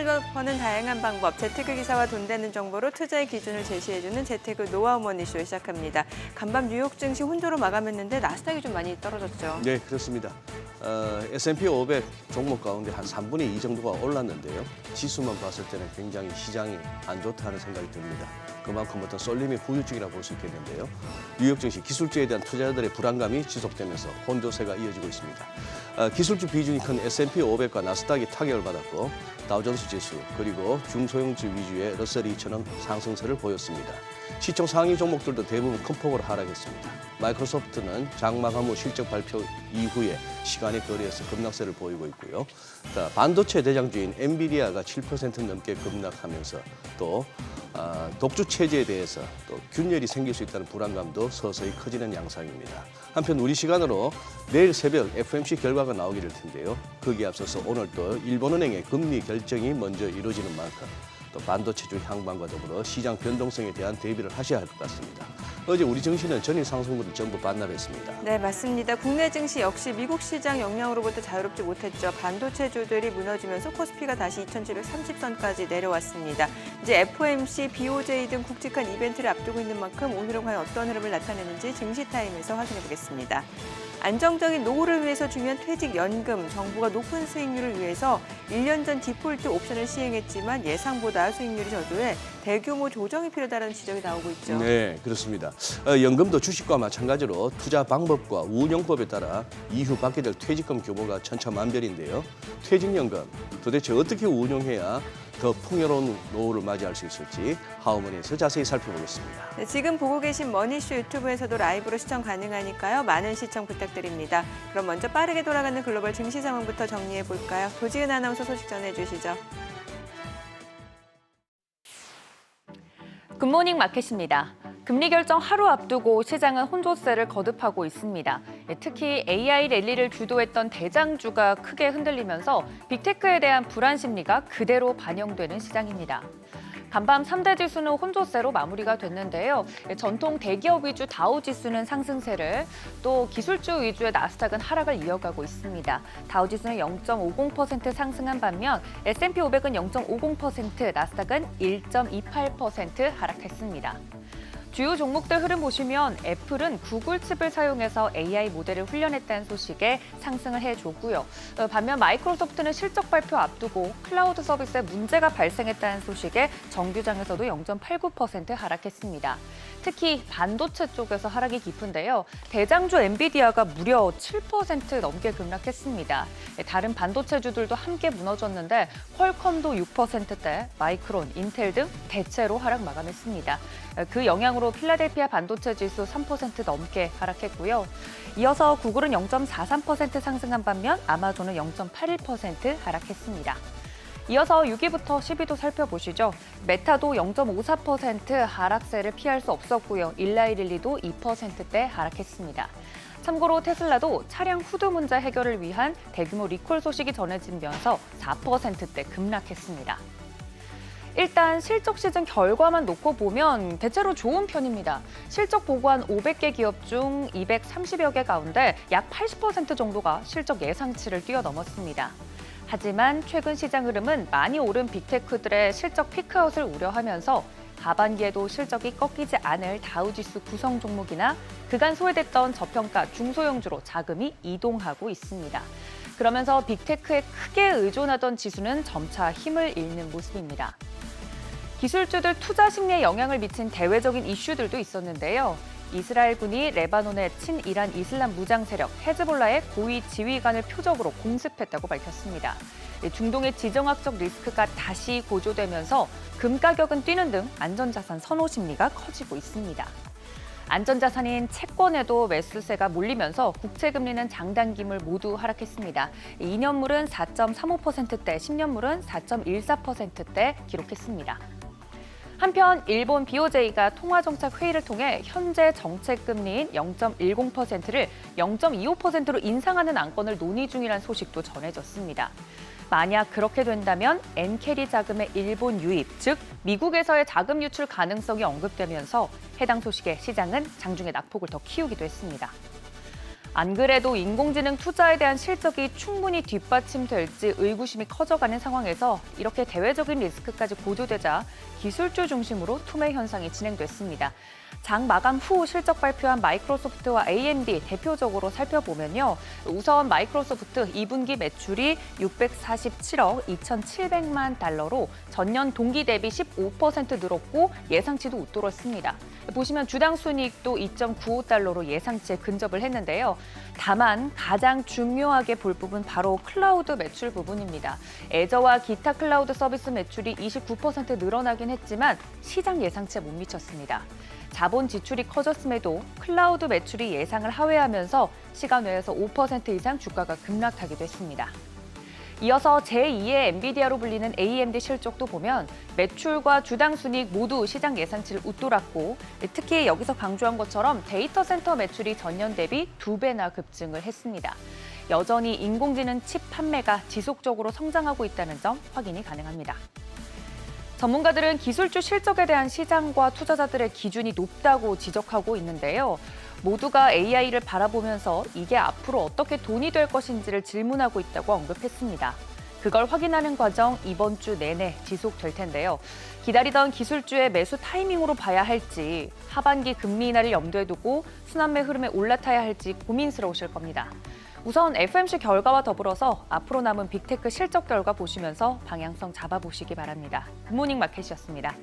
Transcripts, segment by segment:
돈을 버는 다양한 방법, 재테크 기사와 돈 되는 정보로 투자의 기준을 제시해주는 재테크 노하우 머니쇼 시작합니다. 간밤 뉴욕 증시 혼조로 마감했는데 나스닥이 좀 많이 떨어졌죠. 네, 그렇습니다. S&P 500 종목 가운데 한 3분의 2 정도가 올랐는데요. 지수만 봤을 때는 굉장히 시장이 안 좋다는 생각이 듭니다. 그만큼 어떤 쏠림의 후유증이라 볼 수 있겠는데요. 뉴욕 증시 기술주에 대한 투자자들의 불안감이 지속되면서 혼조세가 이어지고 있습니다. 기술주 비중이 큰 S&P 500과 나스닥이 타격을 받았고 다우존스 지수 그리고 중소형주 위주의 러셀 2000은 상승세를 보였습니다. 시총 상위 종목들도 대부분 큰 폭으로 하락했습니다. 마이크로소프트는 장마감 후 실적 발표 이후에 시간의 거리에서 급락세를 보이고 있고요. 반도체 대장주인 엔비디아가 7% 넘게 급락하면서 또 독주 체제에 대해서 또 균열이 생길 수 있다는 불안감도 서서히 커지는 양상입니다. 한편 우리 시간으로 내일 새벽 FOMC 결과가 나오게 될 텐데요. 거기에 앞서서 오늘 또 일본은행의 금리 결정이 먼저 이루어지는 만큼 또 반도체주 향방과 더불어 시장 변동성에 대한 대비를 하셔야 할 것 같습니다. 어제 우리 증시는 전일 상승분을 전부 반납했습니다. 네, 맞습니다. 국내 증시 역시 미국 시장 영향으로부터 자유롭지 못했죠. 반도체주들이 무너지면서 코스피가 다시 2730선까지 내려왔습니다. 이제 FOMC, BOJ 등 굵직한 이벤트를 앞두고 있는 만큼 오늘은 과연 어떤 흐름을 나타내는지 증시타임에서 확인해 보겠습니다. 안정적인 노후를 위해서 중요한 퇴직연금, 정부가 높은 수익률을 위해서 1년 전 디폴트 옵션을 시행했지만 예상보다 수익률이 저조해 대규모 조정이 필요하다는 지적이 나오고 있죠. 네, 그렇습니다. 연금도 주식과 마찬가지로 투자 방법과 운영법에 따라 이후 받게 될 퇴직금 규모가 천차만별인데요. 퇴직연금 도대체 어떻게 운용해야 더 풍요로운 노후를 맞이할 수 있을지 하우머니에서 자세히 살펴보겠습니다. 네, 지금 보고 계신 머니쇼 유튜브에서도 라이브로 시청 가능하니까요. 많은 시청 부탁드립니다. 그럼 먼저 빠르게 돌아가는 글로벌 증시 상황부터 정리해 볼까요? 도지은 아나운서 소식 전해주시죠. 굿모닝 마켓입니다. 금리 결정 하루 앞두고 시장은 혼조세를 거듭하고 있습니다. 특히 AI 랠리를 주도했던 대장주가 크게 흔들리면서 빅테크에 대한 불안 심리가 그대로 반영되는 시장입니다. 간밤 3대 지수는 혼조세로 마무리가 됐는데요. 전통 대기업 위주 다우지수는 상승세를, 또 기술주 위주의 나스닥은 하락을 이어가고 있습니다. 다우지수는 0.50% 상승한 반면 S&P 500은 0.50%, 나스닥은 1.28% 하락했습니다. 주요 종목들 흐름 보시면 애플은 구글 칩을 사용해서 AI 모델을 훈련했다는 소식에 상승을 해줬고요. 반면 마이크로소프트는 실적 발표 앞두고 클라우드 서비스에 문제가 발생했다는 소식에 정규장에서도 0.89% 하락했습니다. 특히 반도체 쪽에서 하락이 깊은데요. 대장주 엔비디아가 무려 7% 넘게 급락했습니다. 다른 반도체주들도 함께 무너졌는데 퀄컴도 6%대, 마이크론, 인텔 등 대체로 하락 마감했습니다. 그 영향으로 필라델피아 반도체 지수 3% 넘게 하락했고요. 이어서 구글은 0.43% 상승한 반면 아마존은 0.81% 하락했습니다. 이어서 6위부터 10위도 살펴보시죠. 메타도 0.54% 하락세를 피할 수 없었고요. 일라이릴리도 2%대 하락했습니다. 참고로 테슬라도 차량 후드 문제 해결을 위한 대규모 리콜 소식이 전해지면서 4%대 급락했습니다. 일단 실적 시즌 결과만 놓고 보면 대체로 좋은 편입니다. 실적 보고한 500개 기업 중 230여 개 가운데 약 80% 정도가 실적 예상치를 뛰어넘었습니다. 하지만 최근 시장 흐름은 많이 오른 빅테크들의 실적 피크아웃을 우려하면서 하반기에도 실적이 꺾이지 않을 다우지수 구성 종목이나 그간 소외됐던 저평가 중소형주로 자금이 이동하고 있습니다. 그러면서 빅테크에 크게 의존하던 지수는 점차 힘을 잃는 모습입니다. 기술주들 투자 심리에 영향을 미친 대외적인 이슈들도 있었는데요. 이스라엘군이 레바논의 친이란 이슬람 무장 세력 헤즈볼라의 고위 지휘관을 표적으로 공습했다고 밝혔습니다. 중동의 지정학적 리스크가 다시 고조되면서 금 가격은 뛰는 등 안전자산 선호 심리가 커지고 있습니다. 안전자산인 채권에도 매수세가 몰리면서 국채금리는 장단기물 모두 하락했습니다. 2년물은 4.35%대, 10년물은 4.14%대 기록했습니다. 한편 일본 BOJ가 통화정책 회의를 통해 현재 정책금리인 0.10%를 0.25%로 인상하는 안건을 논의 중이라는 소식도 전해졌습니다. 만약 그렇게 된다면 엔캐리 자금의 일본 유입, 즉 미국에서의 자금 유출 가능성이 언급되면서 해당 소식에 시장은 장중에 낙폭을 더 키우기도 했습니다. 안 그래도 인공지능 투자에 대한 실적이 충분히 뒷받침될지 의구심이 커져가는 상황에서 이렇게 대외적인 리스크까지 고조되자 기술주 중심으로 투매 현상이 진행됐습니다. 장 마감 후 실적 발표한 마이크로소프트와 AMD 대표적으로 살펴보면요. 우선 마이크로소프트 2분기 매출이 647억 2,700만 달러로 전년 동기 대비 15% 늘었고 예상치도 웃돌았습니다. 보시면 주당 순이익도 2.95달러로 예상치에 근접을 했는데요. 다만 가장 중요하게 볼 부분 바로 클라우드 매출 부분입니다. 애저와 기타 클라우드 서비스 매출이 29% 늘어나긴 했지만 시장 예상치에 못 미쳤습니다. 자본 지출이 커졌음에도 클라우드 매출이 예상을 하회하면서 시간 외에서 5% 이상 주가가 급락하기도 했습니다. 이어서 제2의 엔비디아로 불리는 AMD 실적도 보면 매출과 주당 순이익 모두 시장 예상치를 웃돌았고 특히 여기서 강조한 것처럼 데이터 센터 매출이 전년 대비 2배나 급증을 했습니다. 여전히 인공지능 칩 판매가 지속적으로 성장하고 있다는 점 확인이 가능합니다. 전문가들은 기술주 실적에 대한 시장과 투자자들의 기준이 높다고 지적하고 있는데요. 모두가 AI를 바라보면서 이게 앞으로 어떻게 돈이 될 것인지를 질문하고 있다고 언급했습니다. 그걸 확인하는 과정 이번 주 내내 지속될 텐데요. 기다리던 기술주의 매수 타이밍으로 봐야 할지 하반기 금리 인하를 염두에 두고 순환매 흐름에 올라타야 할지 고민스러우실 겁니다. 우선 FOMC 결과와 더불어서 앞으로 남은 빅테크 실적 결과 보시면서 방향성 잡아보시기 바랍니다. 굿모닝 마켓이었습니다.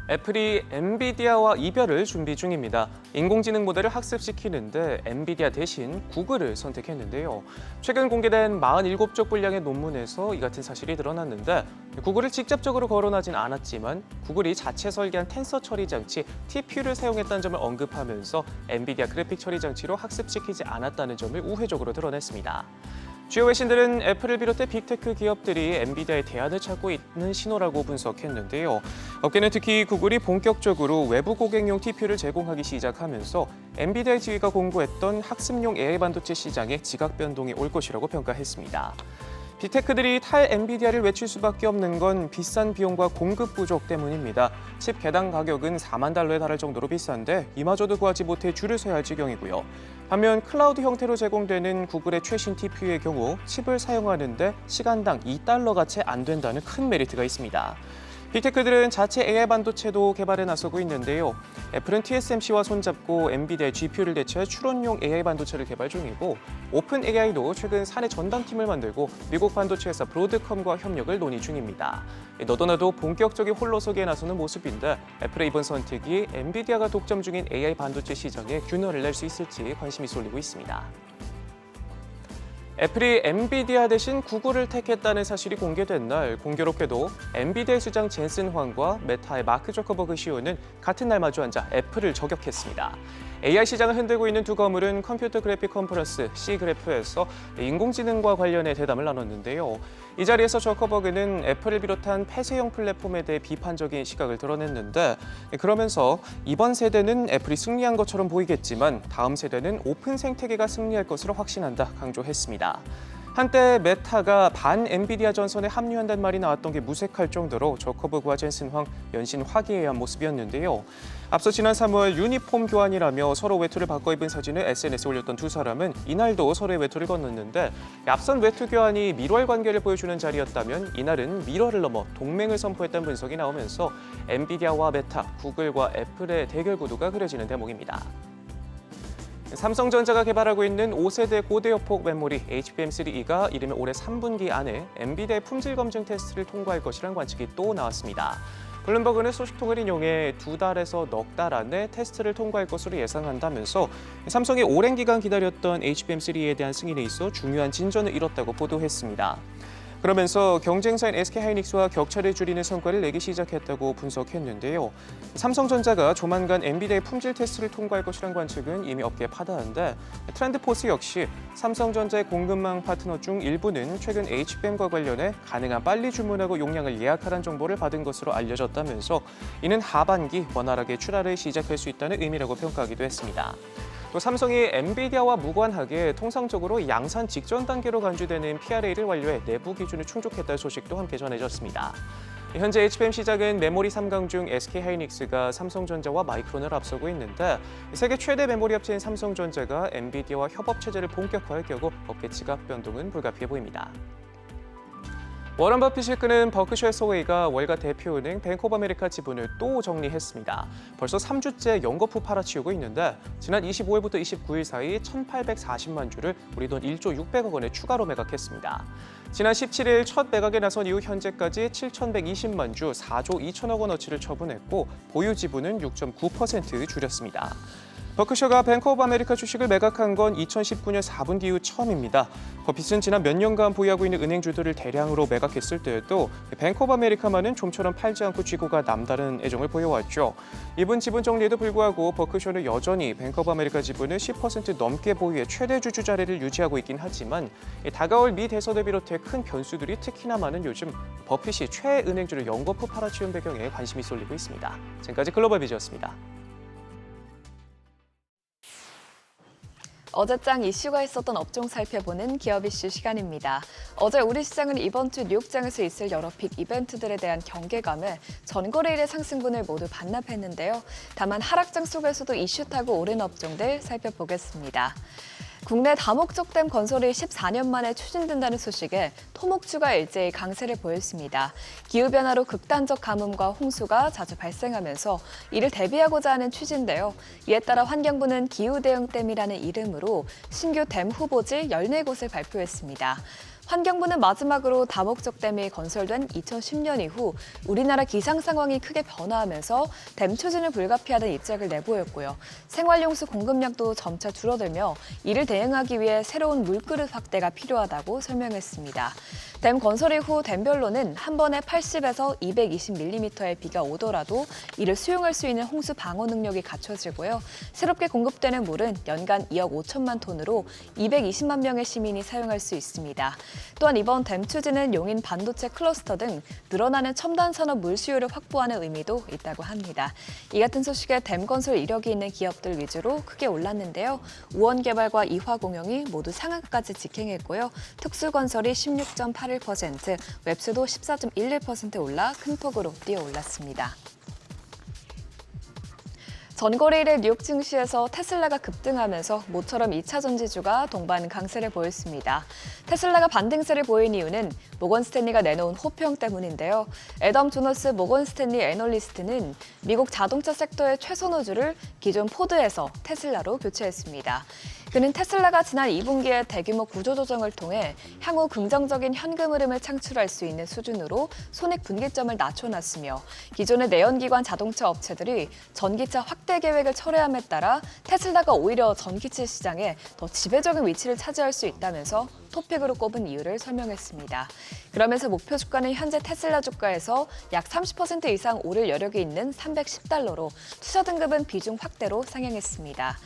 애플이 엔비디아와 이별을 준비 중입니다. 인공지능 모델을 학습시키는데 엔비디아 대신 구글을 선택했는데요. 최근 공개된 47쪽 분량의 논문에서 이 같은 사실이 드러났는데 구글을 직접적으로 거론하진 않았지만 구글이 자체 설계한 텐서 처리 장치 TPU를 사용했다는 점을 언급하면서 엔비디아 그래픽 처리 장치로 학습시키지 않았다는 점을 우회적으로 드러냈습니다. 주요 외신들은 애플을 비롯해 빅테크 기업들이 엔비디아의 대안을 찾고 있는 신호라고 분석했는데요. 업계는 특히 구글이 본격적으로 외부 고객용 TPU를 제공하기 시작하면서 엔비디아의 지위가 공고했던 학습용 AI 반도체 시장에 지각 변동이 올 것이라고 평가했습니다. 빅테크들이 탈 엔비디아를 외칠 수밖에 없는 건 비싼 비용과 공급 부족 때문입니다. 칩 개당 가격은 4만 달러에 달할 정도로 비싼데 이마저도 구하지 못해 줄을 서야 할 지경이고요. 반면 클라우드 형태로 제공되는 구글의 최신 TPU의 경우 칩을 사용하는데 시간당 2달러가 채 안 된다는 큰 메리트가 있습니다. 빅테크들은 자체 AI 반도체도 개발에 나서고 있는데요. 애플은 TSMC와 손잡고 엔비디아의 GPU를 대체할 추론용 AI 반도체를 개발 중이고 오픈 AI도 최근 사내 전담팀을 만들고 미국 반도체 회사 브로드컴과 협력을 논의 중입니다. 너도나도 본격적인 홀로서기에 나서는 모습인데 애플의 이번 선택이 엔비디아가 독점 중인 AI 반도체 시장에 균열을 낼 수 있을지 관심이 쏠리고 있습니다. 애플이 엔비디아 대신 구글을 택했다는 사실이 공개된 날 공교롭게도 엔비디아의 수장 젠슨 황과 메타의 마크 저커버그 CEO는 같은 날 마주 앉아 애플을 저격했습니다. AI 시장을 흔들고 있는 두 거물은 컴퓨터 그래픽 컨퍼런스 C그래프에서 인공지능과 관련해 대담을 나눴는데요. 이 자리에서 저커버그는 애플을 비롯한 폐쇄형 플랫폼에 대해 비판적인 시각을 드러냈는데 그러면서 이번 세대는 애플이 승리한 것처럼 보이겠지만 다음 세대는 오픈 생태계가 승리할 것으로 확신한다 강조했습니다. 한때 메타가 반 엔비디아 전선에 합류한다는 말이 나왔던 게 무색할 정도로 저커버그와 젠슨 황 연신 화기애애한 모습이었는데요. 앞서 지난 3월 유니폼 교환이라며 서로 외투를 바꿔 입은 사진을 SNS에 올렸던 두 사람은 이날도 서로의 외투를 건넜는데 앞선 외투 교환이 밀월 관계를 보여주는 자리였다면 이날은 밀월을 넘어 동맹을 선포했다는 분석이 나오면서 엔비디아와 메타, 구글과 애플의 대결 구도가 그려지는 대목입니다. 삼성전자가 개발하고 있는 5세대 고대역폭 메모리 HBM3E가 이르면 올해 3분기 안에 엔비디아의 품질 검증 테스트를 통과할 것이라는 관측이 또 나왔습니다. 블룸버그는 소식통을 인용해 2달에서 넉 달 안에 테스트를 통과할 것으로 예상한다면서 삼성이 오랜 기간 기다렸던 HBM3E에 대한 승인에 있어 중요한 진전을 이뤘다고 보도했습니다. 그러면서 경쟁사인 SK하이닉스와 격차를 줄이는 성과를 내기 시작했다고 분석했는데요. 삼성전자가 조만간 엔비디아의 품질 테스트를 통과할 것이란 관측은 이미 업계에 파다한데 트렌드포스 역시 삼성전자의 공급망 파트너 중 일부는 최근 HBM과 관련해 가능한 빨리 주문하고 용량을 예약하라는 정보를 받은 것으로 알려졌다면서 이는 하반기 원활하게 출하를 시작할 수 있다는 의미라고 평가하기도 했습니다. 또 삼성이 엔비디아와 무관하게 통상적으로 양산 직전 단계로 간주되는 PRA를 완료해 내부 기준을 충족했다는 소식도 함께 전해졌습니다. 현재 HBM 시장은 메모리 3강 중 SK하이닉스가 삼성전자와 마이크론을 앞서고 있는데 세계 최대 메모리 업체인 삼성전자가 엔비디아와 협업 체제를 본격화할 경우 업계 지각 변동은 불가피해 보입니다. 워런 버핏이 이끄는 버크셔 해서웨이가 월가 대표은행 뱅크 오브 아메리카 지분을 또 정리했습니다. 벌써 3주째 연거푸 팔아치우고 있는데 지난 25일부터 29일 사이 1,840만 주를 우리 돈 1조 600억 원에 추가로 매각했습니다. 지난 17일 첫 매각에 나선 이후 현재까지 7,120만 주 4조 2천억 원어치를 처분했고 보유 지분은 6.9% 줄였습니다. 버크셔가 뱅크 오브 아메리카 주식을 매각한 건 2019년 4분기 이후 처음입니다. 버핏은 지난 몇 년간 보유하고 있는 은행주들을 대량으로 매각했을 때에도 뱅크 오브 아메리카만은 좀처럼 팔지 않고 쥐고가 남다른 애정을 보여왔죠. 이번 지분 정리에도 불구하고 버크셔는 여전히 뱅크 오브 아메리카 지분을 10% 넘게 보유해 최대 주주 자리를 유지하고 있긴 하지만 다가올 미 대선을 비롯해 큰 변수들이 특히나 많은 요즘 버핏이 최은행주를 연거푸 팔아치운 배경에 관심이 쏠리고 있습니다. 지금까지 글로벌 비즈였습니다. 어제장 이슈가 있었던 업종 살펴보는 기업 이슈 시간입니다. 어제 우리 시장은 이번 주 뉴욕장에서 있을 여러 빅 이벤트들에 대한 경계감에 전거래일의 상승분을 모두 반납했는데요. 다만 하락장 속에서도 이슈 타고 오른 업종들 살펴보겠습니다. 국내 다목적댐 건설이 14년 만에 추진된다는 소식에 토목주가 일제히 강세를 보였습니다. 기후변화로 극단적 가뭄과 홍수가 자주 발생하면서 이를 대비하고자 하는 취지인데요. 이에 따라 환경부는 기후대응댐이라는 이름으로 신규 댐 후보지 14곳을 발표했습니다. 환경부는 마지막으로 다목적댐이 건설된 2010년 이후 우리나라 기상 상황이 크게 변화하면서 댐 추진을 불가피하다는 입장을 내보였고요. 생활용수 공급량도 점차 줄어들며 이를 대응하기 위해 새로운 물그릇 확대가 필요하다고 설명했습니다. 댐 건설 이후 댐별로는 한 번에 80에서 220mm의 비가 오더라도 이를 수용할 수 있는 홍수 방어 능력이 갖춰지고요. 새롭게 공급되는 물은 연간 2억 5천만 톤으로 220만 명의 시민이 사용할 수 있습니다. 또한 이번 댐 추진은 용인 반도체 클러스터 등 늘어나는 첨단 산업 물 수요를 확보하는 의미도 있다고 합니다. 이 같은 소식에 댐 건설 이력이 있는 기업들 위주로 크게 올랐는데요. 우원개발과 이화공영이 모두 상한가까지 직행했고요. 특수건설이 16.81%, 웹스도 14.11% 올라 큰 폭으로 뛰어올랐습니다. 전거래일의 뉴욕 증시에서 테슬라가 급등하면서 모처럼 2차 전지주가 동반 강세를 보였습니다. 테슬라가 반등세를 보인 이유는 모건 스탠리가 내놓은 호평 때문인데요. 애덤 조너스 모건 스탠리 애널리스트는 미국 자동차 섹터의 최선호주를 기존 포드에서 테슬라로 교체했습니다. 그는 테슬라가 지난 2분기에 대규모 구조조정을 통해 향후 긍정적인 현금 흐름을 창출할 수 있는 수준으로 손익 분기점을 낮춰놨으며 기존의 내연기관 자동차 업체들이 전기차 확대 계획을 철회함에 따라 테슬라가 오히려 전기차 시장에 더 지배적인 위치를 차지할 수 있다면서 토픽으로 꼽은 이유를 설명했습니다. 그러면서 목표 주가는 현재 테슬라 주가에서 약 30% 이상 오를 여력이 있는 $310로 투자 등급은 비중 확대로 상향했습니다.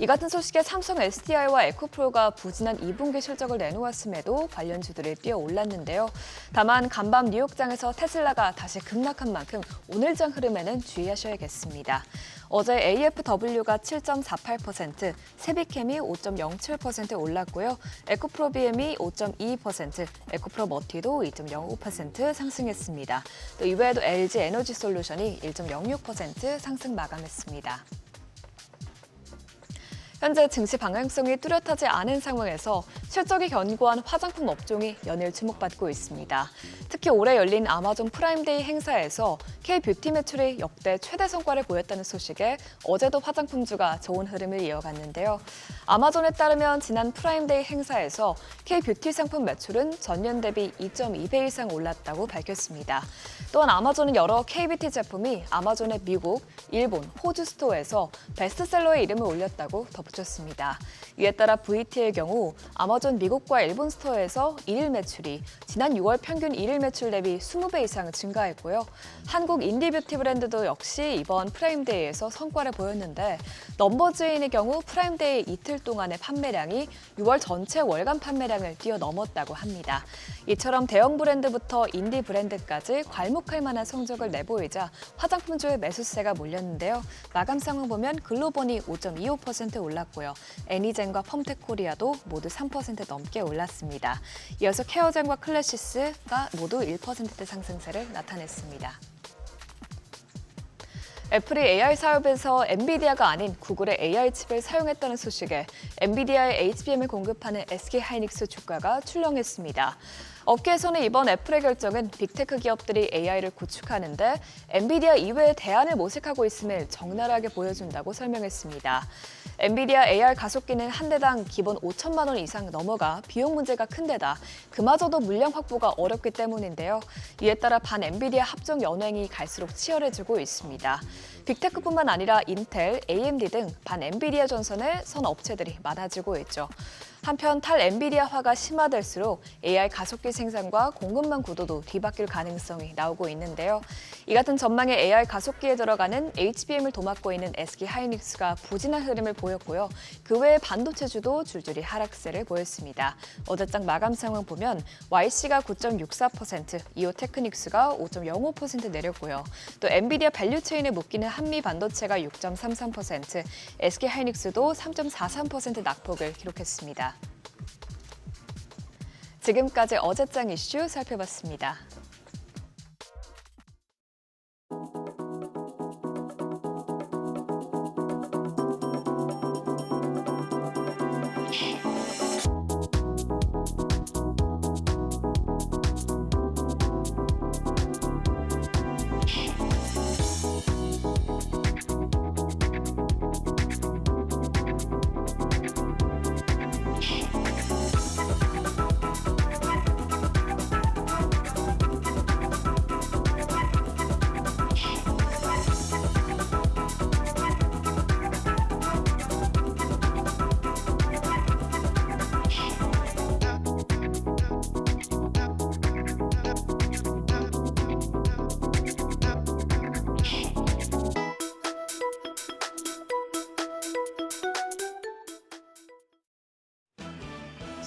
이 같은 소식에 삼성 SDI와 에코프로가 부진한 2분기 실적을 내놓았음에도 관련주들이 뛰어올랐는데요. 다만 간밤 뉴욕장에서 테슬라가 다시 급락한 만큼 오늘장 흐름에는 주의하셔야겠습니다. 어제 AFW가 7.48%, 세비캠이 5.07% 올랐고요. 에코프로 BM이 5.22%, 에코프로 머티도 2.05% 상승했습니다. 또 이외에도 LG 에너지 솔루션이 1.06% 상승 마감했습니다. 현재 증시 방향성이 뚜렷하지 않은 상황에서 실적이 견고한 화장품 업종이 연일 주목받고 있습니다. 특히 올해 열린 아마존 프라임데이 행사에서 K-뷰티 매출이 역대 최대 성과를 보였다는 소식에 어제도 화장품주가 좋은 흐름을 이어갔는데요. 아마존에 따르면 지난 프라임데이 행사에서 K-뷰티 상품 매출은 전년 대비 2.2배 이상 올랐다고 밝혔습니다. 또한 아마존은 여러 K-뷰티 제품이 아마존의 미국, 일본, 호주 스토어에서 베스트셀러의 이름을 올렸다고 덧붙였습니다. 이에 따라 VT의 경우 아마존 미국과 일본 스토어에서 일일 매출이 지난 6월 평균 일일 전일 매출 대비 20배 이상 증가했고요. 한국 인디뷰티 브랜드도 역시 이번 프라임데이에서 성과를 보였는데 넘버즈인의 경우 프라임데이 이틀 동안의 판매량이 6월 전체 월간 판매량을 뛰어넘었다고 합니다. 이처럼 대형 브랜드부터 인디 브랜드까지 괄목할 만한 성적을 내보이자 화장품주의 매수세가 몰렸는데요. 마감 상황 보면 글로본이 5.25% 올랐고요. 애니젠과 펌텍코리아도 모두 3% 넘게 올랐습니다. 이어서 케어젠과 클래시스가 모두 1%대 상승세를 나타냈습니다. 애플이 AI 사업에서 엔비디아가 아닌 구글의 AI 칩을 사용했다는 소식에 엔비디아의 HBM을 공급하는 SK하이닉스 주가가 출렁했습니다. 업계에서는 이번 애플의 결정은 빅테크 기업들이 AI를 구축하는데 엔비디아 이외의 대안을 모색하고 있음을 적나라하게 보여준다고 설명했습니다. 엔비디아 AR 가속기는 한 대당 기본 5천만 원 이상 넘어가 비용 문제가 큰 데다 그마저도 물량 확보가 어렵기 때문인데요. 이에 따라 반 엔비디아 합종 연횡이 갈수록 치열해지고 있습니다. 빅테크뿐만 아니라 인텔, AMD 등 반 엔비디아 전선에 선 업체들이 많아지고 있죠. 한편 탈 엔비디아화가 심화될수록 AI 가속기 생산과 공급망 구도도 뒤바뀔 가능성이 나오고 있는데요. 이 같은 전망에 AI 가속기에 들어가는 HBM을 도맡고 있는 SK하이닉스가 부진한 흐름을 보였고요. 그 외에 반도체주도 줄줄이 하락세를 보였습니다. 어제장 마감 상황 보면 YC가 9.64%, 이오테크닉스가 5.05% 내렸고요. 또 엔비디아 밸류체인에 묶이는 한미 반도체가 6.33%, SK하이닉스도 3.43% 낙폭을 기록했습니다. 지금까지 어제장 이슈 살펴봤습니다.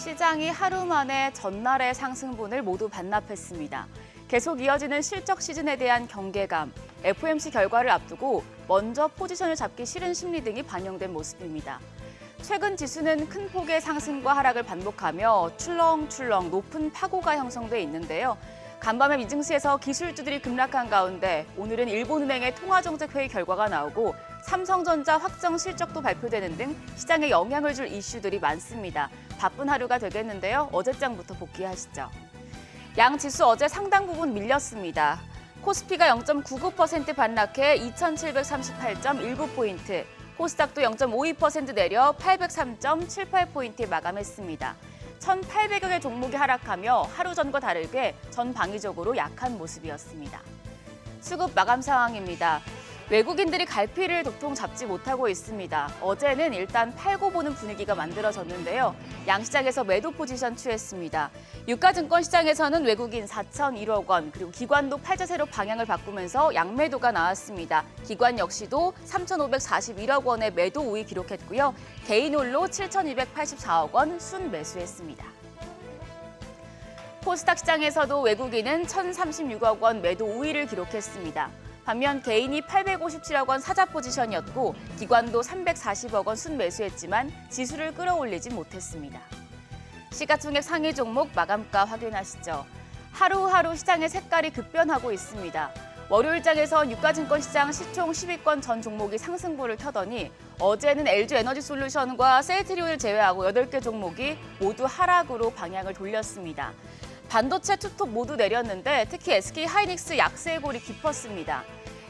시장이 하루 만에 전날의 상승분을 모두 반납했습니다. 계속 이어지는 실적 시즌에 대한 경계감, FOMC 결과를 앞두고 먼저 포지션을 잡기 싫은 심리 등이 반영된 모습입니다. 최근 지수는 큰 폭의 상승과 하락을 반복하며 출렁출렁 높은 파고가 형성돼 있는데요. 간밤에 미증시에서 기술주들이 급락한 가운데 오늘은 일본은행의 통화정책회의 결과가 나오고 삼성전자 확정 실적도 발표되는 등 시장에 영향을 줄 이슈들이 많습니다. 바쁜 하루가 되겠는데요. 어제장부터 복귀하시죠. 양 지수 어제 상당 부분 밀렸습니다. 코스피가 0.99% 반락해 2,738.19포인트, 코스닥도 0.52% 내려 803.78포인트에 마감했습니다. 1,800여 개 종목이 하락하며 하루 전과 다르게 전방위적으로 약한 모습이었습니다. 수급 마감 상황입니다. 외국인들이 갈피를 도통 잡지 못하고 있습니다. 어제는 일단 팔고 보는 분위기가 만들어졌는데요. 양시장에서 매도 포지션 취했습니다. 유가증권 시장에서는 외국인 4,001억 원, 그리고 기관도 팔자세로 방향을 바꾸면서 양매도가 나왔습니다. 기관 역시도 3,541억 원의 매도 우위 기록했고요. 개인 홀로 7,284억 원 순매수했습니다. 코스닥 시장에서도 외국인은 1,036억 원 매도 우위를 기록했습니다. 반면 개인이 857억 원 사자 포지션이었고 기관도 340억 원 순매수했지만 지수를 끌어올리진 못했습니다. 시가총액 상위 종목 마감가 확인하시죠. 하루하루 시장의 색깔이 급변하고 있습니다. 월요일장에선 유가증권 시장 시총 10위권 전 종목이 상승부를 켜더니 어제는 LG에너지솔루션과 셀트리온을 제외하고 8개 종목이 모두 하락으로 방향을 돌렸습니다. 반도체 투톱 모두 내렸는데 특히 SK하이닉스 약세의 골이 깊었습니다.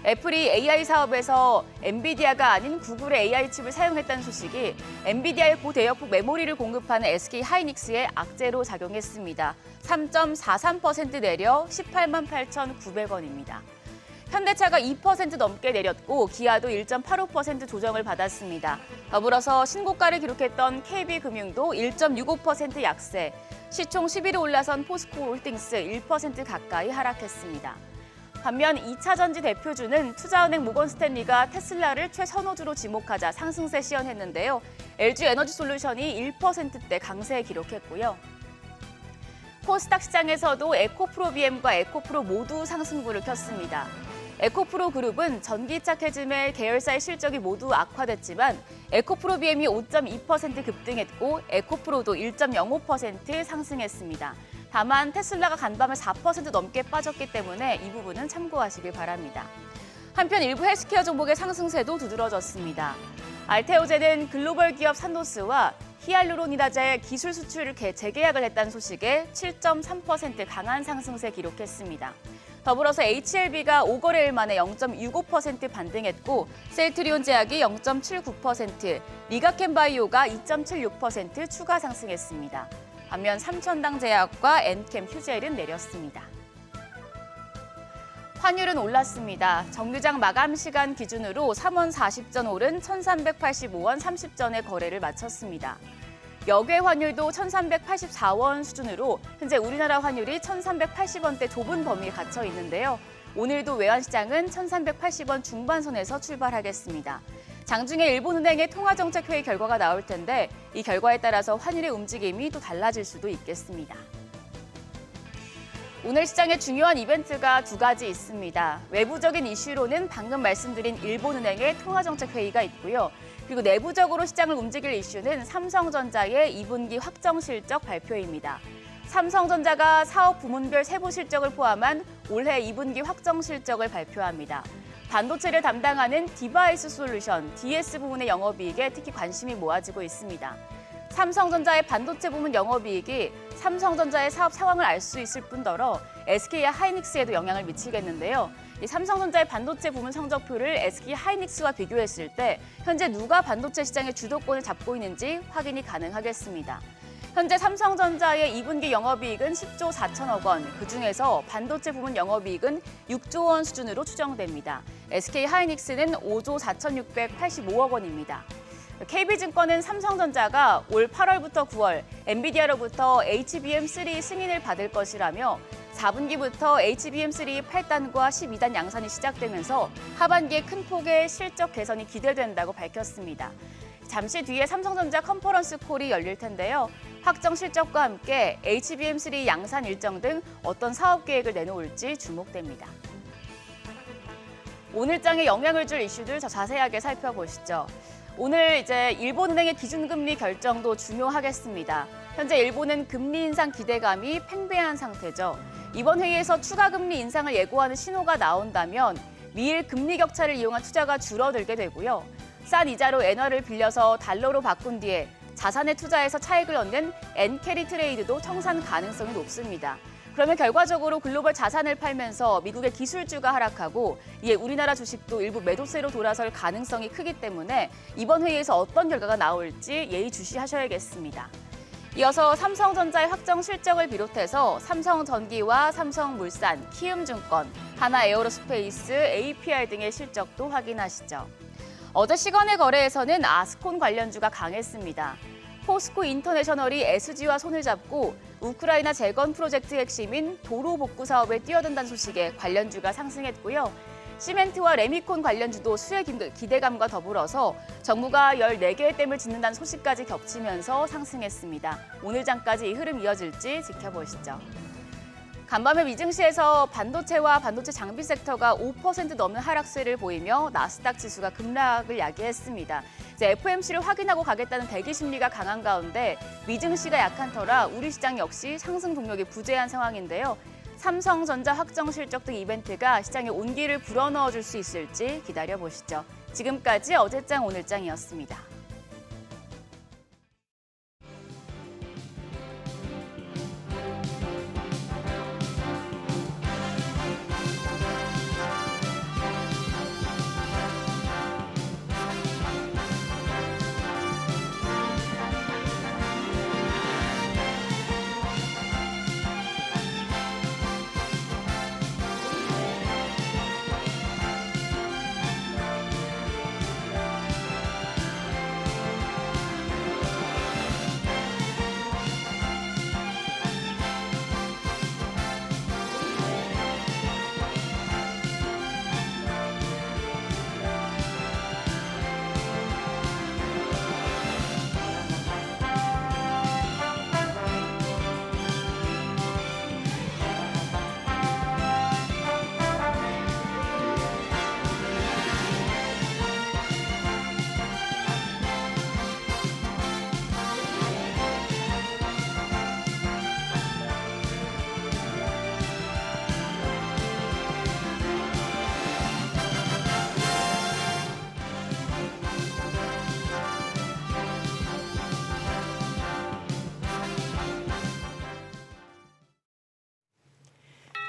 애플이 AI 사업에서 엔비디아가 아닌 구글의 AI 칩을 사용했다는 소식이 엔비디아의 고대역폭 메모리를 공급하는 SK하이닉스에 악재로 작용했습니다. 3.43% 내려 188,900원입니다. 현대차가 2% 넘게 내렸고 기아도 1.85% 조정을 받았습니다. 더불어서 신고가를 기록했던 KB금융도 1.65% 약세, 시총 10위로 올라선 포스코홀딩스 1% 가까이 하락했습니다. 반면 2차 전지 대표주는 투자은행 모건스탠리가 테슬라를 최선호주로 지목하자 상승세 시연했는데요. LG에너지솔루션이 1%대 강세 기록했고요. 코스닥 시장에서도 에코프로비엠과 에코프로 모두 상승부를 켰습니다. 에코프로 그룹은 전기차 캐즘의 계열사의 실적이 모두 악화됐지만 에코프로비엠이 5.2% 급등했고 에코프로도 1.05% 상승했습니다. 다만 테슬라가 간밤에 4% 넘게 빠졌기 때문에 이 부분은 참고하시길 바랍니다. 한편 일부 헬스케어 종목의 상승세도 두드러졌습니다. 알테오제는 글로벌 기업 산도스와 히알루론이다제 기술 수출을 재계약을 했다는 소식에 7.3% 강한 상승세 기록했습니다. 더불어서 HLB가 5거래일 만에 0.65% 반등했고 셀트리온 제약이 0.79%, 리가캠바이오가 2.76% 추가 상승했습니다. 반면 삼천당 제약과 엔캠 휴젤은 내렸습니다. 환율은 올랐습니다. 정류장 마감 시간 기준으로 3원 40전 오른 1,385원 30전의 거래를 마쳤습니다. 역외 환율도 1,384원 수준으로 현재 우리나라 환율이 1,380원대 좁은 범위에 갇혀 있는데요. 오늘도 외환시장은 1,380원 중반선에서 출발하겠습니다. 장중에 일본은행의 통화정책회의 결과가 나올 텐데 이 결과에 따라서 환율의 움직임이 또 달라질 수도 있겠습니다. 오늘 시장에 중요한 이벤트가 두 가지 있습니다. 외부적인 이슈로는 방금 말씀드린 일본은행의 통화정책회의가 있고요. 그리고 내부적으로 시장을 움직일 이슈는 삼성전자의 2분기 확정 실적 발표입니다. 삼성전자가 사업 부문별 세부 실적을 포함한 올해 2분기 확정 실적을 발표합니다. 반도체를 담당하는 디바이스 솔루션, DS 부문의 영업이익에 특히 관심이 모아지고 있습니다. 삼성전자의 반도체 부문 영업이익이 삼성전자의 사업 상황을 알 수 있을 뿐더러 SK 하이닉스에도 영향을 미치겠는데요. 이 삼성전자의 반도체 부문 성적표를 SK 하이닉스와 비교했을 때 현재 누가 반도체 시장의 주도권을 잡고 있는지 확인이 가능하겠습니다. 현재 삼성전자의 2분기 영업이익은 10조 4천억 원, 그중에서 반도체 부문 영업이익은 6조 원 수준으로 추정됩니다. SK 하이닉스는 5조 4,685억 원입니다. KB증권은 삼성전자가 올 8월부터 9월 엔비디아로부터 HBM3 승인을 받을 것이라며 4분기부터 HBM3 8단과 12단 양산이 시작되면서 하반기에 큰 폭의 실적 개선이 기대된다고 밝혔습니다. 잠시 뒤에 삼성전자 컨퍼런스 콜이 열릴 텐데요. 확정 실적과 함께 HBM3 양산 일정 등 어떤 사업 계획을 내놓을지 주목됩니다. 오늘 장에 영향을 줄 이슈들 더 자세하게 살펴보시죠. 오늘 이제 일본은행의 기준금리 결정도 중요하겠습니다. 현재 일본은 금리 인상 기대감이 팽배한 상태죠. 이번 회의에서 추가 금리 인상을 예고하는 신호가 나온다면 미일 금리 격차를 이용한 투자가 줄어들게 되고요. 싼 이자로 엔화를 빌려서 달러로 바꾼 뒤에 자산에 투자해서 차익을 얻는 엔캐리 트레이드도 청산 가능성이 높습니다. 그러면 결과적으로 글로벌 자산을 팔면서 미국의 기술주가 하락하고 이에 우리나라 주식도 일부 매도세로 돌아설 가능성이 크기 때문에 이번 회의에서 어떤 결과가 나올지 예의주시하셔야겠습니다. 이어서 삼성전자의 확정 실적을 비롯해서 삼성전기와 삼성물산, 키움증권, 하나에어로스페이스, APR 등의 실적도 확인하시죠. 어제 시간의 거래에서는 아스콘 관련주가 강했습니다. 포스코 인터내셔널이 SG와 손을 잡고 우크라이나 재건 프로젝트 핵심인 도로 복구 사업에 뛰어든다는 소식에 관련주가 상승했고요. 시멘트와 레미콘 관련주도 수혜 기대감과 더불어서 정부가 14개의 댐을 짓는다는 소식까지 겹치면서 상승했습니다. 오늘 장까지 이 흐름 이어질지 지켜보시죠. 간밤에 미증시에서 반도체와 반도체 장비 섹터가 5% 넘는 하락세를 보이며 나스닥 지수가 급락을 야기했습니다. 이제 FOMC를 확인하고 가겠다는 대기 심리가 강한 가운데 미증시가 약한 터라 우리 시장 역시 상승 동력이 부재한 상황인데요. 삼성전자 확정 실적 등 이벤트가 시장에 온기를 불어넣어줄 수 있을지 기다려보시죠. 지금까지 어제장 오늘장이었습니다.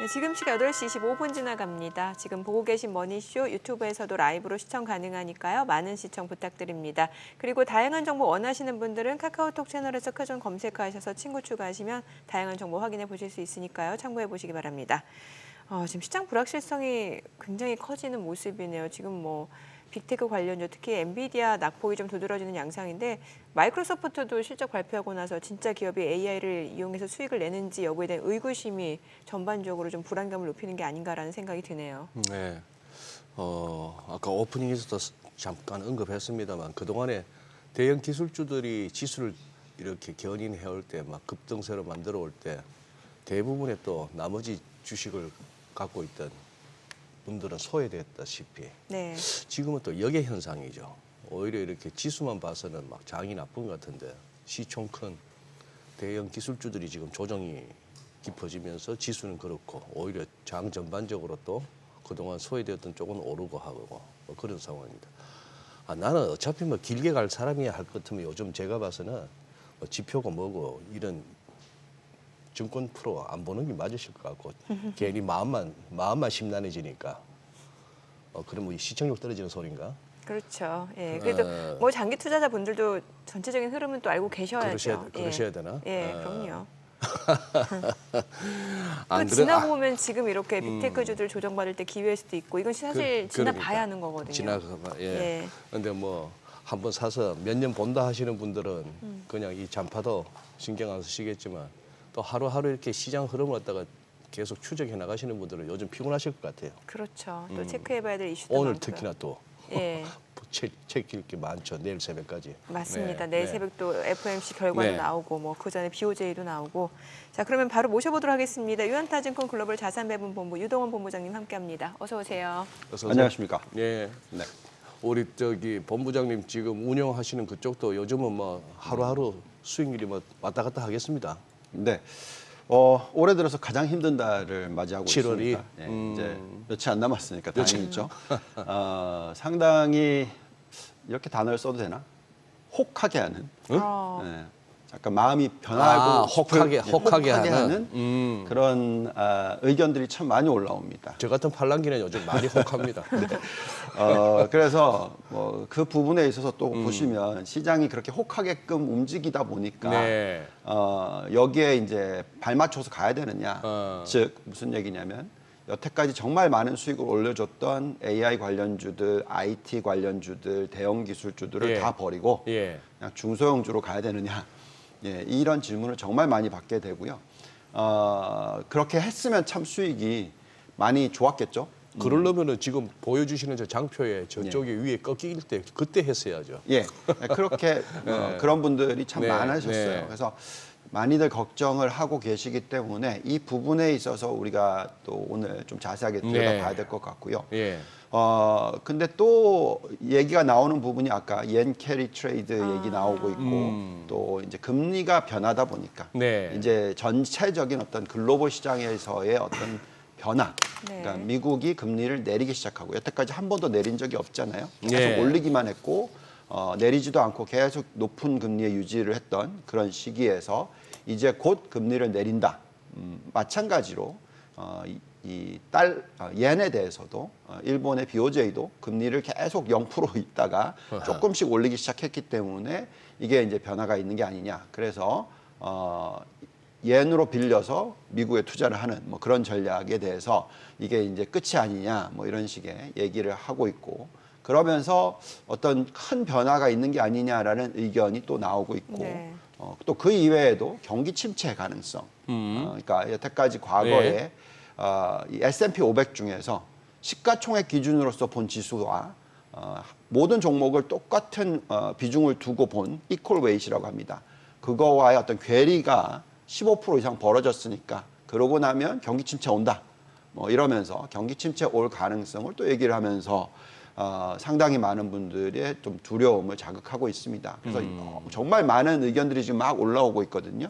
네, 지금 시각 8시 25분 지나갑니다. 지금 보고 계신 머니쇼 유튜브에서도 라이브로 시청 가능하니까요. 많은 시청 부탁드립니다. 그리고 다양한 정보 원하시는 분들은 카카오톡 채널에서 크존 검색하셔서 친구 추가하시면 다양한 정보 확인해 보실 수 있으니까요. 참고해 보시기 바랍니다. 지금 시장 불확실성이 굉장히 커지는 모습이네요. 지금 뭐 빅테크 관련주 특히 엔비디아 낙폭이 좀 두드러지는 양상인데 마이크로소프트도 실적 발표하고 나서 진짜 기업이 AI를 이용해서 수익을 내는지 여부에 대한 의구심이 전반적으로 좀 불안감을 높이는 게 아닌가라는 생각이 드네요. 네. 아까 오프닝에서도 잠깐 언급했습니다만 그동안에 대형 기술주들이 지수를 이렇게 견인해올 때 막 급등세로 만들어 올 때 대부분의 또 나머지 주식을 갖고 있던 분들은 소외됐다시피 네. 지금은 또 역의 현상이죠. 오히려 이렇게 지수만 봐서는 막 장이 나쁜 것 같은데 시총 큰 대형 기술주들이 지금 조정이 깊어지면서 지수는 그렇고 오히려 장 전반적으로 또 그동안 소외되었던 쪽은 오르고 하고 뭐 그런 상황입니다. 나는 어차피 뭐 길게 갈 사람이야 할 것 같으면 요즘 제가 봐서는 뭐 지표고 뭐고 이런 증권 프로 안 보는 게 맞으실 것 같고 괜히 마음만 심란해지니까 그럼 뭐 시청률 떨어지는 소린가? 그렇죠. 예. 그래도 뭐 장기 투자자분들도 전체적인 흐름은 또 알고 계셔야죠. 그러셔야 되나? 예, 그럼요. 안 또 그래- 지나보면 지금 이렇게 빅테크주들 조정받을 때 기회일 수도 있고 이건 사실 지나봐야 그러니까. 하는 거거든요. 지나가 예. 예. 근데 뭐 한번 사서 몇 년 본다 하시는 분들은 그냥 이 잔파도 신경 안 쓰시겠지만 또 하루하루 이렇게 시장 흐름을 갖다가 계속 추적해 나가시는 분들은 요즘 피곤하실 것 같아요. 그렇죠. 또 체크해봐야 될 이슈도 오늘 많고요. 특히나 또 예, 체크할 게 많죠. 내일 새벽까지. 맞습니다. 네, 내일 네. 새벽 또 FOMC 결과도 네. 나오고 뭐 그 전에 BOJ도 나오고. 자, 그러면 바로 모셔보도록 하겠습니다. 유한타증권 글로벌 자산배분본부 유동원 본부장님 함께합니다. 어서 오세요. 어서 오세요. 안녕하십니까. 예. 네. 우리 본부장님 지금 운영하시는 그쪽도 요즘은 뭐 하루하루 수익률이 뭐 왔다 갔다 하겠습니다. 네. 올해 들어서 가장 힘든 달을 맞이하고 7월이? 있습니다. 예, 이제 며칠 안 남았으니까 다행이죠. 상당히 이렇게 단어를 써도 되나? 혹하게 하는. 예, 약간 마음이 변하고 혹하게 하는? 그런 의견들이 참 많이 올라옵니다. 저 같은 팔랑귀는 요즘 많이 혹합니다. 그래서 뭐 그 부분에 있어서 또 보시면 시장이 그렇게 혹하게끔 움직이다 보니까 네. 여기에 이제 발맞춰서 가야 되느냐. 즉 무슨 얘기냐면 여태까지 정말 많은 수익을 올려줬던 AI 관련주들, IT 관련주들, 대형 기술주들을 예. 다 버리고 예. 그냥 중소형주로 가야 되느냐. 예, 이런 질문을 정말 많이 받게 되고요. 그렇게 했으면 참 수익이 많이 좋았겠죠. 그러려면은 지금 보여주시는 저 장표에 저쪽에 위에 꺾일 때 그때 했어야죠. 예, 그렇게 그런 분들이 참 네, 많으셨어요. 네. 그래서 많이들 걱정을 하고 계시기 때문에 이 부분에 있어서 우리가 또 오늘 좀 자세하게 들여다봐야 될 것 같고요. 예. 근데 또 얘기가 나오는 부분이 아까 옌 캐리 트레이드 얘기 나오고 있고 또 이제 금리가 변하다 보니까 네. 이제 전체적인 어떤 글로벌 시장에서의 어떤 변화. 네. 그러니까 미국이 금리를 내리기 시작하고 여태까지 한 번도 내린 적이 없잖아요. 계속 네. 올리기만 했고 내리지도 않고 계속 높은 금리에 유지를 했던 그런 시기에서 이제 곧 금리를 내린다. 마찬가지로 옌에 대해서도 일본의 BOJ도 금리를 계속 0% 있다가 조금씩 올리기 시작했기 때문에 이게 이제 변화가 있는 게 아니냐. 그래서 옌으로 빌려서 미국에 투자를 하는 뭐 그런 전략에 대해서 이게 이제 끝이 아니냐 뭐 이런 식의 얘기를 하고 있고 그러면서 어떤 큰 변화가 있는 게 아니냐라는 의견이 또 나오고 있고 네. 또 그 이외에도 경기 침체 가능성 그러니까 여태까지 과거에 이 S&P 500 중에서 시가총액 기준으로서 본 지수와 모든 종목을 똑같은 비중을 두고 본 이퀄 웨이트라고 합니다. 그거와의 어떤 괴리가 15% 이상 벌어졌으니까 그러고 나면 경기 침체 온다. 뭐 이러면서 경기 침체 올 가능성을 또 얘기를 하면서 상당히 많은 분들의 좀 두려움을 자극하고 있습니다. 그래서 정말 많은 의견들이 지금 막 올라오고 있거든요.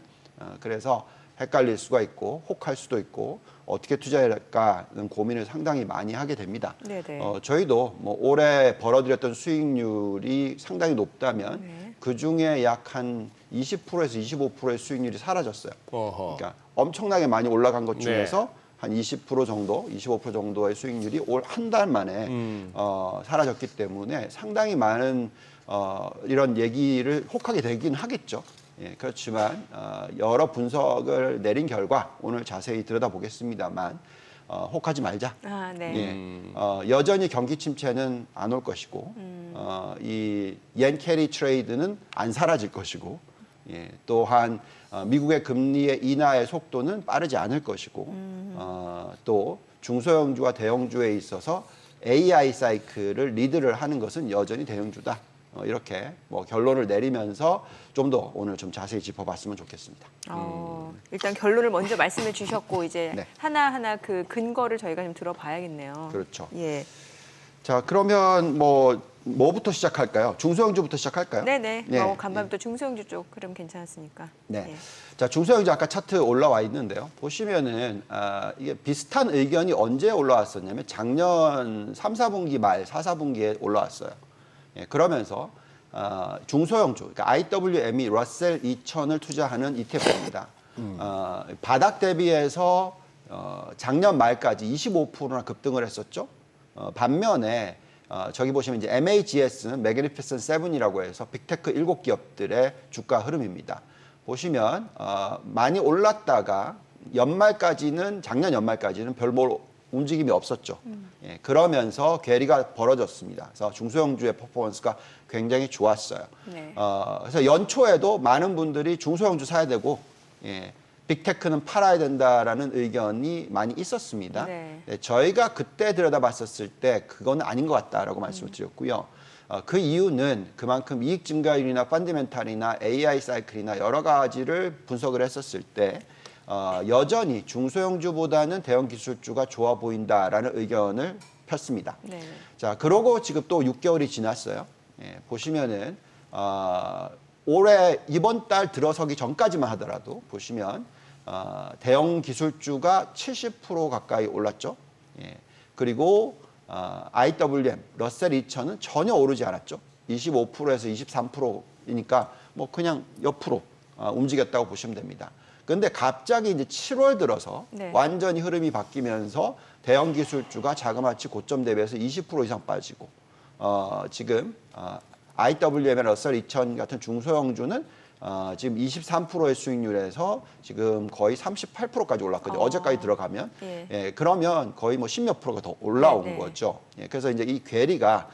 그래서 헷갈릴 수가 있고 혹할 수도 있고 어떻게 투자할까는 고민을 상당히 많이 하게 됩니다. 네네. 저희도 뭐 올해 벌어들였던 수익률이 상당히 높다면 네. 그 중에 약 한 20%에서 25%의 수익률이 사라졌어요. 어허. 그러니까 엄청나게 많이 올라간 것 중에서 한 20% 정도, 25% 정도의 수익률이 올 한 달 만에 사라졌기 때문에 상당히 많은 이런 얘기를 혹하게 되긴 하겠죠. 예, 그렇지만 여러 분석을 내린 결과 오늘 자세히 들여다보겠습니다만 혹하지 말자. 아, 네. 예, 여전히 경기 침체는 안 올 것이고 이 옌 캐리 트레이드는 안 사라질 것이고 예, 또한 미국의 금리의 인하의 속도는 빠르지 않을 것이고 또 중소형주와 대형주에 있어서 AI 사이클을 리드를 하는 것은 여전히 대형주다. 이렇게 뭐 결론을 내리면서 좀 더 오늘 좀 자세히 짚어봤으면 좋겠습니다. 일단 결론을 먼저 말씀해 주셨고 이제 네. 하나하나 그 근거를 저희가 좀 들어봐야겠네요. 그렇죠. 예. 자, 그러면 뭐부터 시작할까요? 중소형주부터 시작할까요? 네네. 예, 간밤부터 중소형주 쪽 그럼 괜찮았으니까. 네. 예. 자, 중소형주 아까 차트 올라와 있는데요. 보시면은 이게 비슷한 의견이 언제 올라왔었냐면 작년 3, 4분기 말 4, 4분기에 올라왔어요. 예, 그러면서 중소형주, 그러니까 IWM이 러셀 2000을 투자하는 ETF입니다. 바닥 대비해서 작년 말까지 25%나 급등을 했었죠. 반면에 저기 보시면 이제 MAGS는 Magnificent Seven이라고 해서 빅테크 7기업들의 주가 흐름입니다. 보시면 많이 올랐다가 작년 연말까지는 별 움직임이 없었죠. 예, 그러면서 괴리가 벌어졌습니다. 그래서 중소형주의 퍼포먼스가 굉장히 좋았어요. 네. 그래서 연초에도 많은 분들이 중소형주 사야 되고 예, 빅테크는 팔아야 된다라는 의견이 많이 있었습니다. 네. 네, 저희가 그때 들여다봤었을 때 그건 아닌 것 같다라고 말씀을 드렸고요. 그 이유는 그만큼 이익 증가율이나 펀디멘탈이나 AI 사이클이나 여러 가지를 분석을 했었을 때 여전히 중소형주보다는 대형 기술주가 좋아 보인다라는 의견을 폈습니다. 네. 자, 그러고 지금 또 6개월이 지났어요. 예, 보시면은 올해 이번 달 들어서기 전까지만 하더라도 보시면 대형 기술주가 70% 가까이 올랐죠. 예, 그리고 IWM, 러셀 2000은 전혀 오르지 않았죠. 25%에서 23%이니까 뭐 그냥 옆으로 움직였다고 보시면 됩니다. 근데 갑자기 이제 7월 들어서 네. 완전히 흐름이 바뀌면서 대형 기술주가 자그마치 고점 대비해서 20% 이상 빠지고 지금 IWM의 러셀 2000 같은 중소형주는 지금 23%의 수익률에서 지금 거의 38%까지 올랐거든요. 어제까지 들어가면. 예. 예, 그러면 거의 뭐 10몇 프로가 더 올라온 네네. 거죠. 예, 그래서 이제 이 괴리가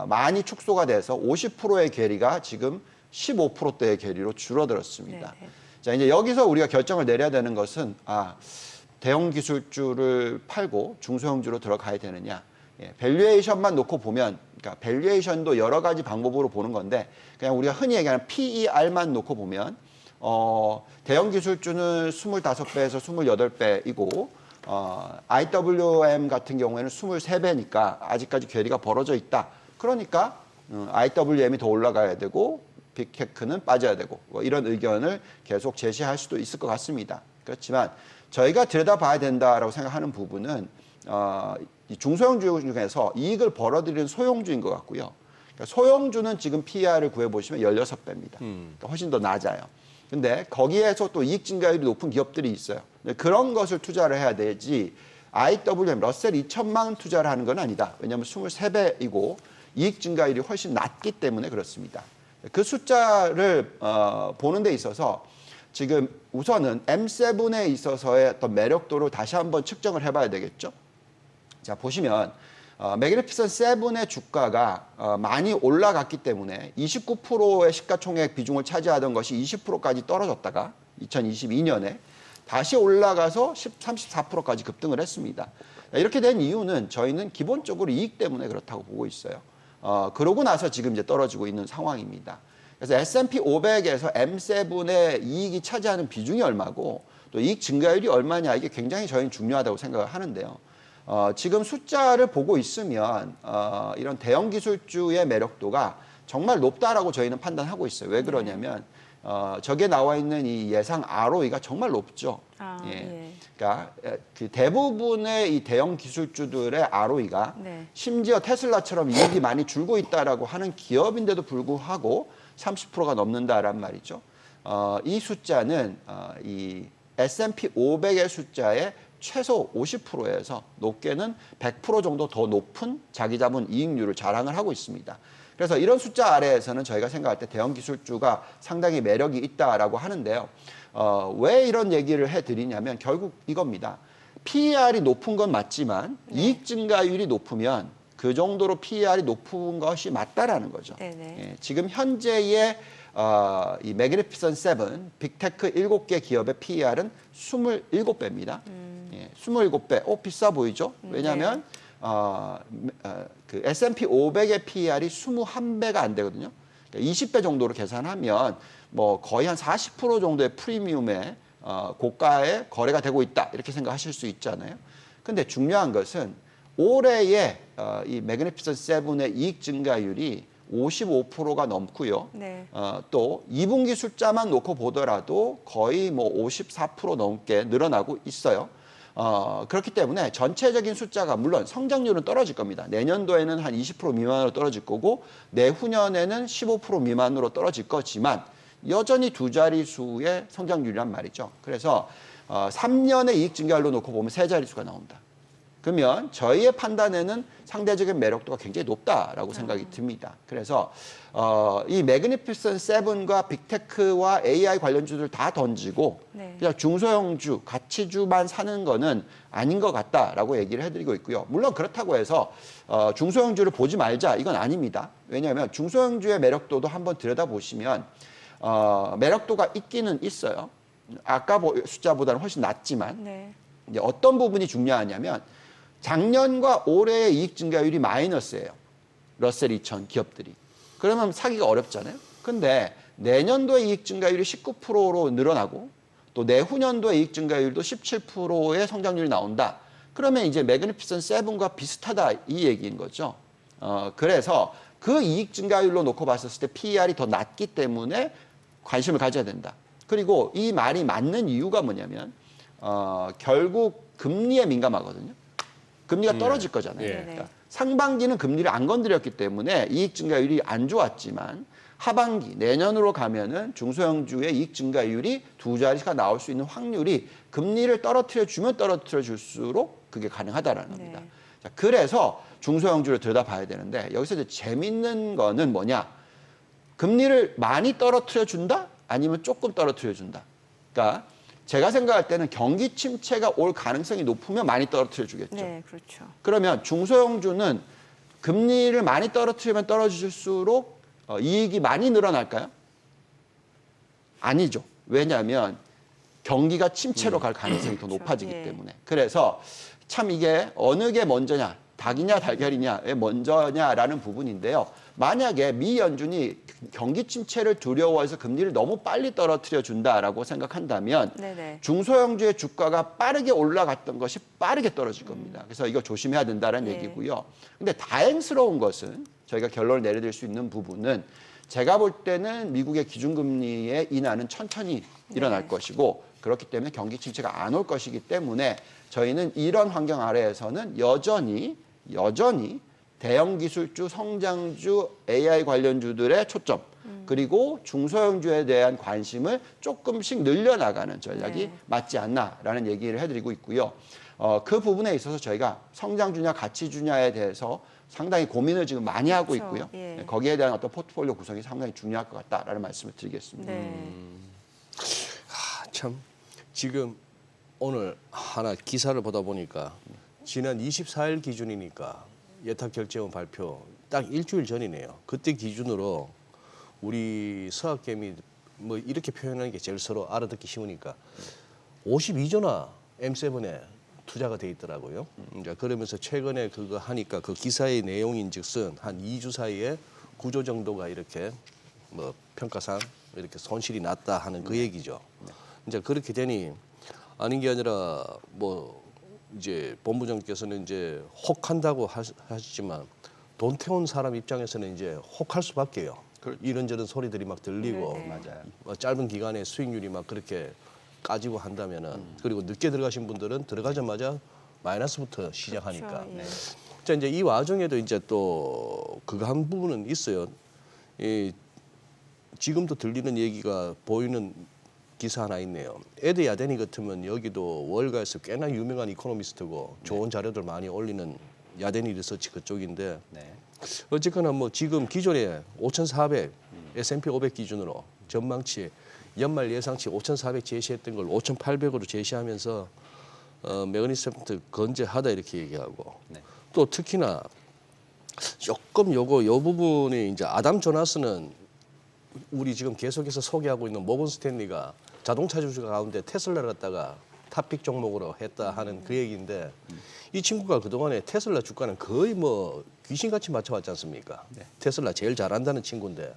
많이 축소가 돼서 50%의 괴리가 지금 15%대의 괴리로 줄어들었습니다. 네네. 자, 이제 여기서 우리가 결정을 내려야 되는 것은 대형 기술주를 팔고 중소형주로 들어가야 되느냐. 예, 밸류에이션만 놓고 보면, 그러니까 밸류에이션도 여러 가지 방법으로 보는 건데 그냥 우리가 흔히 얘기하는 PER만 놓고 보면 대형 기술주는 25배에서 28배이고 IWM 같은 경우에는 23배니까 아직까지 괴리가 벌어져 있다. 그러니까 IWM이 더 올라가야 되고 빅테크는 빠져야 되고 뭐 이런 의견을 계속 제시할 수도 있을 것 같습니다. 그렇지만 저희가 들여다봐야 된다라고 생각하는 부분은 이 중소형주 중에서 이익을 벌어들이는 소형주인 것 같고요. 그러니까 소형주는 지금 PER을 구해보시면 16배입니다. 그러니까 훨씬 더 낮아요. 근데 거기에서 또 이익 증가율이 높은 기업들이 있어요. 그런 것을 투자를 해야 되지 IWM, 러셀 2000만 투자를 하는 건 아니다. 왜냐하면 23배이고 이익 증가율이 훨씬 낮기 때문에 그렇습니다. 그 숫자를 보는 데 있어서 지금 우선은 M7에 있어서의 어떤 매력도를 다시 한번 측정을 해봐야 되겠죠. 자, 보시면 매그니피선트 7의 주가가 많이 올라갔기 때문에 29%의 시가총액 비중을 차지하던 것이 20%까지 떨어졌다가 2022년에 다시 올라가서 34%까지 급등을 했습니다. 이렇게 된 이유는 저희는 기본적으로 이익 때문에 그렇다고 보고 있어요. 그러고 나서 지금 이제 떨어지고 있는 상황입니다. 그래서 S&P 500에서 M7의 이익이 차지하는 비중이 얼마고 또 이익 증가율이 얼마냐 이게 굉장히 저희는 중요하다고 생각을 하는데요. 지금 숫자를 보고 있으면 이런 대형 기술주의 매력도가 정말 높다라고 저희는 판단하고 있어요. 왜 그러냐면 저기에 나와 있는 이 예상 ROE가 정말 높죠. 예. 그러니까 그 대부분의 이 대형 기술주들의 ROE가 네. 심지어 테슬라처럼 이익이 많이 줄고 있다라고 하는 기업인데도 불구하고 30%가 넘는다란 말이죠. 이 숫자는 이 S&P 500의 숫자의 최소 50%에서 높게는 100% 정도 더 높은 자기자본 이익률을 자랑을 하고 있습니다. 그래서 이런 숫자 아래에서는 저희가 생각할 때 대형 기술주가 상당히 매력이 있다라고 하는데요. 왜 이런 얘기를 해드리냐면 결국 이겁니다. PER이 높은 건 맞지만 이익 증가율이 높으면 그 정도로 PER이 높은 것이 맞다라는 거죠. 예, 지금 현재의 이 매그니피선 7, 빅테크 7개 기업의 PER은 27배입니다. 예, 27배. 비싸 보이죠? 왜냐하면 그 S&P 500의 PER이 21배가 안 되거든요. 그러니까 20배 정도로 계산하면 뭐 거의 한 40% 정도의 프리미엄에 고가에 거래가 되고 있다 이렇게 생각하실 수 있잖아요. 근데 중요한 것은 올해의 이 매그니피선 7의 이익 증가율이 55%가 넘고요. 네. 또 2분기 숫자만 놓고 보더라도 거의 뭐 54% 넘게 늘어나고 있어요. 그렇기 때문에 전체적인 숫자가 물론 성장률은 떨어질 겁니다. 내년도에는 한 20% 미만으로 떨어질 거고 내후년에는 15% 미만으로 떨어질 거지만 여전히 두 자릿수의 성장률이란 말이죠. 그래서 3년의 이익 증가율로 놓고 보면 세 자릿수가 나온다. 그러면 저희의 판단에는 상대적인 매력도가 굉장히 높다라고 생각이 듭니다. 그래서 이 매그니피선 7과 빅테크와 AI 관련주들 다 던지고 그냥 중소형주, 가치주만 사는 거는 아닌 것 같다라고 얘기를 해드리고 있고요. 물론 그렇다고 해서 중소형주를 보지 말자 이건 아닙니다. 왜냐하면 중소형주의 매력도도 한번 들여다보시면 매력도가 있기는 있어요. 아까 숫자보다는 훨씬 낮지만 이제 어떤 부분이 중요하냐면 작년과 올해의 이익 증가율이 마이너스예요. 러셀 2000 기업들이. 그러면 사기가 어렵잖아요. 근데 내년도의 이익 증가율이 19%로 늘어나고 또 내후년도의 이익 증가율도 17%의 성장률이 나온다. 그러면 이제 매그니피선 7과 비슷하다 이 얘기인 거죠. 그래서 그 이익 증가율로 놓고 봤었을 때 PER이 더 낮기 때문에 관심을 가져야 된다. 그리고 이 말이 맞는 이유가 뭐냐면 결국 금리에 민감하거든요. 금리가 떨어질 거잖아요. 그러니까 상반기는 금리를 안 건드렸기 때문에 이익 증가율이 안 좋았지만 하반기 내년으로 가면은 중소형주의 이익 증가율이 두 자릿수가 나올 수 있는 확률이 금리를 떨어뜨려 주면 떨어뜨려 줄수록 그게 가능하다라는 겁니다. 자, 그래서 중소형주를 들여다봐야 되는데 여기서 이제 재밌는 거는 뭐냐? 금리를 많이 떨어뜨려 준다? 아니면 조금 떨어뜨려 준다? 그러니까 제가 생각할 때는 경기 침체가 올 가능성이 높으면 많이 떨어뜨려 주겠죠. 네, 그렇죠. 그러면 중소형주는 금리를 많이 떨어뜨리면 떨어질수록 이익이 많이 늘어날까요? 아니죠. 왜냐하면 경기가 침체로 갈 가능성이 더 높아지기 때문에. 그래서 참 이게 어느 게 먼저냐, 닭이냐 달걀이냐의 먼저냐라는 부분인데요. 만약에 미 연준이 경기 침체를 두려워해서 금리를 너무 빨리 떨어뜨려 준다라고 생각한다면 중소형주의 주가가 빠르게 올라갔던 것이 빠르게 떨어질 겁니다. 그래서 이거 조심해야 된다는 얘기고요. 근데 다행스러운 것은 저희가 결론을 내려드릴 수 있는 부분은 제가 볼 때는 미국의 기준금리의 인하는 천천히 일어날 것이고 그렇기 때문에 경기 침체가 안 올 것이기 때문에 저희는 이런 환경 아래에서는 여전히 대형 기술주, 성장주, AI 관련주들의 초점 그리고 중소형주에 대한 관심을 조금씩 늘려나가는 전략이 맞지 않나라는 얘기를 해드리고 있고요. 그 부분에 있어서 저희가 성장주냐 가치주냐에 대해서 상당히 고민을 지금 많이 하고 있고요. 거기에 대한 어떤 포트폴리오 구성이 상당히 중요할 것 같다라는 말씀을 드리겠습니다. 참 지금 오늘 하나 기사를 보다 보니까 지난 24일 기준이니까 예탁결제원 발표 딱 일주일 전이네요. 그때 기준으로 우리 서학개미 뭐 이렇게 표현하는 게 제일 서로 알아듣기 쉬우니까 52조나 M7에 투자가 돼 있더라고요. 이제 그러면서 최근에 그거 하니까 그 기사의 내용인즉슨 한 2주 사이에 9조 정도가 이렇게 뭐 평가상 이렇게 손실이 났다 하는 그 얘기죠. 이제 그렇게 되니 아닌 게 아니라 뭐 이제 본부장께서는 이제 혹한다고 하시지만 돈 태운 사람 입장에서는 이제 혹할 수밖에요. 이런저런 소리들이 막 들리고 맞아요. 짧은 기간에 수익률이 막 그렇게 까지고 한다면은 그리고 늦게 들어가신 분들은 들어가자마자 마이너스부터 시작하니까. 자 이제 이 와중에도 이제 또 그거 한 부분은 있어요. 지금도 들리는 얘기가 보이는 기사 하나 있네요. 에드 야데니 같으면 여기도 월가에서 꽤나 유명한 이코노미스트고 좋은 자료들 많이 올리는 야데니 리서치 그쪽인데 네. 어쨌거나 뭐 지금 기존에 5,400 S&P 500 기준으로 전망치 연말 예상치 5,400 제시했던 걸 5,800으로 제시하면서 매그니피센트 건재하다 이렇게 얘기하고 네. 또 특히나 조금 요 부분이 이제 아담 조나스는 우리 지금 계속해서 소개하고 있는 모건 스탠리가 자동차 주주 가운데 테슬라를 갖다가 탑픽 종목으로 했다 하는 그 얘기인데 이 친구가 그동안에 테슬라 주가는 거의 뭐 귀신같이 맞춰왔지 않습니까? 네. 테슬라 제일 잘한다는 친구인데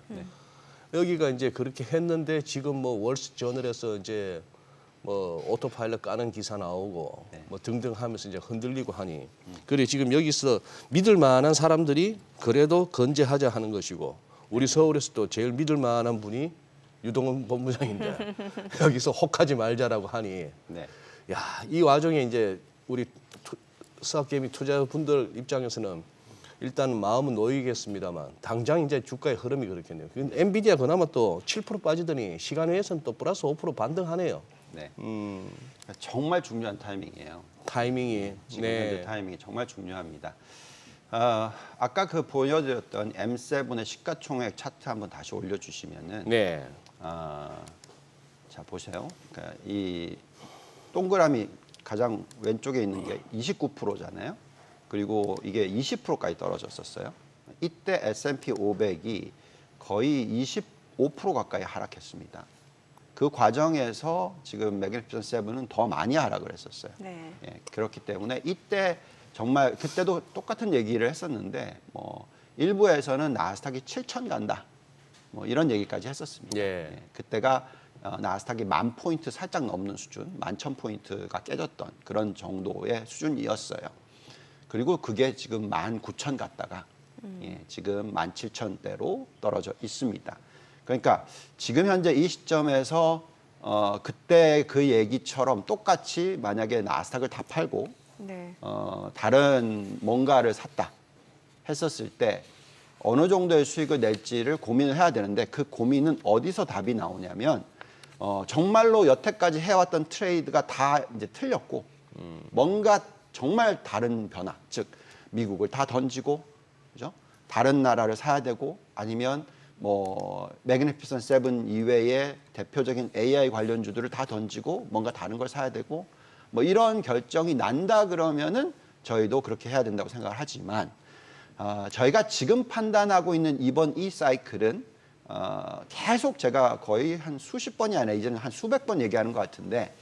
여기가 이제 그렇게 했는데 지금 뭐 월스트저널에서 이제 뭐 오토파일럿 까는 기사 나오고 네. 뭐 등등 하면서 이제 흔들리고 하니 그래 지금 여기서 믿을 만한 사람들이 그래도 건재하자 하는 것이고 우리 서울에서 또 제일 믿을 만한 분이 유동훈 본부장인데 여기서 혹하지 말자라고 하니 네. 야, 이 와중에 이제 우리 스왑게이밍 투자분들 입장에서는 일단 마음은 놓이겠습니다만 당장 이제 주가의 흐름이 그렇겠네요. 엔비디아 그나마 또 7% 빠지더니 시간 외에서는 또 플러스 5% 반등하네요. 네. 정말 중요한 타이밍이에요. 타이밍이. 지금 현재 타이밍이 정말 중요합니다. 아까 그 보여드렸던 M7의 시가총액 차트 한번 다시 올려주시면은 네. 자 보세요. 그러니까 이 동그라미 가장 왼쪽에 있는 게 29%잖아요. 그리고 이게 20%까지 떨어졌었어요. 이때 S&P 500이 거의 25% 가까이 하락했습니다. 그 과정에서 지금 매그니피센트 7은 더 많이 하락을 했었어요. 네. 예, 그렇기 때문에 이때 정말 그때도 똑같은 얘기를 했었는데 뭐 일부에서는 나스닥이 7,000 간다. 뭐 이런 얘기까지 했었습니다. 예. 그때가 나스닥이 10,000포인트 살짝 넘는 수준, 11,000포인트가 깨졌던 그런 정도의 수준이었어요. 그리고 그게 지금 19,000 갔다가 지금 17,000대로 떨어져 있습니다. 그러니까 지금 현재 이 시점에서 그때 그 얘기처럼 똑같이 만약에 나스닥을 다 팔고 네. 다른 뭔가를 샀다 했었을 때 어느 정도의 수익을 낼지를 고민을 해야 되는데 그 고민은 어디서 답이 나오냐면 정말로 여태까지 해왔던 트레이드가 다 이제 틀렸고 뭔가 정말 다른 변화, 즉 미국을 다 던지고 그죠? 다른 나라를 사야 되고 아니면 뭐 매그니피센트 7 이외의 대표적인 AI 관련주들을 다 던지고 뭔가 다른 걸 사야 되고 뭐 이런 결정이 난다 그러면은 저희도 그렇게 해야 된다고 생각을 하지만 저희가 지금 판단하고 있는 이번 이 사이클은 계속 제가 거의 한 수십 번이 아니라 이제는 한 수백 번 얘기하는 것 같은데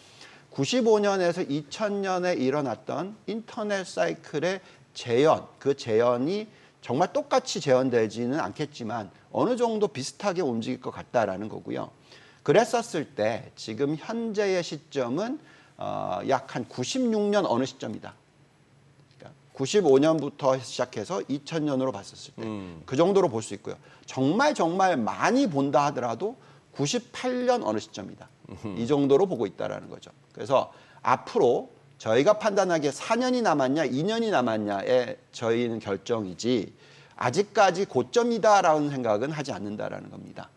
95년에서 2000년에 일어났던 인터넷 사이클의 재현, 그 재현이 정말 똑같이 재현되지는 않겠지만 어느 정도 비슷하게 움직일 것 같다라는 거고요. 그랬었을 때 지금 현재의 시점은 약 한 96년 어느 시점이다. 그러니까 95년부터 시작해서 2000년으로 봤었을 때 그 정도로 볼 수 있고요. 정말 많이 본다 하더라도 98년 어느 시점이다. 이 정도로 보고 있다라는 거죠. 그래서 앞으로 저희가 판단하기에 4년이 남았냐, 2년이 남았냐의 저희는 결정이지 아직까지 고점이다라는 생각은 하지 않는다라는 겁니다.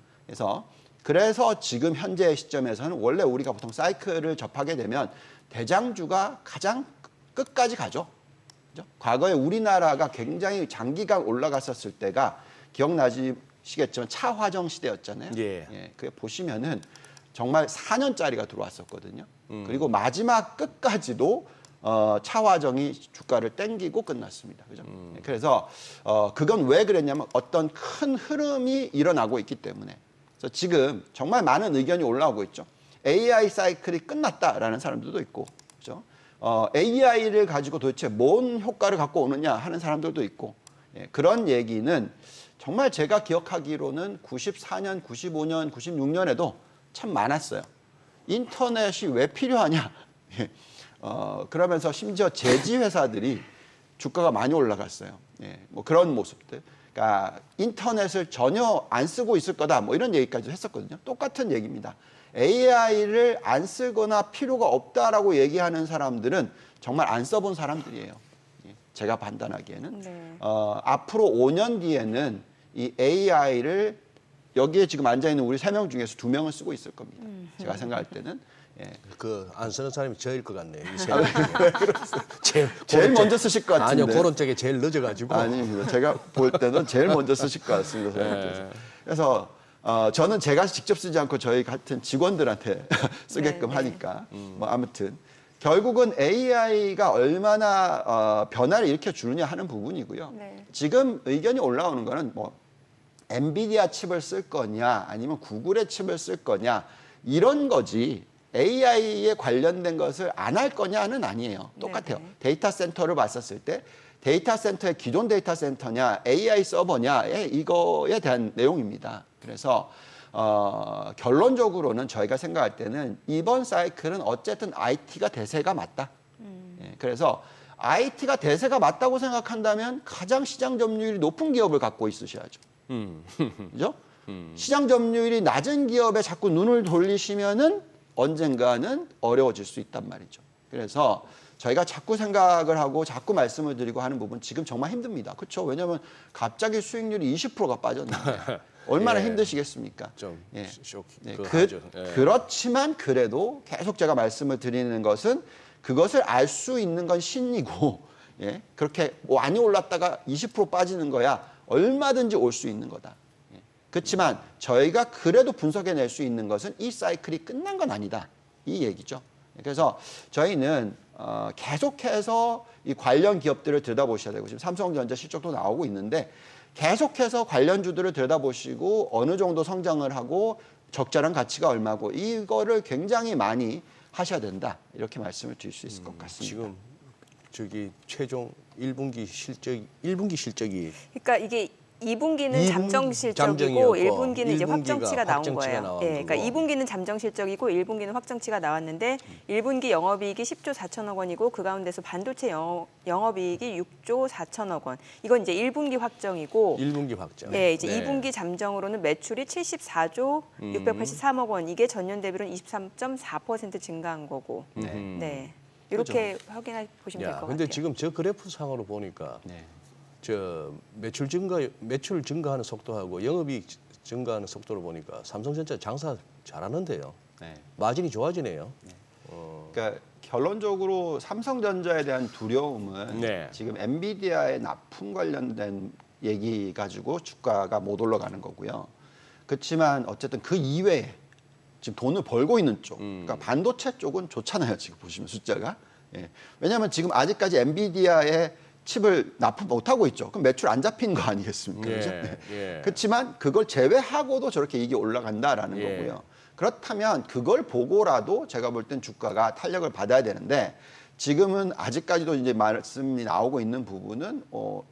그래서 지금 현재의 시점에서는 원래 우리가 보통 사이클을 접하게 되면 대장주가 가장 끝까지 가죠. 그죠? 과거에 우리나라가 굉장히 장기간 올라갔었을 때가 기억나시겠지만 차화정 시대였잖아요. 예. 그게 보시면은 정말 4년짜리가 들어왔었거든요. 그리고 마지막 끝까지도 차화정이 주가를 땡기고 끝났습니다. 그죠? 그래서 그건 왜 그랬냐면 어떤 큰 흐름이 일어나고 있기 때문에. 그래서 지금 정말 많은 의견이 올라오고 있죠. AI 사이클이 끝났다라는 사람들도 있고, 그죠? AI를 가지고 도대체 뭔 효과를 갖고 오느냐 하는 사람들도 있고, 그런 얘기는 정말 제가 기억하기로는 94년, 95년, 96년에도 참 많았어요. 인터넷이 왜 필요하냐? 그러면서 심지어 제지 회사들이 주가가 많이 올라갔어요. 뭐 그런 모습들. 그러니까 인터넷을 전혀 안 쓰고 있을 거다. 뭐 이런 얘기까지 했었거든요. 똑같은 얘기입니다. AI를 안 쓰거나 필요가 없다라고 얘기하는 사람들은 정말 안 써본 사람들이에요. 제가 판단하기에는. 네. 앞으로 5년 뒤에는 이 AI를 여기에 지금 앉아있는 우리 3명 중에서 2명은 쓰고 있을 겁니다. 제가 생각할 때는. 예. 그 안 쓰는 사람이 저일 것 같네요. 이 아, 제일 먼저 쓰실 것 같은데. 아니요, 그런 쪽에 제일 늦어가지고. 아닙니다. 제가 볼 때는 제일 먼저 쓰실 것 같습니다. 네. 그래서 저는 제가 직접 쓰지 않고 저희 같은 직원들한테 쓰게끔 네, 네. 하니까 뭐 아무튼 결국은 AI가 얼마나 변화를 일으켜 주느냐 하는 부분이고요. 네. 지금 의견이 올라오는 거는 뭐 엔비디아 칩을 쓸 거냐 아니면 구글의 칩을 쓸 거냐 이런 거지 AI에 관련된 것을 안 할 거냐는 아니에요. 똑같아요. 네네. 데이터 센터를 봤었을 때 데이터 센터의 기존 데이터 센터냐 AI 서버냐의 이거에 대한 내용입니다. 그래서 결론적으로는 저희가 생각할 때는 이번 사이클은 어쨌든 IT가 대세가 맞다. 예, 그래서 IT가 대세가 맞다고 생각한다면 가장 시장 점유율이 높은 기업을 갖고 있으셔야죠. 그죠? 시장 점유율이 낮은 기업에 자꾸 눈을 돌리시면은 언젠가는 어려워질 수 있단 말이죠. 그래서 저희가 자꾸 생각을 하고 자꾸 말씀을 드리고 하는 부분 지금 정말 힘듭니다. 그렇죠? 왜냐하면 갑자기 수익률이 20%가 빠졌는데 얼마나 예. 힘드시겠습니까? 좀 예. 쇼크. 네, 하죠. 예. 그렇지만 그래도 계속 제가 말씀을 드리는 것은 그것을 알 수 있는 건 신이고 예? 그렇게 많이 올랐다가 20% 빠지는 거야 얼마든지 올 수 있는 거다. 그렇지만 저희가 그래도 분석해낼 수 있는 것은 이 사이클이 끝난 건 아니다. 이 얘기죠. 그래서 저희는 계속해서 이 관련 기업들을 들여다보셔야 되고 지금 삼성전자 실적도 나오고 있는데 계속해서 관련주들을 들여다보시고 어느 정도 성장을 하고 적절한 가치가 얼마고 이거를 굉장히 많이 하셔야 된다. 이렇게 말씀을 드릴 수 있을 것 같습니다. 지금 저기 최종 1분기 실적이 그러니까 이게 2분기는 2분기 잠정 실적이고 잠정이었고 1분기는 이제 1분기가 확정치가 나온 확정치가 거예요. 나온 예, 그러니까 거고. 2분기는 잠정 실적이고 1분기는 확정치가 나왔는데 1분기 영업이익이 10조 4천억 원이고 그 가운데서 반도체 영업이익이 6조 4천억 원. 이건 이제 1분기 확정이고 1분기 확정. 예, 이제 네. 2분기 잠정으로는 매출이 74조 683억 원. 이게 전년 대비로는 23.4% 증가한 거고. 네. 이렇게 확인해 보시면 될 야, 것 근데 같아요. 지금 저 그래프 상으로 보니까 네. 저 매출 증가하는 속도하고 영업이익 증가하는 속도를 보니까 삼성전자 장사 잘하는데요. 네. 마진이 좋아지네요. 그러니까 결론적으로 삼성전자에 대한 두려움은 네. 지금 엔비디아의 납품 관련된 얘기 가지고 주가가 못 올라가는 거고요. 그렇지만 어쨌든 그 이외에 지금 돈을 벌고 있는 쪽, 그러니까 반도체 쪽은 좋잖아요. 지금 보시면 숫자가. 예. 왜냐하면 지금 아직까지 엔비디아의 칩을 납품 못 하고 있죠. 그럼 매출 안 잡힌 거 아니겠습니까? 예, 그죠? 예. 그렇지만 그걸 제외하고도 저렇게 이익이 올라간다라는 예. 거고요. 그렇다면 그걸 보고라도 제가 볼 땐 주가가 탄력을 받아야 되는데 지금은 아직까지도 이제 말씀이 나오고 있는 부분은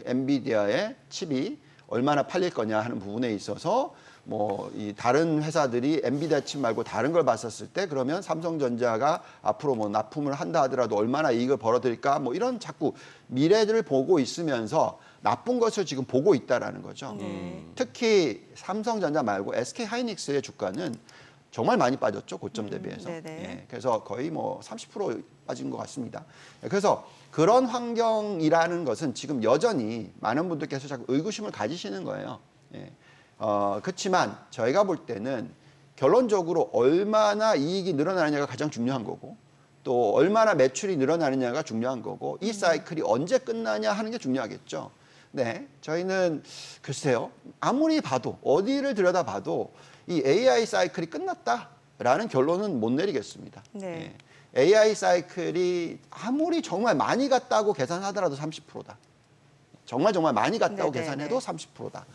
엔비디아의 칩이 얼마나 팔릴 거냐 하는 부분에 있어서 뭐 이 다른 회사들이 엔비디아 칩 말고 다른 걸 봤었을 때 그러면 삼성전자가 앞으로 뭐 납품을 한다 하더라도 얼마나 이익을 벌어들일까 뭐 이런 자꾸 미래를 보고 있으면서 나쁜 것을 지금 보고 있다라는 거죠. 특히 삼성전자 말고 SK 하이닉스의 주가는 정말 많이 빠졌죠. 고점 대비해서. 네네. 예, 그래서 거의 뭐 30% 빠진 것 같습니다. 그래서 그런 환경이라는 것은 지금 여전히 많은 분들께서 자꾸 의구심을 가지시는 거예요. 예. 그렇지만 저희가 볼 때는 결론적으로 얼마나 이익이 늘어나느냐가 가장 중요한 거고 또 얼마나 매출이 늘어나느냐가 중요한 거고 이 사이클이 언제 끝나냐 하는 게 중요하겠죠. 네, 저희는 글쎄요. 아무리 봐도 어디를 들여다봐도 이 AI 사이클이 끝났다라는 결론은 못 내리겠습니다. 네. 예. AI 사이클이 아무리 정말 많이 갔다고 계산하더라도 30%다. 정말 많이 갔다고 네네네. 계산해도 30%다.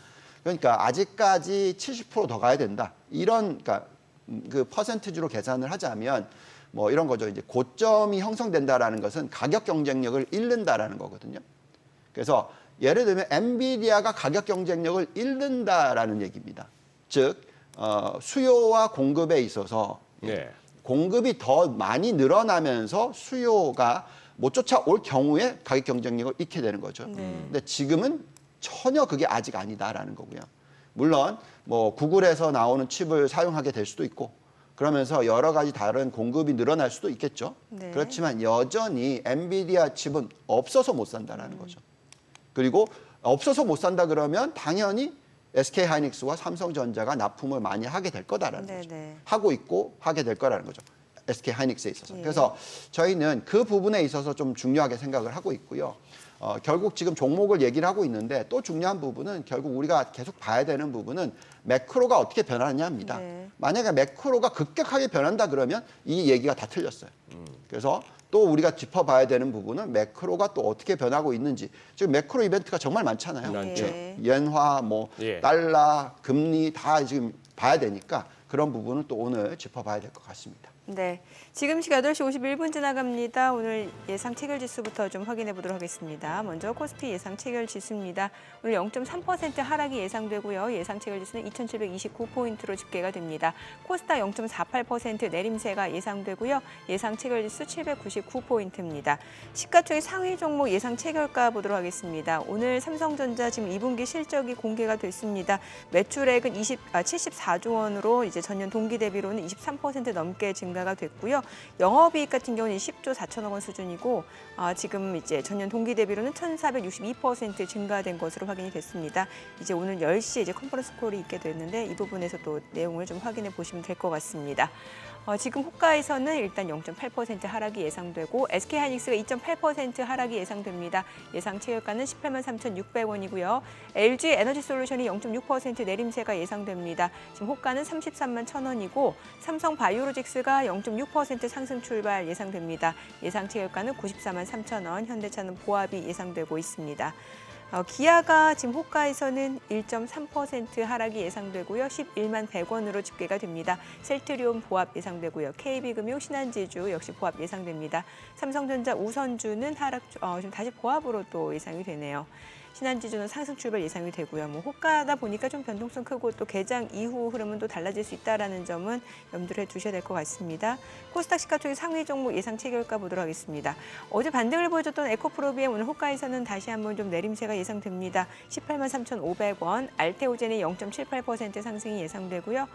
그러니까 아직까지 70% 더 가야 된다. 이런 그러니까 그 퍼센티지로 계산을 하자면 뭐 이런 거죠. 이제 고점이 형성된다라는 것은 가격 경쟁력을 잃는다라는 거거든요. 그래서 예를 들면 엔비디아가 가격 경쟁력을 잃는다라는 얘기입니다. 즉 수요와 공급에 있어서 네. 공급이 더 많이 늘어나면서 수요가 못 쫓아올 경우에 가격 경쟁력을 잃게 되는 거죠. 근데 지금은 전혀 그게 아직 아니다라는 거고요. 물론 뭐 구글에서 나오는 칩을 사용하게 될 수도 있고 그러면서 여러 가지 다른 공급이 늘어날 수도 있겠죠. 네. 그렇지만 여전히 엔비디아 칩은 없어서 못 산다라는 거죠. 그리고 없어서 못 산다 그러면 당연히 SK 하이닉스와 삼성전자가 납품을 많이 하게 될 거다라는 거죠. 네네. 하고 있고 하게 될 거라는 거죠. SK 하이닉스에 있어서. 예. 그래서 저희는 그 부분에 있어서 좀 중요하게 생각을 하고 있고요. 결국 지금 종목을 얘기를 하고 있는데 또 중요한 부분은 결국 우리가 계속 봐야 되는 부분은 매크로가 어떻게 변하느냐입니다. 네. 만약에 매크로가 급격하게 변한다 그러면 이 얘기가 다 틀렸어요. 그래서 또 우리가 짚어봐야 되는 부분은 매크로가 또 어떻게 변하고 있는지. 지금 매크로 이벤트가 정말 많잖아요. 많죠. 예. 엔화, 뭐 예. 달러, 금리 다 지금 봐야 되니까 그런 부분은 또 오늘 짚어봐야 될 것 같습니다. 네, 지금 시각 8시 51분 지나갑니다. 오늘 예상 체결 지수부터 좀 확인해 보도록 하겠습니다. 먼저 코스피 예상 체결 지수입니다. 오늘 0.3% 하락이 예상되고요. 예상 체결 지수는 2,729포인트로 집계가 됩니다. 코스닥 0.48% 내림세가 예상되고요. 예상 체결 지수 799포인트입니다. 시가총액 상위 종목 예상 체결가 보도록 하겠습니다. 오늘 삼성전자 지금 2분기 실적이 공개가 됐습니다. 매출액은 74조 원으로 이제 전년 동기 대비로는 23% 넘게 증가가 됐고요. 영업이익 같은 경우는 10조 4천억 원 수준이고 지금 이제 전년 동기 대비로는 1,462% 증가된 것으로 확인이 됐습니다. 이제 오늘 10시에 이제 컨퍼런스 콜이 있게 됐는데 이 부분에서 또 내용을 좀 확인해 보시면 될 것 같습니다. 지금 호가에서는 일단 0.8% 하락이 예상되고 SK하이닉스가 2.8% 하락이 예상됩니다. 예상 체결가는 18만 3,600원이고요. LG 에너지솔루션이 0.6% 내림세가 예상됩니다. 지금 호가는 33만 1,000원이고 삼성 바이오로직스가 0.6% 상승 출발 예상됩니다. 예상 체결가는 94만 3,000원, 현대차는 보합이 예상되고 있습니다. 기아가 지금 호가에서는 1.3% 하락이 예상되고요. 11만 100원으로 집계가 됩니다. 셀트리온 보합 예상되고요. KB금융, 신한지주 역시 보합 예상됩니다. 삼성전자, 우선주는 하락, 지금 다시 보합으로 또 예상이 되네요. 신한지주는 상승 출발 예상이 되고요. 뭐 호가다 보니까 좀 변동성 크고 또 개장 이후 흐름은 또 달라질 수 있다라는 점은 염두를 두셔야 될 것 같습니다. 코스닥 시가총액 상위 종목 예상 체결가 보도록 하겠습니다. 어제 반등을 보여줬던 에코프로비엠 오늘 호가에서는 다시 한번 좀 내림세가 예상됩니다. 18만 3,500원, 알테오젠이 0.78% 상승이 예상되고요.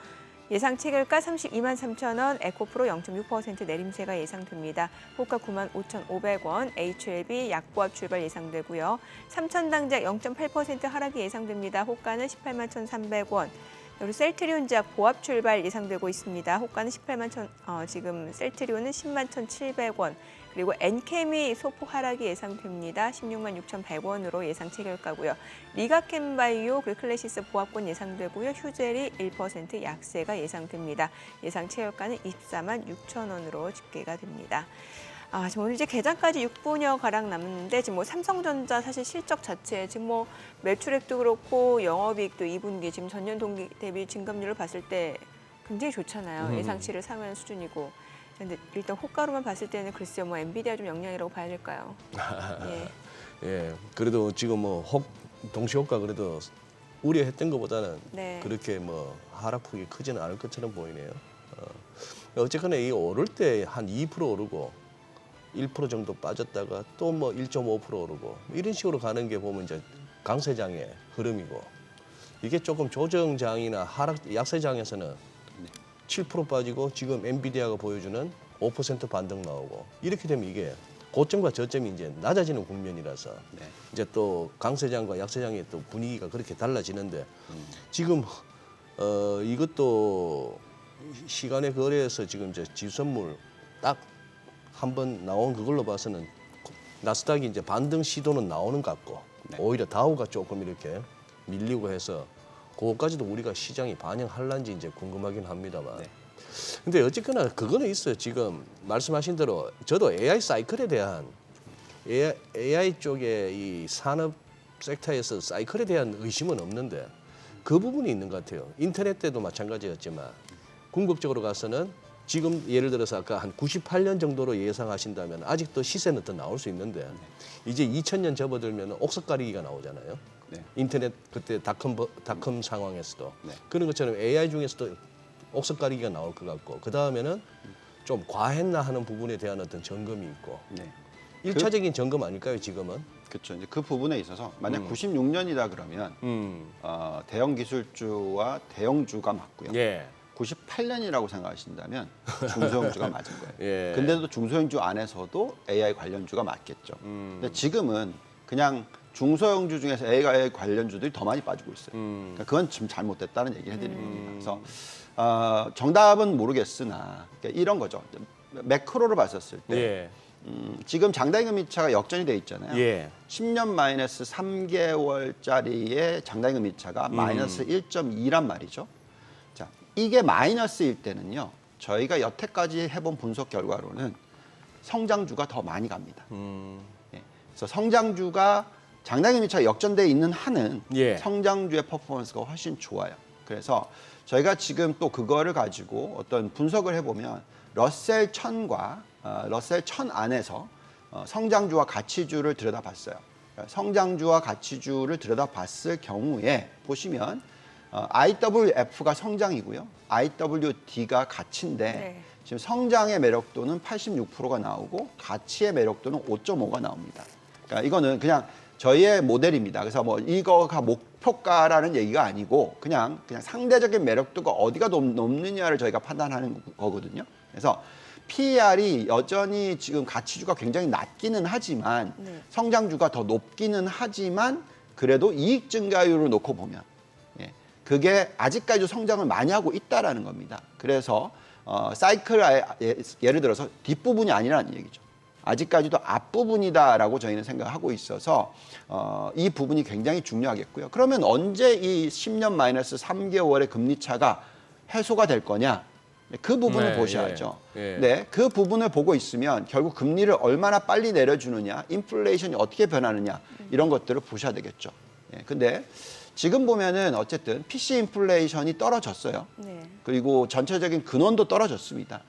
예상 체결가 32만 3,000원, 에코프로 0.6% 내림세가 예상됩니다. 호가 9만 5,500원, HLB 약보합 출발 예상되고요. 삼천당작 0.8% 하락이 예상됩니다. 호가는 18만 1,300원. 그리고 셀트리온작 보합 출발 예상되고 있습니다. 호가는 18만 지금 셀트리온은 10만 1,700원. 그리고 엔케미 소폭 하락이 예상됩니다. 16만 6,100원으로 예상 체결가고요. 리가캠바이오 그리고 클래시스 보합권 예상되고요. 휴젤이 1% 약세가 예상됩니다. 예상 체결가는 24만 6천원으로 집계가 됩니다. 지금 오늘 이제 개장까지 6분여 가량 남았는데 지금 뭐 삼성전자 사실 실적 자체 지금 뭐 매출액도 그렇고 영업이익도 2분기 지금 전년 동기 대비 증감률을 봤을 때 굉장히 좋잖아요. 예상치를 상회하는 수준이고. 근데 일단 호가로만 봤을 때는 글쎄요, 뭐 엔비디아 좀 영향이라고 봐야 될까요? 예. 예, 그래도 지금 뭐 동시 호가 그래도 우려했던 것보다는 네. 그렇게 뭐 하락폭이 크지는 않을 것처럼 보이네요. 어쨌거나 이 오를 때 한 2% 오르고 1% 정도 빠졌다가 또 뭐 1.5% 오르고 이런 식으로 가는 게 보면 이제 강세장의 흐름이고 이게 조금 조정장이나 약세장에서는 7% 빠지고 지금 엔비디아가 보여주는 5% 반등 나오고 이렇게 되면 이게 고점과 저점이 이제 낮아지는 국면이라서 이제 또 강세장과 약세장의 또 분위기가 그렇게 달라지는데 지금 이것도 시간의 거래에서 지금 이제 지수선물 딱 한 번 나온 그걸로 봐서는 나스닥이 이제 반등 시도는 나오는 것 같고 오히려 다우가 조금 이렇게 밀리고 해서 그거까지도 우리가 시장이 반영할란지 이제 궁금하긴 합니다만. 근데 어쨌거나 그거는 있어요. 지금 말씀하신 대로 저도 AI 사이클에 대한 AI 쪽의 이 산업 섹터에서 사이클에 대한 의심은 없는데 그 부분이 있는 것 같아요. 인터넷 때도 마찬가지였지만 궁극적으로 가서는 지금 예를 들어서 아까 한 98년 정도로 예상하신다면 아직도 시세는 더 나올 수 있는데 이제 2000년 접어들면 옥석 가리기가 나오잖아요. 인터넷 그때 닷컴 상황에서도 그런 것처럼 AI 중에서도 옥석 가리기가 나올 것 같고 그 다음에는 좀 과했나 하는 부분에 대한 어떤 점검이 있고 1차적인 점검 아닐까요 지금은? 그렇죠. 이제 그 부분에 있어서 만약 96년이다 그러면 대형 기술주와 대형주가 맞고요. 98년이라고 생각하신다면 중소형주가 맞은 거예요. 근데도 중소형주 안에서도 AI 관련주가 맞겠죠. 근데 지금은 그냥 중소형주 중에서 AI 관련주들이 더 많이 빠지고 있어요. 그러니까 그건 좀 잘못됐다는 얘기를 해드리는 겁니다. 그래서 정답은 모르겠으나 그러니까 이런 거죠. 매크로를 봤었을 때 예. 지금 장단기금리차가 역전이 돼 있잖아요. 예. 10년 마이너스 3개월짜리의 장단기금리차가 마이너스 1.2란 말이죠. 자, 이게 마이너스일 때는요. 저희가 여태까지 해본 분석 결과로는 성장주가 더 많이 갑니다. 예. 그래서 성장주가 장단기금리차가 역전돼 있는 한은 예. 성장주의 퍼포먼스가 훨씬 좋아요. 그래서 저희가 지금 또 그거를 가지고 어떤 분석을 해보면 러셀 1000과 러셀 1000 안에서 성장주와 가치주를 들여다봤어요. 그러니까 성장주와 가치주를 들여다봤을 경우에 보시면 IWF가 성장이고요. IWD가 가치인데 네. 지금 성장의 매력도는 86%가 나오고 가치의 매력도는 5.5가 나옵니다. 그러니까 이거는 그냥 저희의 모델입니다. 그래서 뭐 이거가 목표가라는 얘기가 아니고 그냥 상대적인 매력도가 어디가 높느냐를 저희가 판단하는 거거든요. 그래서 PER이 여전히 지금 가치주가 굉장히 낮기는 하지만 성장주가 더 높기는 하지만 그래도 이익 증가율을 놓고 보면 그게 아직까지도 성장을 많이 하고 있다라는 겁니다. 그래서 사이클 예를 들어서 뒷부분이 아니라는 얘기죠. 아직까지도 앞부분이다라고 저희는 생각하고 있어서 이 부분이 굉장히 중요하겠고요. 그러면 언제 이 10년 마이너스 3개월의 금리 차가 해소가 될 거냐? 그 부분을 네, 보셔야죠. 예, 예. 네, 그 부분을 보고 있으면 결국 금리를 얼마나 빨리 내려주느냐, 인플레이션이 어떻게 변하느냐 이런 것들을 보셔야 되겠죠. 예, 근데 지금 보면은 어쨌든 PC 인플레이션이 떨어졌어요. 네. 그리고 전체적인 근원도 떨어졌습니다.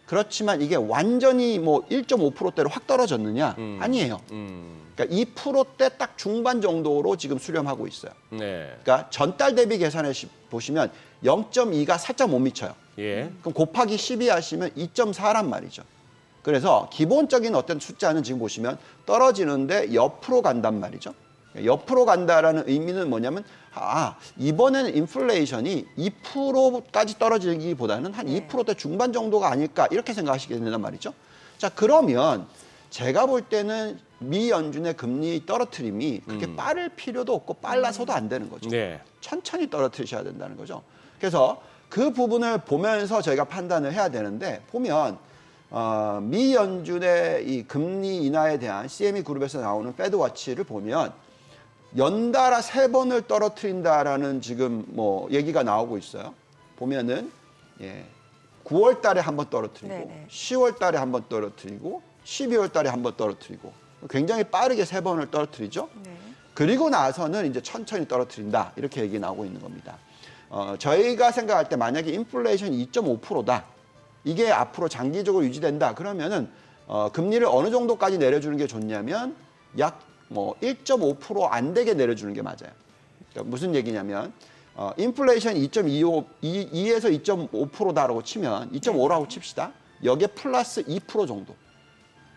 그렇지만 이게 완전히 뭐 1.5%대로 확 떨어졌느냐? 아니에요. 그러니까 2%대 딱 중반 정도로 지금 수렴하고 있어요. 네. 그러니까 전달 대비 계산해 보시면 0.2가 살짝 못 미쳐요. 예. 그럼 곱하기 12 하시면 2.4란 말이죠. 그래서 기본적인 어떤 숫자는 지금 보시면 떨어지는데 옆으로 간단 말이죠. 옆으로 간다라는 의미는 뭐냐면 이번에는 인플레이션이 2%까지 떨어지기보다는 한 2%대 중반 정도가 아닐까 이렇게 생각하시게 된단 말이죠. 자, 그러면 제가 볼 때는 미 연준의 금리 떨어뜨림이 그렇게 빠를 필요도 없고 빨라서도 안 되는 거죠. 네. 천천히 떨어뜨리셔야 된다는 거죠. 그래서 그 부분을 보면서 저희가 판단을 해야 되는데 보면 미 연준의 이 금리 인하에 대한 CME 그룹에서 나오는 패드워치를 보면 연달아 3번을 떨어뜨린다라는 지금 뭐 얘기가 나오고 있어요. 보면은 9월 달에 한 번 떨어뜨리고 네네. 10월 달에 한 번 떨어뜨리고 12월 달에 한 번 떨어뜨리고 굉장히 빠르게 3번을 떨어뜨리죠. 네. 그리고 나서는 이제 천천히 떨어뜨린다 이렇게 얘기 나오고 있는 겁니다. 저희가 생각할 때 만약에 인플레이션이 2.5%다 이게 앞으로 장기적으로 유지된다 그러면은 금리를 어느 정도까지 내려주는 게 좋냐면 약 1.5% 안 되게 내려주는 게 맞아요. 그러니까 무슨 얘기냐면 인플레이션이 2에서 2.5%다라고 치면 2.5라고 칩시다. 여기에 플러스 2% 정도.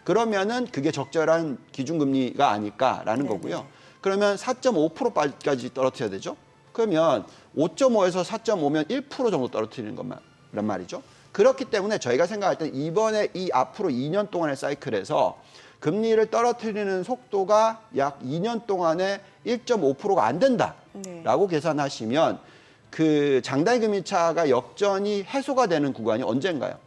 그러면은 그게 적절한 기준금리가 아닐까라는 거고요. 그러면 4.5%까지 떨어뜨려야 되죠. 그러면 5.5에서 4.5면 1% 정도 떨어뜨리는 것만 말이죠. 그렇기 때문에 저희가 생각할 때 이번에 이 앞으로 2년 동안의 사이클에서 금리를 떨어뜨리는 속도가 약 2년 동안에 1.5%가 안 된다라고 계산하시면 그 장단기 금리 차가 역전이 해소가 되는 구간이 언젠가요?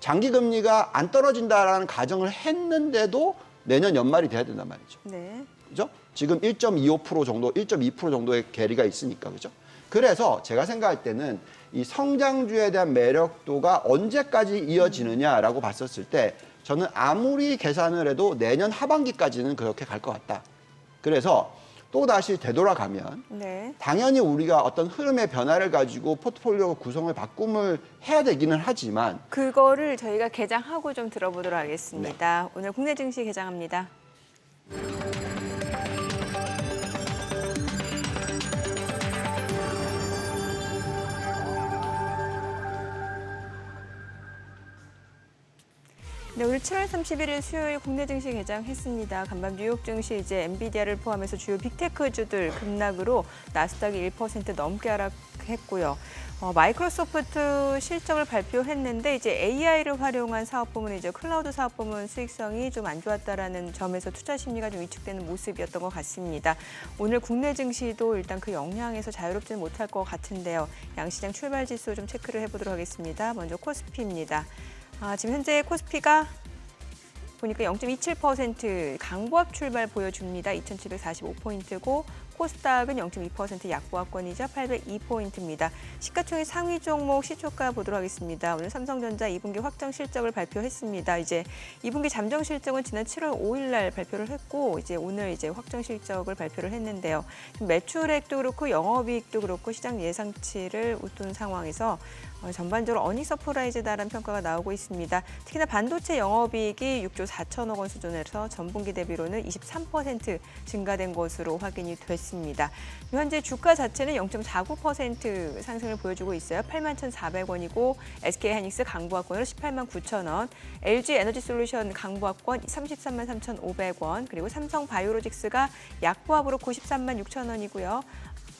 장기 금리가 안 떨어진다라는 가정을 했는데도 내년 연말이 돼야 된단 말이죠. 네. 그죠? 지금 1.25% 정도, 1.2% 정도의 괴리가 있으니까 그죠? 그래서 제가 생각할 때는 이 성장주에 대한 매력도가 언제까지 이어지느냐라고 봤었을 때 저는 아무리 계산을 해도 내년 하반기까지는 그렇게 갈 것 같다. 그래서 또 다시 되돌아가면 당연히 우리가 어떤 흐름의 변화를 가지고 포트폴리오 구성을 바꿈을 해야 되기는 하지만 그거를 저희가 개장하고 좀 들어보도록 하겠습니다. 오늘 국내 증시 개장합니다. 네, 오늘 7월 31일 수요일 국내 증시 개장했습니다. 간밤 뉴욕 증시 이제 엔비디아를 포함해서 주요 빅테크주들 급락으로 나스닥이 1% 넘게 하락 했고요. 마이크로소프트 실적을 발표했는데 이제 AI를 활용한 사업 부문이죠. 클라우드 사업 부문 수익성이 좀 안 좋았다라는 점에서 투자 심리가 좀 위축되는 모습이었던 것 같습니다. 오늘 국내 증시도 일단 그 영향에서 자유롭지는 못할 것 같은데요. 양시장 출발 지수 좀 체크를 해보도록 하겠습니다. 먼저 코스피입니다. 지금 현재 코스피가 보니까 0.27% 강보합 출발 보여줍니다. 2,745포인트고 코스닥은 0.2% 약보합권이죠. 802포인트입니다. 시가총액 상위 종목 시초가 보도록 하겠습니다. 오늘 삼성전자 2분기 확정 실적을 발표했습니다. 이제 2분기 잠정 실적은 지난 7월 5일 날 발표를 했고 이제 오늘 이제 확정 실적을 발표를 했는데요. 매출액도 그렇고 영업이익도 그렇고 시장 예상치를 웃돈 상황에서 전반적으로 어닝 서프라이즈다라는 평가가 나오고 있습니다. 특히나 반도체 영업이익이 6조 4천억 원 수준에서 전분기 대비로는 23% 증가된 것으로 확인이 됐습니다. 현재 주가 자체는 0.49% 상승을 보여주고 있어요. 81,400원이고 SK하이닉스 강보합권으로 18만 9천 원, LG에너지솔루션 강보합권 33만 3,500원, 그리고 삼성바이오로직스가 약보합으로 93만 6천 원이고요.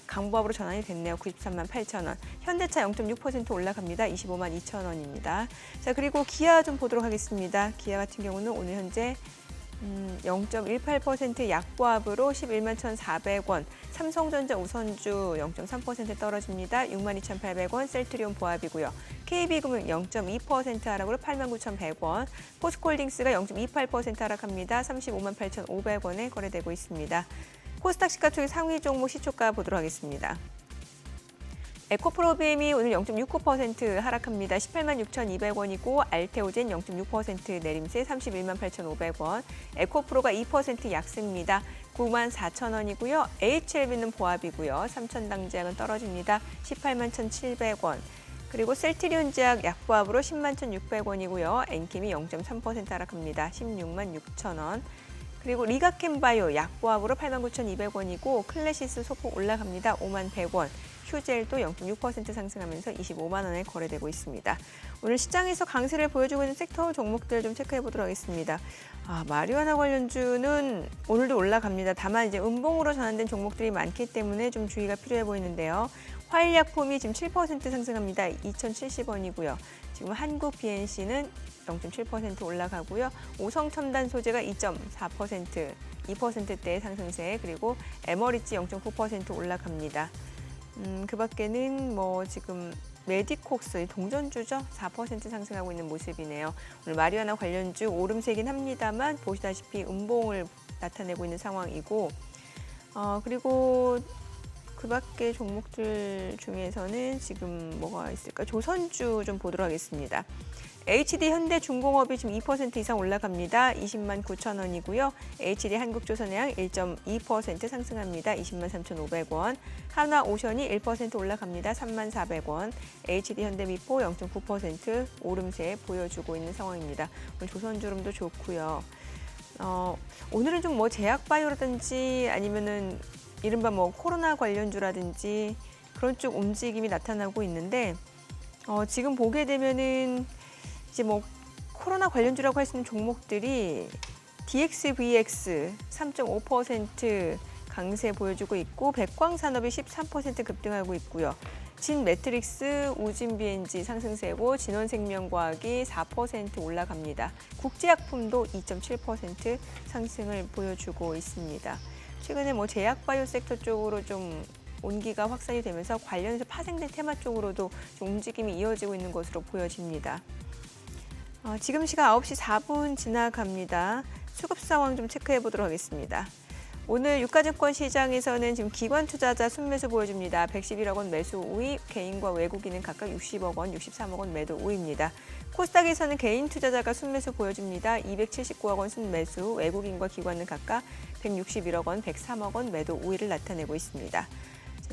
강보합으로 전환이 됐네요. 93만 8천 원. 현대차 0.6% 올라갑니다. 25만 2천 원입니다. 자, 그리고 기아 좀 보도록 하겠습니다. 기아 같은 경우는 오늘 현재 0.18% 약보합으로 11만 1,400원. 삼성전자 우선주 0.3% 떨어집니다. 6만 2,800원. 셀트리온 보합이고요. KB금융 0.2% 하락으로 8만 9,100원. 포스코홀딩스가 0.28% 하락합니다. 35만 8,500원에 거래되고 있습니다. 코스닥 시가총액 상위 종목 시초가 보도록 하겠습니다. 에코프로비엠이 오늘 0.69% 하락합니다. 18만 6,200원이고 알테오젠 0.6% 내림세 31만 8,500원. 에코프로가 2% 약세입니다. 9만 4천 원이고요. HLB는 보합이고요. 삼천당제약은 떨어집니다. 18만 1,700원. 그리고 셀트리온 제약 약보합으로 10만 1,600원이고요. 엔킴이 0.3% 하락합니다. 16만 6천 원. 그리고 리가캠바이오 약보합으로 89,200원이고 클래시스 소폭 올라갑니다. 5만 100원. 휴젤도 0.6% 상승하면서 25만 원에 거래되고 있습니다. 오늘 시장에서 강세를 보여주고 있는 섹터 종목들 좀 체크해 보도록 하겠습니다. 마리화나 관련주는 오늘도 올라갑니다. 다만 이제 음봉으로 전환된 종목들이 많기 때문에 좀 주의가 필요해 보이는데요. 화일약품이 지금 7% 상승합니다. 2,070원이고요. 지금 한국 BNC는 0.7% 올라가고요. 오성첨단 소재가 2.4%, 2%대의 상승세, 그리고 에머리지 0.9% 올라갑니다. 그 밖에는 뭐 지금 메디콕스 동전주죠. 4% 상승하고 있는 모습이네요. 오늘 마리화나 관련주 오름세긴 합니다만 보시다시피 음봉을 나타내고 있는 상황이고 그리고 그 밖의 종목들 중에서는 지금 뭐가 있을까? 조선주 좀 보도록 하겠습니다. HD 현대중공업이 지금 2% 이상 올라갑니다. 20만 9천 원이고요. HD 한국조선해양 1.2% 상승합니다. 20만 3,500원. 하나오션이 1% 올라갑니다. 3만 400원. HD 현대미포 0.9% 오름세 보여주고 있는 상황입니다. 오늘 조선주름도 좋고요. 오늘은 좀 뭐 제약바이오라든지 아니면은 이른바 뭐 코로나 관련주라든지 그런 쪽 움직임이 나타나고 있는데 지금 보게 되면은 이제 뭐 코로나 관련주라고 할 수 있는 종목들이 DXVX 3.5% 강세 보여주고 있고 백광산업이 13% 급등하고 있고요. 진매트릭스, 우진비엔지 상승세고 진원생명과학이 4% 올라갑니다. 국제약품도 2.7% 상승을 보여주고 있습니다. 최근에 뭐 제약바이오 섹터 쪽으로 좀 온기가 확산이 되면서 관련해서 파생된 테마 쪽으로도 좀 움직임이 이어지고 있는 것으로 보여집니다. 지금 시각 9시 4분 지나갑니다. 수급 상황 좀 체크해 보도록 하겠습니다. 오늘 유가증권 시장에서는 지금 기관 투자자 순매수 보여줍니다. 111억 원 매수 우위, 개인과 외국인은 각각 60억 원, 63억 원 매도 우위입니다. 코스닥에서는 개인 투자자가 순매수 보여줍니다. 279억 원 순매수, 외국인과 기관은 각각 161억 원, 103억 원 매도 우위를 나타내고 있습니다.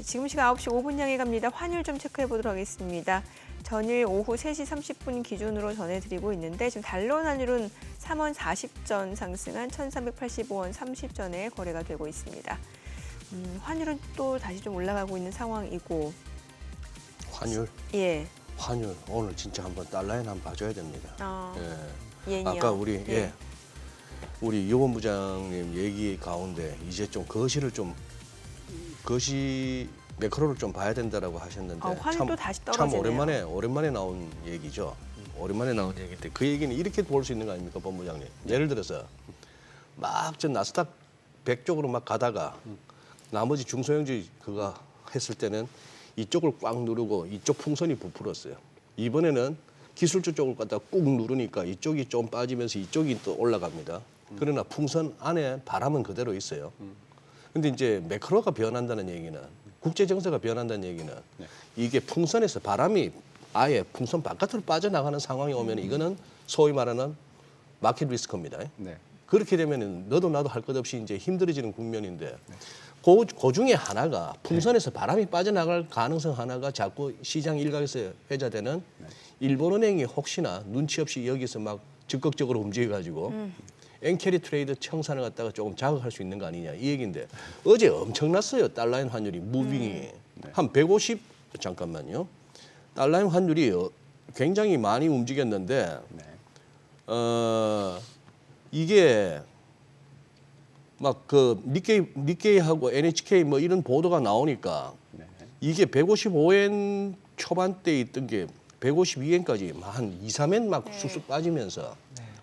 지금 시각 9시 5분 향해 갑니다. 환율 좀 체크해 보도록 하겠습니다. 전일 오후 3시 30분 기준으로 전해드리고 있는데 지금 달러 환율은 3원 40전 상승한 1,385원 30전에 거래가 되고 있습니다. 환율은 또 다시 좀 올라가고 있는 상황이고. 환율? 예. 환율 오늘 진짜 한번 달러엔 한번 봐줘야 됩니다. 예니요. 아까 우리 우리 이호원 부장님 얘기 가운데 이제 좀 거시를 좀 거시 매크로를 좀 봐야 된다라고 하셨는데 환율도 다시 참 떨어지네요. 오랜만에 나온 얘기죠. 오랜만에 나온 얘기인데 그 얘기는 이렇게 볼 수 있는 거 아닙니까, 본부장님? 예를 들어서 막 저 나스닥 100 쪽으로 막 가다가 나머지 중소형주 그거 했을 때는 이쪽을 꽉 누르고 이쪽 풍선이 부풀었어요. 이번에는 기술주 쪽을 갖다 꾹 누르니까 이쪽이 좀 빠지면서 이쪽이 또 올라갑니다. 그러나 풍선 안에 바람은 그대로 있어요. 근데 이제 매크로가 변한다는 얘기는 국제 정세가 변한다는 얘기는 이게 풍선에서 바람이 아예 풍선 바깥으로 빠져나가는 상황이 오면 이거는 소위 말하는 마켓 리스크입니다. 네. 그렇게 되면 너도 나도 할 것 없이 이제 힘들어지는 국면인데 그 중에 하나가 풍선에서 바람이 빠져나갈 가능성 하나가 자꾸 시장 일각에서 회자되는 일본은행이 혹시나 눈치 없이 여기서 막 적극적으로 움직여가지고 엔캐리 트레이드 청산을 갖다가 조금 자극할 수 있는 거 아니냐 이 얘기인데 어제 엄청났어요. 달러인 환율이 무빙이 한 150 잠깐만요. 달러인 환율이 굉장히 많이 움직였는데 이게 막 그 니케이하고 NHK 뭐 이런 보도가 나오니까 이게 155엔 초반대에 있던 게 152엔까지 한 2, 3엔 막 쑥쑥 빠지면서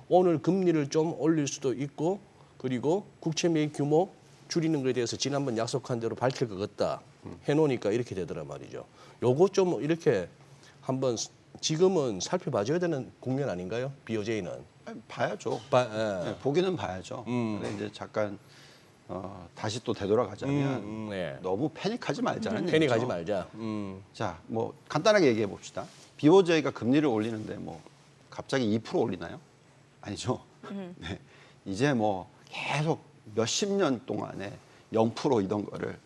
오늘 금리를 좀 올릴 수도 있고 그리고 국채 매입 규모 줄이는 것에 대해서 지난번 약속한 대로 밝힐 것 같다 해놓으니까 이렇게 되더란 말이죠. 요거 좀 이렇게 한번 지금은 살펴봐줘야 되는 국면 아닌가요? BOJ는 봐야죠. 예. 네, 보기는 봐야죠. 근데 이제 잠깐 다시 또 되돌아가자면 네. 너무 패닉하지 말자는 패닉하지 얘기죠. 말자. 자, 뭐 간단하게 얘기해 봅시다. BOJ가 금리를 올리는데 뭐 갑자기 2% 올리나요? 아니죠. 네. 이제 뭐 계속 몇십 년 동안에 0%이던 거를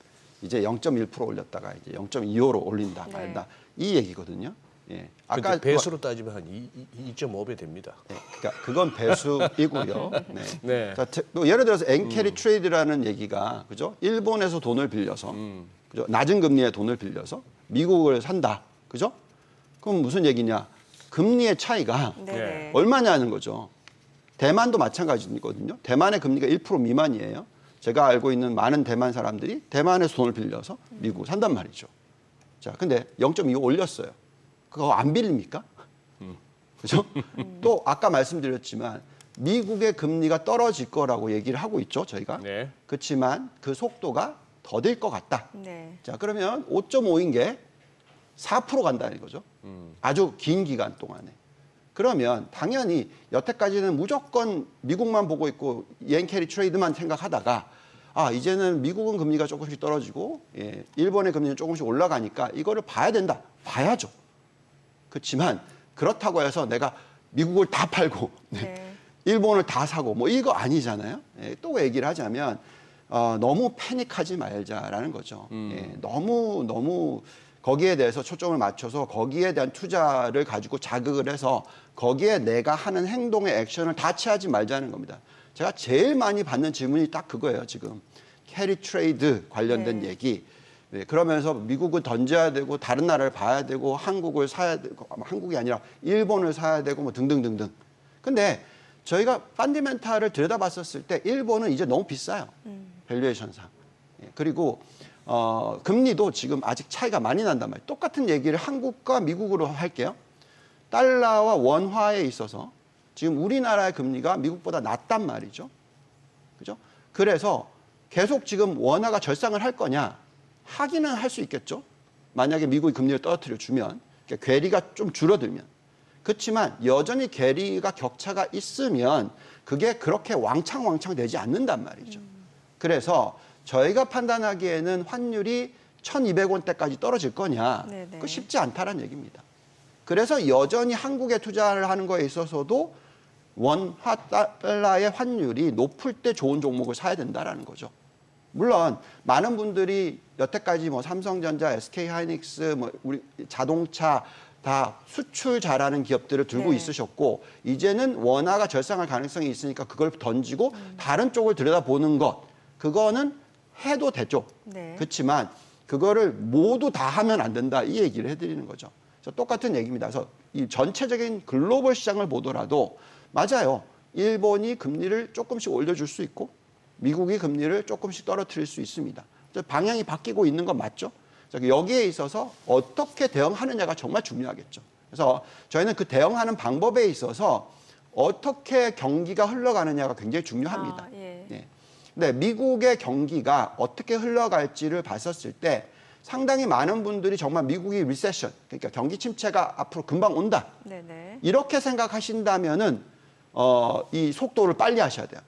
이제 0.1% 올렸다가 이제 0.25로 올린다 말다 이 얘기거든요. 예. 아까 배수로 따지면 한 2.5배 됩니다. 네, 그러니까 그건 배수이고요. 네. 네. 자, 또 예를 들어서 엔캐리 트레이드라는 얘기가 그죠? 일본에서 돈을 빌려서 그죠? 낮은 금리에 돈을 빌려서 미국을 산다. 그죠? 그럼 무슨 얘기냐? 금리의 차이가 네. 얼마냐는 거죠. 대만도 마찬가지거든요. 대만의 금리가 1% 미만이에요. 제가 알고 있는 많은 대만 사람들이 대만에서 돈을 빌려서 미국 산단 말이죠. 자, 근데 0.25 올렸어요. 그거 안 빌립니까? 그죠? 또 아까 말씀드렸지만 미국의 금리가 떨어질 거라고 얘기를 하고 있죠, 저희가. 네. 그렇지만 그 속도가 더딜 것 같다. 네. 자, 그러면 5.5인 게 4% 간다는 거죠. 아주 긴 기간 동안에. 그러면 당연히 여태까지는 무조건 미국만 보고 있고 엔캐리 트레이드만 생각하다가 아, 이제는 미국은 금리가 조금씩 떨어지고 예, 일본의 금리는 조금씩 올라가니까 이거를 봐야 된다. 봐야죠. 그렇지만 그렇다고 해서 내가 미국을 다 팔고 네. 일본을 다 사고 뭐 이거 아니잖아요. 예, 또 얘기를 하자면 너무 패닉하지 말자라는 거죠. 예, 너무 거기에 대해서 초점을 맞춰서 거기에 대한 투자를 가지고 자극을 해서 거기에 내가 하는 행동의 액션을 다 취하지 말자는 겁니다. 제가 제일 많이 받는 질문이 딱 그거예요. 지금 캐리 트레이드 관련된 얘기. 네, 그러면서 미국을 던져야 되고 다른 나라를 봐야 되고 한국을 사야 되고 한국이 아니라 일본을 사야 되고 뭐 등등등등. 근데 저희가 펀더멘탈을 들여다봤었을 때 일본은 이제 너무 비싸요. 밸류에이션상. 예, 그리고 금리도 지금 아직 차이가 많이 난단 말이에요. 똑같은 얘기를 한국과 미국으로 할게요. 달러와 원화에 있어서 지금 우리나라의 금리가 미국보다 낮단 말이죠. 그죠? 그래서 계속 지금 원화가 절상을 할 거냐? 하기는 할 수 있겠죠. 만약에 미국이 금리를 떨어뜨려 주면, 그러니까 괴리가 좀 줄어들면. 그렇지만 여전히 괴리가 격차가 있으면 그게 그렇게 왕창 되지 않는단 말이죠. 그래서 저희가 판단하기에는 환율이 1,200원대까지 떨어질 거냐? 네네. 그거 쉽지 않다라는 얘기입니다. 그래서 여전히 한국에 투자를 하는 거에 있어서도 원화 달러의 환율이 높을 때 좋은 종목을 사야 된다라는 거죠. 물론 많은 분들이 여태까지 뭐 삼성전자, SK하이닉스, 뭐 우리 자동차 다 수출 잘하는 기업들을 들고 네. 있으셨고 이제는 원화가 절상할 가능성이 있으니까 그걸 던지고 다른 쪽을 들여다보는 것 그거는 해도 되죠. 네. 그렇지만 그거를 모두 다 하면 안 된다 이 얘기를 해드리는 거죠. 그래서 똑같은 얘기입니다. 그래서 이 전체적인 글로벌 시장을 보더라도 맞아요. 일본이 금리를 조금씩 올려줄 수 있고 미국이 금리를 조금씩 떨어뜨릴 수 있습니다. 방향이 바뀌고 있는 건 맞죠. 여기에 있어서 어떻게 대응하느냐가 정말 중요하겠죠. 그래서 저희는 그 대응하는 방법에 있어서 어떻게 경기가 흘러가느냐가 굉장히 중요합니다. 아, 예. 예. 근데 미국의 경기가 어떻게 흘러갈지를 봤었을 때 상당히 많은 분들이 정말 미국이 리세션, 그러니까 경기 침체가 앞으로 금방 온다. 네네. 이렇게 생각하신다면은 이 속도를 빨리 하셔야 돼요.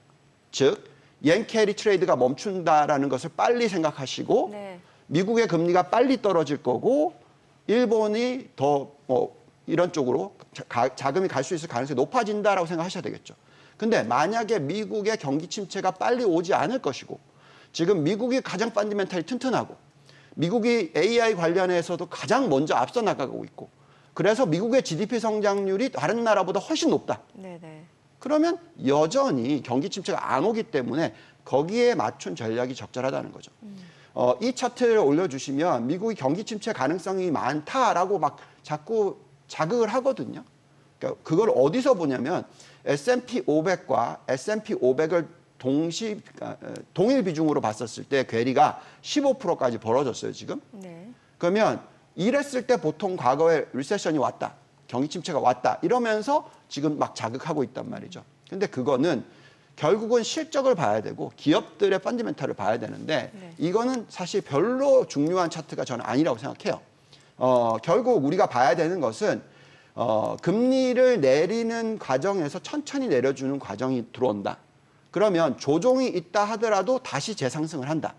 즉, 옌캐리 트레이드가 멈춘다라는 것을 빨리 생각하시고 네. 미국의 금리가 빨리 떨어질 거고 일본이 더 이런 쪽으로 자금이 갈 수 있을 가능성이 높아진다라고 생각하셔야 되겠죠. 근데 만약에 미국의 경기 침체가 빨리 오지 않을 것이고 지금 미국이 가장 펀더멘털이 튼튼하고 미국이 AI 관련해서도 가장 먼저 앞서 나가고 있고 그래서 미국의 GDP 성장률이 다른 나라보다 훨씬 높다. 네네. 그러면 여전히 경기 침체가 안 오기 때문에 거기에 맞춘 전략이 적절하다는 거죠. 이 차트를 올려주시면 미국이 경기 침체 가능성이 많다라고 막 자꾸 자극을 하거든요. 그러니까 그걸 어디서 보냐면 S&P 500과 S&P 500을 동일 비중으로 봤었을 때 괴리가 15%까지 벌어졌어요, 지금. 네. 그러면 이랬을 때 보통 과거에 리세션이 왔다, 경기 침체가 왔다 이러면서 지금 막 자극하고 있단 말이죠. 근데 그거는 결국은 실적을 봐야 되고 기업들의 펀더멘털을 봐야 되는데 네. 이거는 사실 별로 중요한 차트가 저는 아니라고 생각해요. 결국 우리가 봐야 되는 것은 금리를 내리는 과정에서 천천히 내려주는 과정이 들어온다. 그러면 조정이 있다 하더라도 다시 재상승을 한다.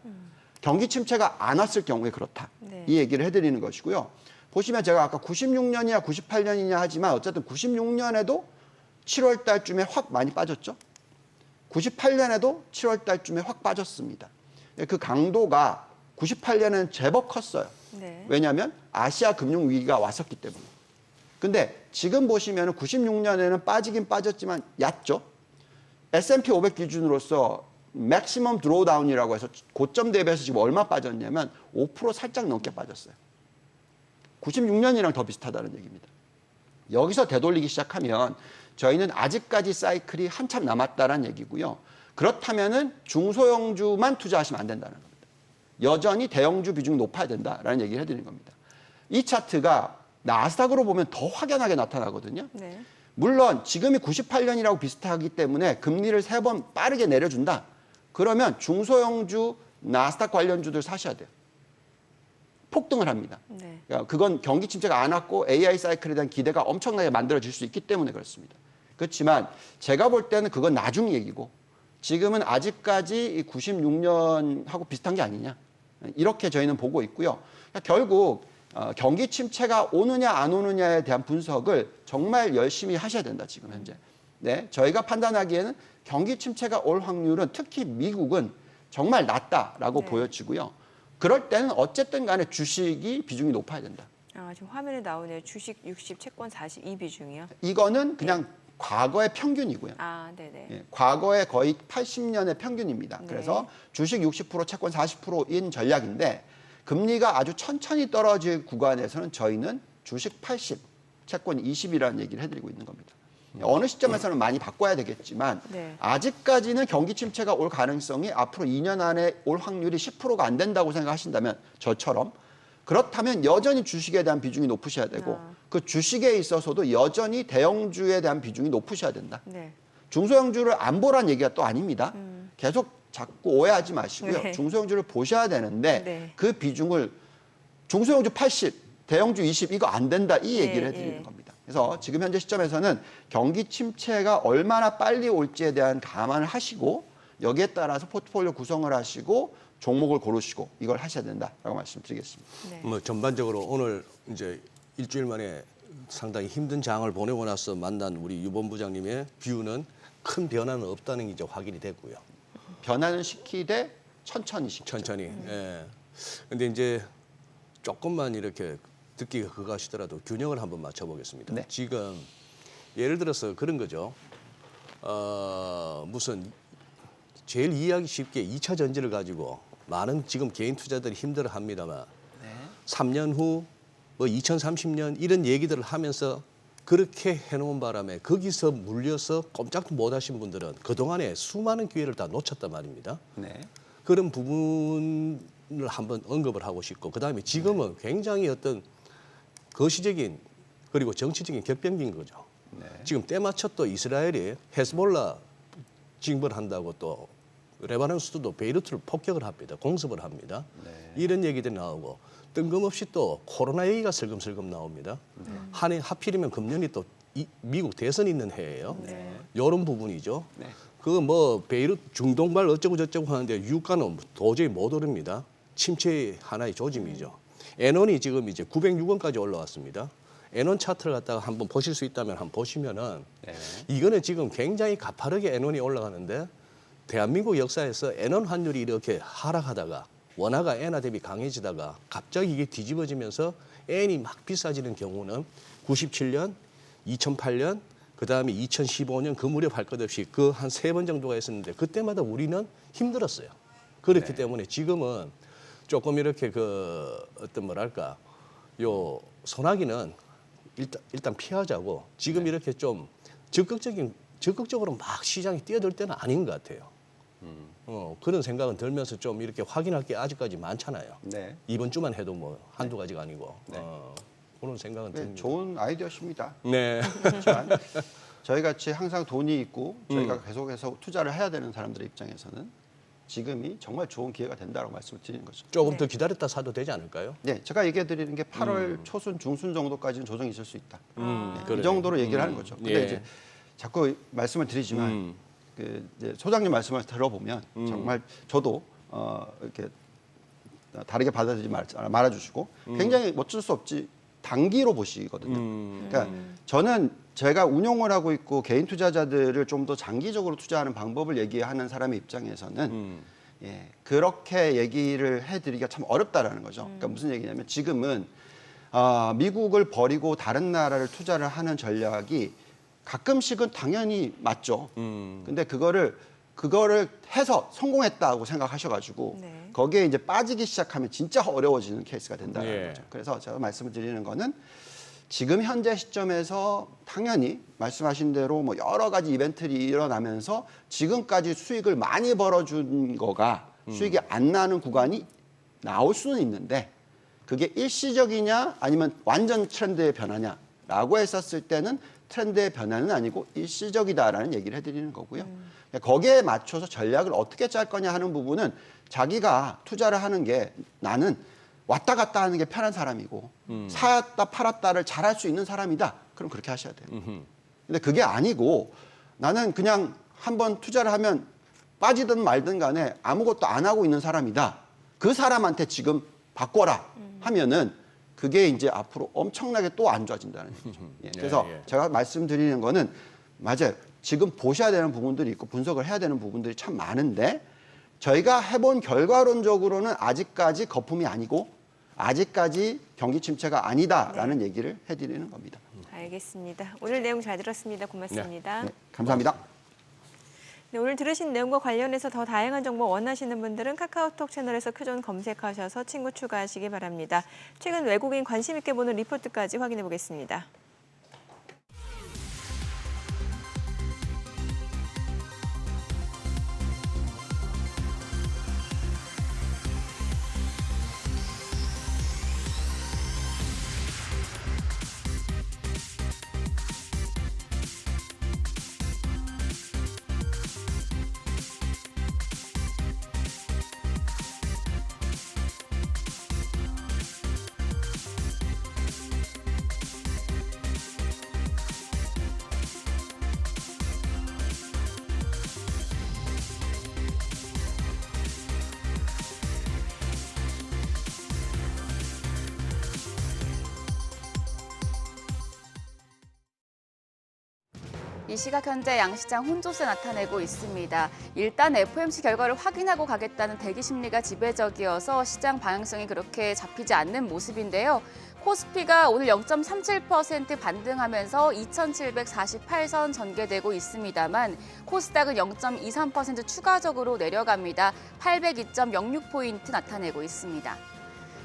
경기 침체가 안 왔을 경우에 그렇다. 네. 이 얘기를 해드리는 것이고요. 보시면 제가 아까 96년이냐 98년이냐 하지만 어쨌든 96년에도 7월 달쯤에 확 많이 빠졌죠. 98년에도 7월 달쯤에 확 빠졌습니다. 그 강도가 98년에는 제법 컸어요. 네. 왜냐하면 아시아 금융 위기가 왔었기 때문에. 근데 지금 보시면 96년에는 빠지긴 빠졌지만 얕죠. S&P 500 기준으로서 맥시멈 드로우다운이라고 해서 고점 대비해서 지금 얼마 빠졌냐면 5% 살짝 넘게 빠졌어요. 96년이랑 더 비슷하다는 얘기입니다. 여기서 되돌리기 시작하면 저희는 아직까지 사이클이 한참 남았다는 얘기고요. 그렇다면은 중소형주만 투자하시면 안 된다는 겁니다. 여전히 대형주 비중이 높아야 된다라는 얘기를 해드리는 겁니다. 이 차트가 나스닥으로 보면 더 확연하게 나타나거든요. 네. 물론 지금이 98년이라고 비슷하기 때문에 금리를 3번 빠르게 내려준다. 그러면 중소형주 나스닥 관련주들 사셔야 돼요. 폭등을 합니다. 네. 그러니까 그건 경기 침체가 안 왔고 AI 사이클에 대한 기대가 엄청나게 만들어질 수 있기 때문에 그렇습니다. 그렇지만 제가 볼 때는 그건 나중 얘기고 지금은 아직까지 96년하고 비슷한 게 아니냐. 이렇게 저희는 보고 있고요. 그러니까 결국 경기 침체가 오느냐 안 오느냐에 대한 분석을 정말 열심히 하셔야 된다, 지금 현재. 네, 저희가 판단하기에는 경기 침체가 올 확률은 특히 미국은 정말 낮다라고 네. 보여지고요. 그럴 때는 어쨌든 간에 주식이 비중이 높아야 된다. 아, 지금 화면에 나오네요. 주식 60, 채권 42 비중이요. 이거는 그냥 과거의 평균이고요. 아, 네네. 예, 과거의 거의 80년의 평균입니다. 네. 그래서 주식 60%, 채권 40%인 전략인데 금리가 아주 천천히 떨어질 구간에서는 저희는 주식 80, 채권 20이라는 얘기를 해드리고 있는 겁니다. 어느 시점에서는 많이 바꿔야 되겠지만 네. 아직까지는 경기 침체가 올 가능성이 앞으로 2년 안에 올 확률이 10%가 안 된다고 생각하신다면 저처럼 그렇다면 여전히 주식에 대한 비중이 높으셔야 되고 그 주식에 있어서도 여전히 대형주에 대한 비중이 높으셔야 된다. 네. 중소형주를 안 보란 얘기가 또 아닙니다. 계속 자꾸 오해하지 마시고요. 네. 중소형주를 보셔야 되는데 네. 그 비중을 중소형주 80, 대형주 20 이거 안 된다 이 얘기를 예, 해드리는 예. 겁니다. 그래서 지금 현재 시점에서는 경기 침체가 얼마나 빨리 올지에 대한 감안을 하시고 여기에 따라서 포트폴리오 구성을 하시고 종목을 고르시고 이걸 하셔야 된다라고 말씀드리겠습니다. 네. 뭐 전반적으로 오늘 이제 일주일 만에 상당히 힘든 장을 보내고 나서 만난 우리 유 본부장님의 뷰는 큰 변화는 없다는 게 이제 확인이 됐고요. 변화는 시키되 천천히 시키죠. 천천히. 예. 근데 이제 조금만 이렇게 듣기가 그거 하시더라도 균형을 한번 맞춰보겠습니다. 네. 지금 예를 들어서 그런 거죠. 무슨 제일 이해하기 쉽게 2차 전지를 가지고 많은 지금 개인 투자들이 힘들어합니다만 3년 후 뭐 2030년 이런 얘기들을 하면서 그렇게 해놓은 바람에 거기서 물려서 꼼짝도 못하신 분들은 그동안에 수많은 기회를 다 놓쳤단 말입니다. 네. 그런 부분을 한번 언급을 하고 싶고 그다음에 지금은 굉장히 어떤 거시적인 그리고 정치적인 격변기인 거죠. 네. 지금 때맞춰 또 이스라엘이 헤즈볼라 징벌 한다고 또 레바논 수도 베이루트를 폭격을 합니다. 공습을 합니다. 네. 이런 얘기들이 나오고 뜬금없이 또 코로나 얘기가 슬금슬금 나옵니다. 하필이면 금년이 또 미국 대선이 있는 해예요. 이런 부분이죠. 네. 그 뭐 베이루트 중동발 어쩌고 저쩌고 하는데 유가는 도저히 못 오릅니다. 침체의 하나의 조짐이죠. 엔원이 지금 이제 906원까지 올라왔습니다. 엔원 차트를 갖다가 한번 보실 수 있다면 한번 보시면은 네. 이거는 지금 굉장히 가파르게 엔원이 올라가는데 대한민국 역사에서 엔원 환율이 이렇게 하락하다가 원화가 엔화 대비 강해지다가 갑자기 이게 뒤집어지면서 엔이 막 비싸지는 경우는 97년, 2008년, 그다음에 2015년 그 무렵 할 것 없이 그 한 3번 정도가 있었는데 그때마다 우리는 힘들었어요. 그렇기 때문에 지금은 조금 이렇게 그 어떤 뭐랄까 요 소나기는 일단 피하자고 지금 이렇게 좀 적극적으로 막 시장에 뛰어들 때는 아닌 것 같아요. 그런 생각은 들면서 좀 이렇게 확인할 게 아직까지 많잖아요. 네. 이번 주만 해도 뭐 한두 가지가 아니고 네. 그런 생각은 네, 듭니다. 좋은 아이디어십니다. 네. 그렇지만 저희 같이 항상 돈이 있고 저희가 계속해서 투자를 해야 되는 사람들의 입장에서는 지금이 정말 좋은 기회가 된다고 말씀을 드리는 거죠. 조금 더 기다렸다 사도 되지 않을까요? 네, 제가 얘기해 드리는 게 8월 초순, 중순 정도까지는 조정이 있을 수 있다. 이 그래요. 정도로 얘기를 하는 거죠. 근데 예. 이제 자꾸 말씀을 드리지만 그 이제 소장님 말씀을 들어보면 정말 저도 이렇게 다르게 받아들이지 말아주시고 굉장히 어쩔 수 없지 단기로 보시거든요. 그러니까 저는 제가 운용을 하고 있고 개인 투자자들을 좀 더 장기적으로 투자하는 방법을 얘기하는 사람의 입장에서는 예, 그렇게 얘기를 해드리기가 참 어렵다라는 거죠. 그러니까 무슨 얘기냐면 지금은 미국을 버리고 다른 나라를 투자를 하는 전략이 가끔씩은 당연히 맞죠. 근데 그거를 해서 성공했다고 생각하셔가지고 네. 거기에 이제 빠지기 시작하면 진짜 어려워지는 케이스가 된다는 예. 거죠. 그래서 제가 말씀을 드리는 거는 지금 현재 시점에서 당연히 말씀하신 대로 뭐 여러 가지 이벤트들이 일어나면서 지금까지 수익을 많이 벌어준 거가 수익이 안 나는 구간이 나올 수는 있는데 그게 일시적이냐 아니면 완전 트렌드의 변화냐라고 했었을 때는 트렌드의 변화는 아니고 일시적이다라는 얘기를 해드리는 거고요. 거기에 맞춰서 전략을 어떻게 짤 거냐 하는 부분은 자기가 투자를 하는 게 나는 왔다 갔다 하는 게 편한 사람이고 사왔다 팔았다를 잘할 수 있는 사람이다. 그럼 그렇게 하셔야 돼요. 근데 그게 아니고 나는 그냥 한번 투자를 하면 빠지든 말든 간에 아무것도 안 하고 있는 사람이다. 그 사람한테 지금 바꿔라 하면은 그게 이제 앞으로 엄청나게 또 안 좋아진다는 얘기죠. 예, 그래서 제가 말씀드리는 거는 맞아요. 지금 보셔야 되는 부분들이 있고 분석을 해야 되는 부분들이 참 많은데 저희가 해본 결과론적으로는 아직까지 거품이 아니고 아직까지 경기 침체가 아니다라는 얘기를 해드리는 겁니다. 알겠습니다. 오늘 내용 잘 들었습니다. 고맙습니다. 네, 감사합니다. 네, 오늘 들으신 내용과 관련해서 더 다양한 정보 원하시는 분들은 카카오톡 채널에서 크존 검색하셔서 친구 추가하시기 바랍니다. 최근 외국인 관심 있게 보는 리포트까지 확인해 보겠습니다. 이 시각 현재 양시장 혼조세 나타내고 있습니다. 일단 FOMC 결과를 확인하고 가겠다는 대기 심리가 지배적이어서 시장 방향성이 그렇게 잡히지 않는 모습인데요. 코스피가 오늘 0.37% 반등하면서 2,748선 전개되고 있습니다만 코스닥은 0.23% 추가적으로 내려갑니다. 802.06포인트 나타내고 있습니다.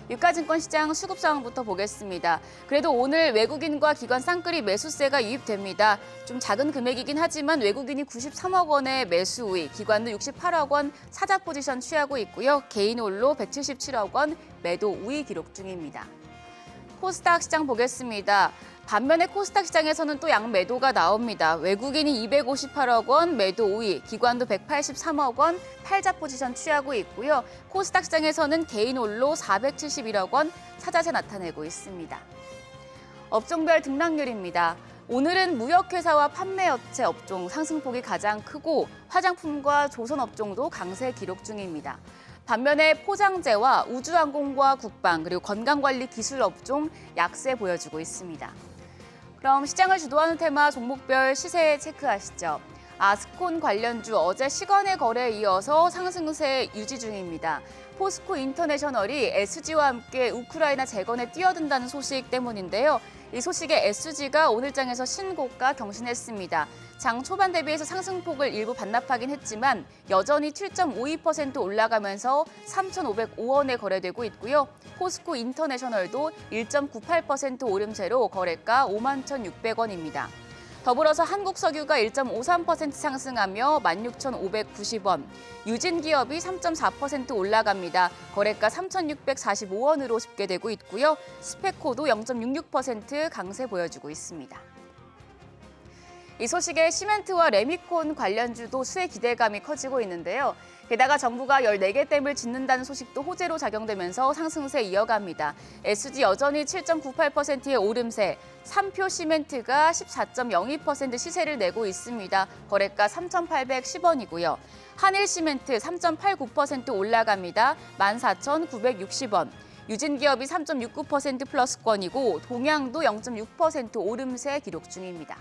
유가증권 시장 수급 상황부터 보겠습니다. 그래도 오늘 외국인과 기관 쌍끌이 매수세가 유입됩니다. 좀 작은 금액이긴 하지만 외국인이 93억 원의 매수 우위, 기관도 68억 원 사자 포지션 취하고 있고요. 개인 홀로 177억 원 매도 우위 기록 중입니다. 코스닥 시장 보겠습니다. 반면에 코스닥 시장에서는 또 양매도가 나옵니다. 외국인이 258억 원 매도 우위, 기관도 183억 원 팔자 포지션 취하고 있고요. 코스닥 시장에서는 개인 홀로 471억 원 사자세 나타내고 있습니다. 업종별 등락률입니다. 오늘은 무역회사와 판매업체 업종 상승폭이 가장 크고 화장품과 조선업종도 강세 기록 중입니다. 반면에 포장재와 우주항공과 국방 그리고 건강관리 기술 업종 약세 보여주고 있습니다. 그럼 시장을 주도하는 테마 종목별 시세 체크하시죠. 아스콘 관련주 어제 시간의 거래에 이어서 상승세 유지 중입니다. 포스코 인터내셔널이 SG와 함께 우크라이나 재건에 뛰어든다는 소식 때문인데요. 이 소식에 SG가 오늘 장에서 신고가 경신했습니다. 장 초반 대비해서 상승폭을 일부 반납하긴 했지만 여전히 7.52% 올라가면서 3,505원에 거래되고 있고요. 포스코 인터내셔널도 1.98% 오름세로 거래가 51,600원입니다. 더불어서 한국석유가 1.53% 상승하며 16,590원, 유진기업이 3.4% 올라갑니다. 거래가 3,645원으로 집계되고 있고요. 스페코도 0.66% 강세 보여주고 있습니다. 이 소식에 시멘트와 레미콘 관련주도 수혜 기대감이 커지고 있는데요. 게다가 정부가 14개 댐을 짓는다는 소식도 호재로 작용되면서 상승세 이어갑니다. SG 여전히 7.98%의 오름세, 삼표 시멘트가 14.02% 시세를 내고 있습니다. 거래가 3,810원이고요. 한일 시멘트 3.89% 올라갑니다. 14,960원. 유진기업이 3.69% 플러스권이고 동양도 0.6% 오름세 기록 중입니다.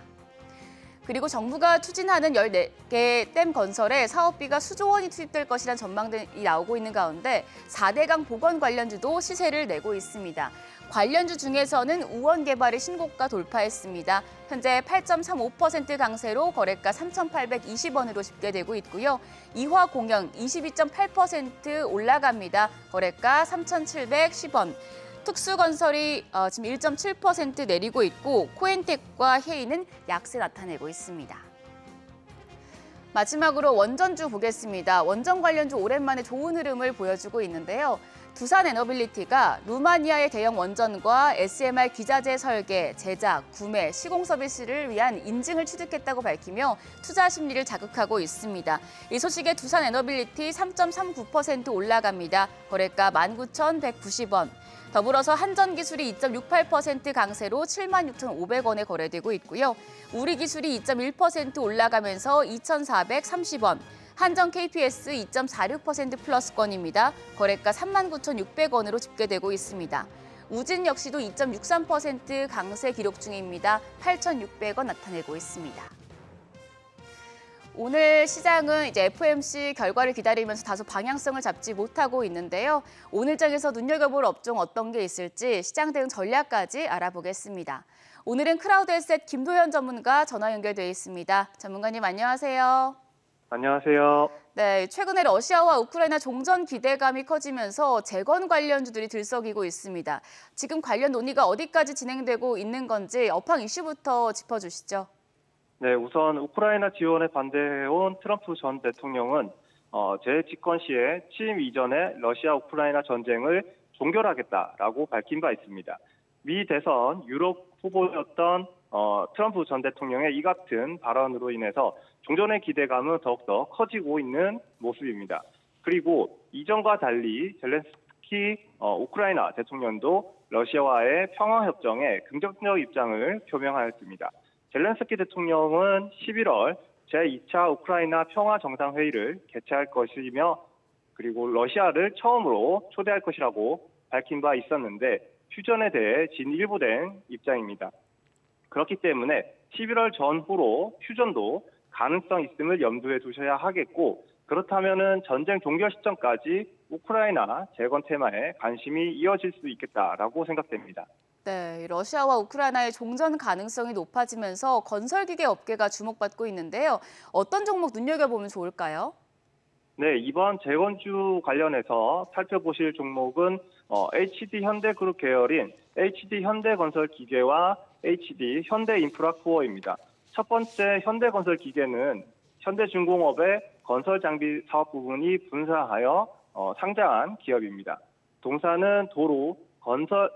그리고 정부가 추진하는 14개 댐 건설에 사업비가 수조 원이 투입될 것이란 전망이 나오고 있는 가운데 4대강 복원 관련주도 시세를 내고 있습니다. 관련주 중에서는 우원 개발이 신고가 돌파했습니다. 현재 8.35% 강세로 거래가 3,820원으로 집계되고 있고요. 이화공영 22.8% 올라갑니다. 거래가 3,710원. 특수건설이 지금 1.7% 내리고 있고 코엔텍과 헤이는 약세 나타내고 있습니다. 마지막으로 원전주 보겠습니다. 원전 관련주 오랜만에 좋은 흐름을 보여주고 있는데요. 두산에너빌리티가 루마니아의 대형 원전과 SMR 기자재 설계, 제작, 구매, 시공 서비스를 위한 인증을 취득했다고 밝히며 투자 심리를 자극하고 있습니다. 이 소식에 두산에너빌리티 3.39% 올라갑니다. 거래가 19,190원. 더불어서 한전기술이 2.68% 강세로 76,500원에 거래되고 있고요. 우리기술이 2.1% 올라가면서 2,430원. 한전 KPS 2.46% 플러스권입니다. 거래가 39,600원으로 집계되고 있습니다. 우진 역시도 2.63% 강세 기록 중입니다. 8,600원 나타내고 있습니다. 오늘 시장은 이제 FOMC 결과를 기다리면서 다소 방향성을 잡지 못하고 있는데요. 오늘 장에서 눈여겨볼 업종 어떤 게 있을지 시장 대응 전략까지 알아보겠습니다. 오늘은 크라우드에셋 김도현 전문가 전화 연결돼 있습니다. 전문가님 안녕하세요. 안녕하세요. 네, 최근에 러시아와 우크라이나 종전 기대감이 커지면서 재건 관련주들이 들썩이고 있습니다. 지금 관련 논의가 어디까지 진행되고 있는 건지 업황 이슈부터 짚어주시죠. 네, 우선 우크라이나 지원에 반대해온 트럼프 전 대통령은 재집권 시에 취임 이전에 러시아 우크라이나 전쟁을 종결하겠다라고 밝힌 바 있습니다. 미 대선 유럽 후보였던 트럼프 전 대통령의 이 같은 발언으로 인해서 종전의 기대감은 더욱더 커지고 있는 모습입니다. 그리고 이전과 달리 젤렌스키 우크라이나 대통령도 러시아와의 평화협정에 긍정적 입장을 표명하였습니다. 젤렌스키 대통령은 11월 제2차 우크라이나 평화정상회의를 개최할 것이며 그리고 러시아를 처음으로 초대할 것이라고 밝힌 바 있었는데 휴전에 대해 진일보된 입장입니다. 그렇기 때문에 11월 전후로 휴전도 가능성 있음을 염두에 두셔야 하겠고 그렇다면 전쟁 종결 시점까지 우크라이나 재건 테마에 관심이 이어질 수 있겠다라고 생각됩니다. 네, 러시아와 우크라이나의 종전 가능성이 높아지면서 건설기계 업계가 주목받고 있는데요. 어떤 종목 눈여겨보면 좋을까요? 네, 이번 재건주 관련해서 살펴보실 종목은 HD 현대그룹 계열인 HD 현대건설기계와 HD 현대인프라코어입니다. 첫 번째 현대건설기계는 현대중공업의 건설장비 사업 부분이 분사하여 상장한 기업입니다. 동사는 도로,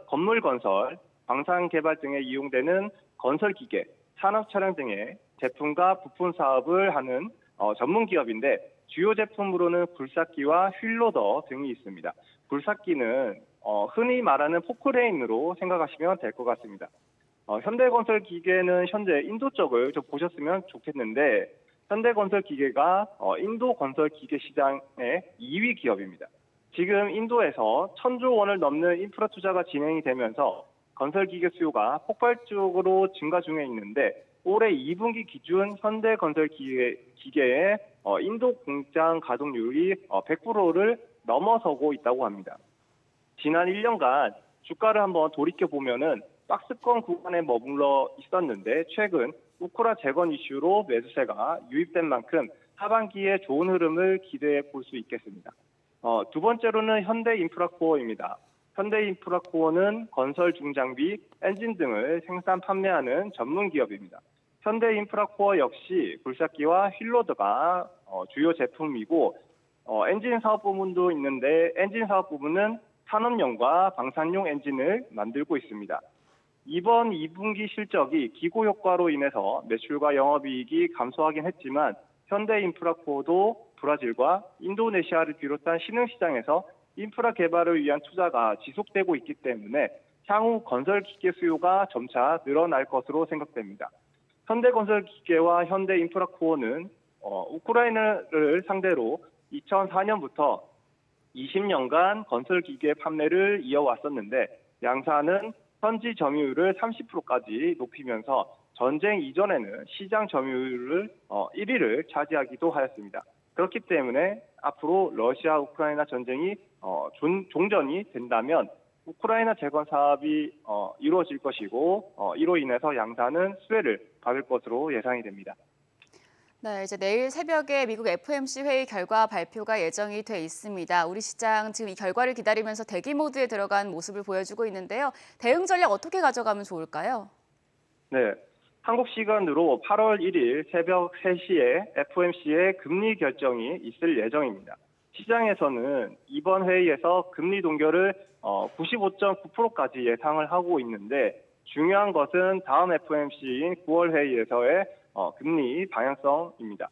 건물 건설, 방산 개발 등에 이용되는 건설기계, 산업차량 등의 제품과 부품 사업을 하는 전문 기업인데 주요 제품으로는 굴삭기와 휠로더 등이 있습니다. 굴삭기는 흔히 말하는 포크레인으로 생각하시면 될 것 같습니다. 현대건설기계는 현재 인도 쪽을 좀 보셨으면 좋겠는데 현대건설기계가 인도 건설기계 시장의 2위 기업입니다. 지금 인도에서 1,000조 원을 넘는 인프라 투자가 진행이 되면서 건설기계 수요가 폭발적으로 증가 중에 있는데 올해 2분기 기준 현대건설기계의 인도 공장 가동률이 100%를 넘어서고 있다고 합니다. 지난 1년간 주가를 한번 돌이켜보면은 박스권 구간에 머물러 있었는데 최근 우크라 재건 이슈로 매수세가 유입된 만큼 하반기에 좋은 흐름을 기대해 볼 수 있겠습니다. 두 번째로는 현대인프라코어입니다. 현대인프라코어는 건설 중장비, 엔진 등을 생산 판매하는 전문 기업입니다. 현대인프라코어 역시 굴삭기와 휠로더가 주요 제품이고 엔진 사업 부문도 있는데 엔진 사업 부문은 산업용과 방산용 엔진을 만들고 있습니다. 이번 2분기 실적이 기고 효과로 인해서 매출과 영업이익이 감소하긴 했지만 현대인프라코어도 브라질과 인도네시아를 비롯한 신흥시장에서 인프라 개발을 위한 투자가 지속되고 있기 때문에 향후 건설기계 수요가 점차 늘어날 것으로 생각됩니다. 현대건설기계와 현대인프라코어는 우크라이나를 상대로 2004년부터 20년간 건설기계 판매를 이어왔었는데 양사는 현지 점유율을 30%까지 높이면서 전쟁 이전에는 시장 점유율을 1위를 차지하기도 하였습니다. 그렇기 때문에 앞으로 러시아 우크라이나 전쟁이 종전이 된다면 우크라이나 재건 사업이 이루어질 것이고 이로 인해서 양사는 수혜를 받을 것으로 예상이 됩니다. 네, 이제 내일 새벽에 미국 FOMC 회의 결과 발표가 예정이 돼 있습니다. 우리 시장 지금 이 결과를 기다리면서 대기 모드에 들어간 모습을 보여주고 있는데요. 대응 전략 어떻게 가져가면 좋을까요? 네, 한국 시간으로 8월 1일 새벽 3시에 FOMC의 금리 결정이 있을 예정입니다. 시장에서는 이번 회의에서 금리 동결을 95.9%까지 예상을 하고 있는데 중요한 것은 다음 FOMC인 9월 회의에서의 금리 방향성입니다.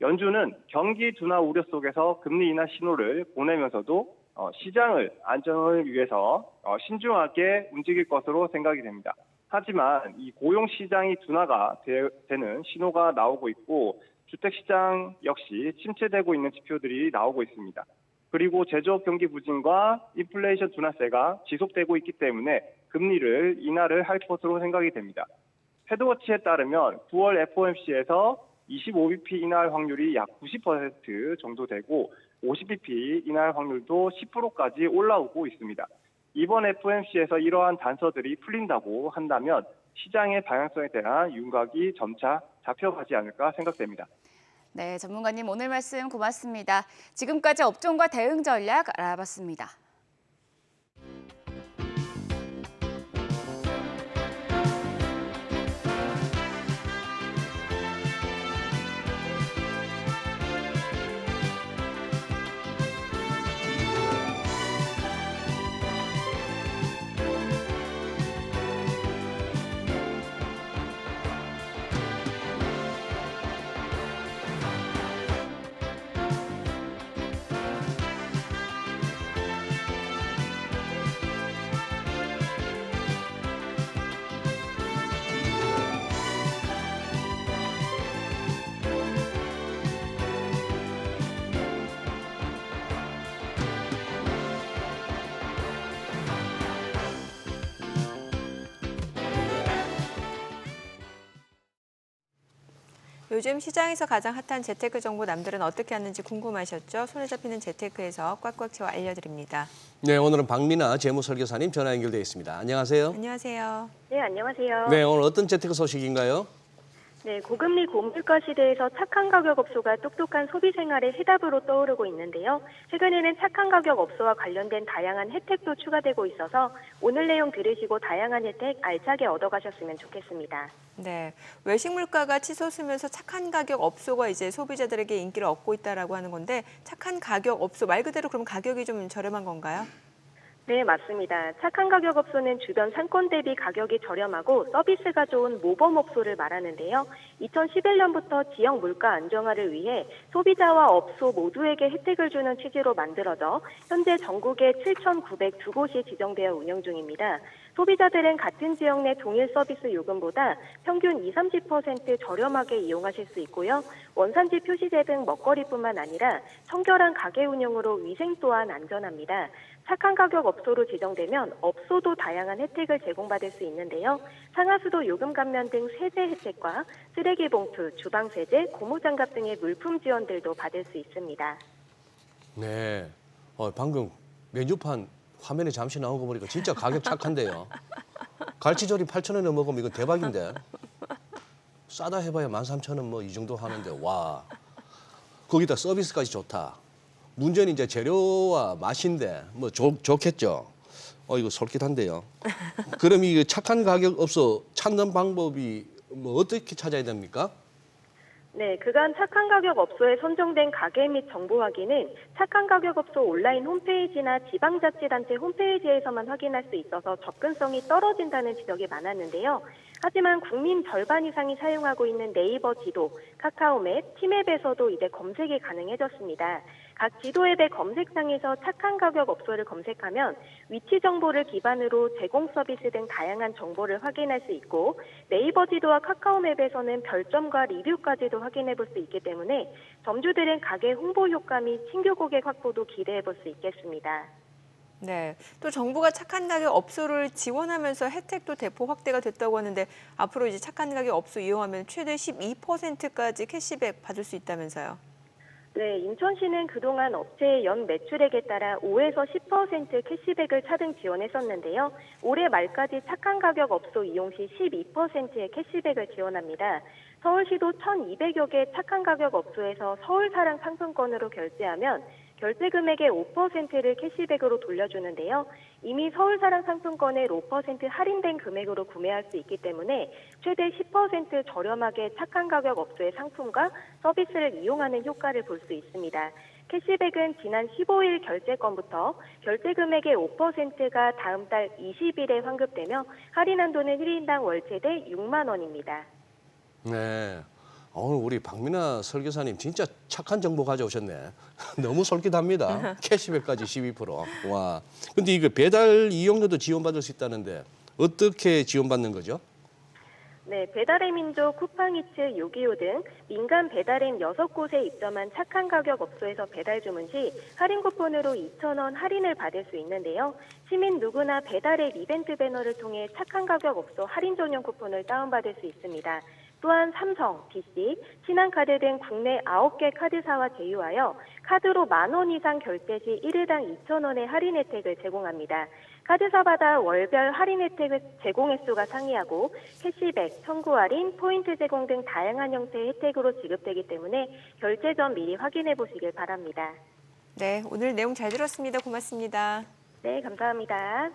연준은 경기 둔화 우려 속에서 금리 인하 신호를 보내면서도 시장을 안정을 위해서 신중하게 움직일 것으로 생각이 됩니다. 하지만 이 고용 시장이 둔화가 되는 신호가 나오고 있고 주택 시장 역시 침체되고 있는 지표들이 나오고 있습니다. 그리고 제조업 경기 부진과 인플레이션 둔화세가 지속되고 있기 때문에 금리를 인하를 할 것으로 생각이 됩니다. 헤드워치에 따르면 9월 FOMC에서 25bp 인하할 확률이 약 90% 정도 되고 50bp 인하할 확률도 10%까지 올라오고 있습니다. 이번 FOMC에서 이러한 단서들이 풀린다고 한다면 시장의 방향성에 대한 윤곽이 점차 잡혀가지 않을까 생각됩니다. 네, 전문가님 오늘 말씀 고맙습니다. 지금까지 업종과 대응 전략 알아봤습니다. 요즘 시장에서 가장 핫한 재테크 정보 남들은 어떻게 하는지 궁금하셨죠? 손에 잡히는 재테크에서 꽉꽉 채워 알려드립니다. 네, 오늘은 박미나 재무설계사님 전화 연결되어 있습니다. 안녕하세요. 안녕하세요. 네, 안녕하세요. 네, 오늘 어떤 재테크 소식인가요? 네, 고금리 고물가 시대에서 착한 가격 업소가 똑똑한 소비 생활의 해답으로 떠오르고 있는데요. 최근에는 착한 가격 업소와 관련된 다양한 혜택도 추가되고 있어서 오늘 내용 들으시고 다양한 혜택 알차게 얻어가셨으면 좋겠습니다. 네, 외식 물가가 치솟으면서 착한 가격 업소가 이제 소비자들에게 인기를 얻고 있다라고 하는 건데 착한 가격 업소 말 그대로 그럼 가격이 좀 저렴한 건가요? 네, 맞습니다. 착한 가격 업소는 주변 상권 대비 가격이 저렴하고 서비스가 좋은 모범업소를 말하는데요. 2011년부터 지역 물가 안정화를 위해 소비자와 업소 모두에게 혜택을 주는 취지로 만들어져 현재 전국에 7,902곳이 지정되어 운영 중입니다. 소비자들은 같은 지역 내 동일 서비스 요금보다 평균 20-30% 저렴하게 이용하실 수 있고요. 원산지 표시제 등 먹거리뿐만 아니라 청결한 가게 운영으로 위생 또한 안전합니다. 착한 가격 업소로 지정되면 업소도 다양한 혜택을 제공받을 수 있는데요. 상하수도 요금 감면 등 세제 혜택과 쓰레기 봉투, 주방 세제, 고무장갑 등의 물품 지원들도 받을 수 있습니다. 네, 방금 메뉴판 화면에 잠시 나온 거 보니까 진짜 가격 착한데요. 갈치조림 8,000원에 먹으면 이거 대박인데. 싸다 해봐야 13,000원 뭐 이 정도 하는데 와. 거기다 서비스까지 좋다. 문제는 이제 재료와 맛인데 뭐 좋겠죠. 이거 솔깃한데요. 그럼 이 착한 가격 업소 찾는 방법이 뭐 어떻게 찾아야 됩니까? 네, 그간 착한 가격 업소에 선정된 가게 및 정보 확인은 착한 가격 업소 온라인 홈페이지나 지방자치단체 홈페이지에서만 확인할 수 있어서 접근성이 떨어진다는 지적이 많았는데요. 하지만 국민 절반 이상이 사용하고 있는 네이버 지도, 카카오맵, 티맵에서도 이제 검색이 가능해졌습니다. 각 지도 앱의 검색창에서 착한 가격 업소를 검색하면 위치 정보를 기반으로 제공 서비스 등 다양한 정보를 확인할 수 있고 네이버 지도와 카카오맵에서는 별점과 리뷰까지도 확인해 볼 수 있기 때문에 점주들은 가게 홍보 효과 및 신규 고객 확보도 기대해 볼 수 있겠습니다. 네, 또 정부가 착한 가격 업소를 지원하면서 혜택도 대폭 확대가 됐다고 하는데 앞으로 이제 착한 가격 업소 이용하면 최대 12%까지 캐시백 받을 수 있다면서요. 네, 인천시는 그동안 업체의 연 매출액에 따라 5에서 10% 캐시백을 차등 지원했었는데요. 올해 말까지 착한 가격 업소 이용 시 12%의 캐시백을 지원합니다. 서울시도 1,200여 개 착한 가격 업소에서 서울사랑 상품권으로 결제하면 결제 금액의 5%를 캐시백으로 돌려주는데요. 이미 서울사랑 상품권을 5% 할인된 금액으로 구매할 수 있기 때문에 최대 10% 저렴하게 착한 가격 업소의 상품과 서비스를 이용하는 효과를 볼 수 있습니다. 캐시백은 지난 15일 결제건부터 결제 금액의 5%가 다음 달 20일에 환급되며 할인 한도는 1인당 월 최대 6만 원입니다. 네. 오늘 우리 박민아 설계사님 진짜 착한 정보 가져오셨네. 너무 솔깃합니다. 캐시백까지 12%. 와. 근데 이거 배달 이용료도 지원받을 수 있다는데 어떻게 지원받는 거죠? 네, 배달의 민족, 쿠팡이츠, 요기요 등 민간 배달앱 6곳에 입점한 착한 가격 업소에서 배달 주문 시 할인 쿠폰으로 2,000원 할인을 받을 수 있는데요. 시민 누구나 배달앱 이벤트 배너를 통해 착한 가격 업소 할인 전용 쿠폰을 다운받을 수 있습니다. 또한 삼성, DC, 신한카드 등 국내 9개 카드사와 제휴하여 카드로 10,000원 이상 결제 시 1회당 2,000원의 할인 혜택을 제공합니다. 카드사마다 월별 할인 혜택 제공 횟수가 상이하고 캐시백, 청구 할인, 포인트 제공 등 다양한 형태의 혜택으로 지급되기 때문에 결제 전 미리 확인해 보시길 바랍니다. 네, 오늘 내용 잘 들었습니다. 고맙습니다. 네, 감사합니다.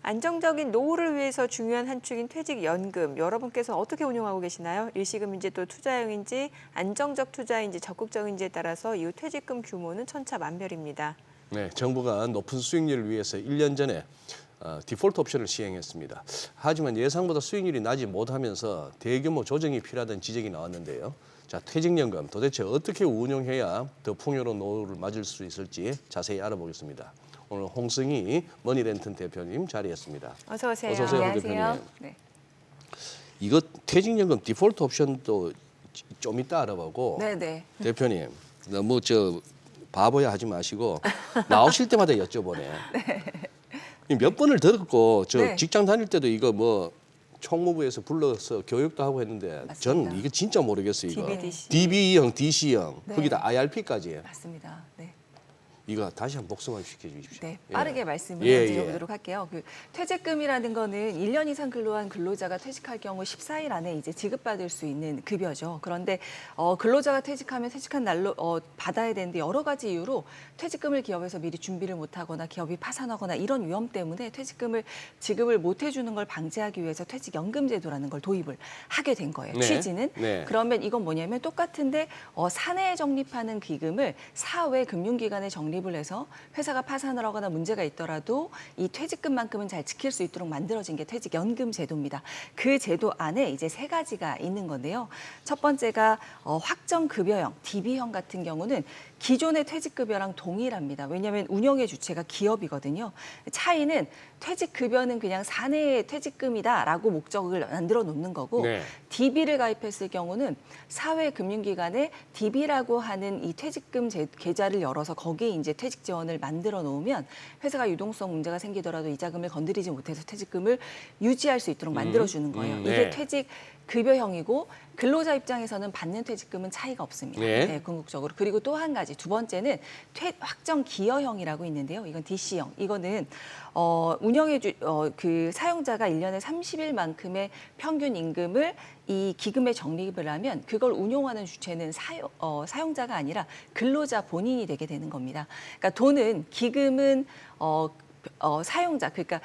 안정적인 노후를 위해서 중요한 한 축인 퇴직연금. 여러분께서는 어떻게 운용하고 계시나요? 일시금인지 또 투자형인지 안정적 투자인지 적극적인지에 따라서 이후 퇴직금 규모는 천차만별입니다. 네, 정부가 높은 수익률을 위해서 1년 전에 디폴트 옵션을 시행했습니다. 하지만 예상보다 수익률이 나지 못하면서 대규모 조정이 필요하다는 지적이 나왔는데요. 자, 퇴직연금 도대체 어떻게 운용해야 더 풍요로운 노후를 맞을 수 있을지 자세히 알아보겠습니다. 오늘 홍승희 머니랜턴 대표님 자리했습니다. 어서 오세요. 어서 오세요, 안녕하세요. 대표님. 네. 이거 퇴직연금 디폴트 옵션도 좀 이따 알아보고 네. 대표님 너무 바보야 하지 마시고 나오실 때마다 여쭤보네. 몇 번을 들었고 네. 직장 다닐 때도 이거 뭐 총무부에서 불러서 교육도 하고 했는데 전 이거 진짜 모르겠어요. 이거 DB, DC. DB형, DC형 네. 거기다 IRP까지. 맞습니다. 네. 이거 다시 한번 복습만 시켜주십시오. 네, 빠르게 예. 말씀을 예, 드려보도록 할게요. 그 퇴직금이라는 거는 1년 이상 근로한 근로자가 퇴직할 경우 14일 안에 이제 지급받을 수 있는 급여죠. 그런데 근로자가 퇴직하면 퇴직한 날로 받아야 되는데 여러 가지 이유로 퇴직금을 기업에서 미리 준비를 못하거나 기업이 파산하거나 이런 위험 때문에 퇴직금을 지급을 못 해주는 걸 방지하기 위해서 퇴직연금제도라는 걸 도입을 하게 된 거예요. 네. 취지는. 네. 그러면 이건 뭐냐면 똑같은데 사내에 적립하는 기금을 사회 금융기관에 적립을 해서 회사가 파산을 하거나 문제가 있더라도 이 퇴직금만큼은 잘 지킬 수 있도록 만들어진 게 퇴직연금 제도입니다. 그 제도 안에 이제 3가지가 있는 건데요. 첫 번째가 확정급여형, DB형 같은 경우는 기존의 퇴직급여랑 동일합니다. 왜냐하면 운영의 주체가 기업이거든요. 차이는 퇴직급여는 그냥 사내의 퇴직금이다라고 목적을 만들어 놓는 거고 네. DB를 가입했을 경우는 사회금융기관에 DB라고 하는 이 퇴직금 계좌를 열어서 거기에 이제 퇴직 지원을 만들어 놓으면 회사가 유동성 문제가 생기더라도 이 자금을 건드리지 못해서 퇴직금을 유지할 수 있도록 만들어 주는 거예요. 네. 이게 퇴직 급여형이고 근로자 입장에서는 받는 퇴직금은 차이가 없습니다. 네. 네, 궁극적으로. 그리고 또 한 가지, 두 번째는 확정 기여형이라고 있는데요. 이건 DC형. 이거는 그 사용자가 1년에 30일만큼의 평균 임금을 이 기금에 적립을 하면 그걸 운용하는 주체는 사용자가 아니라 근로자 본인이 되게 되는 겁니다. 그러니까 기금은 사용자, 그러니까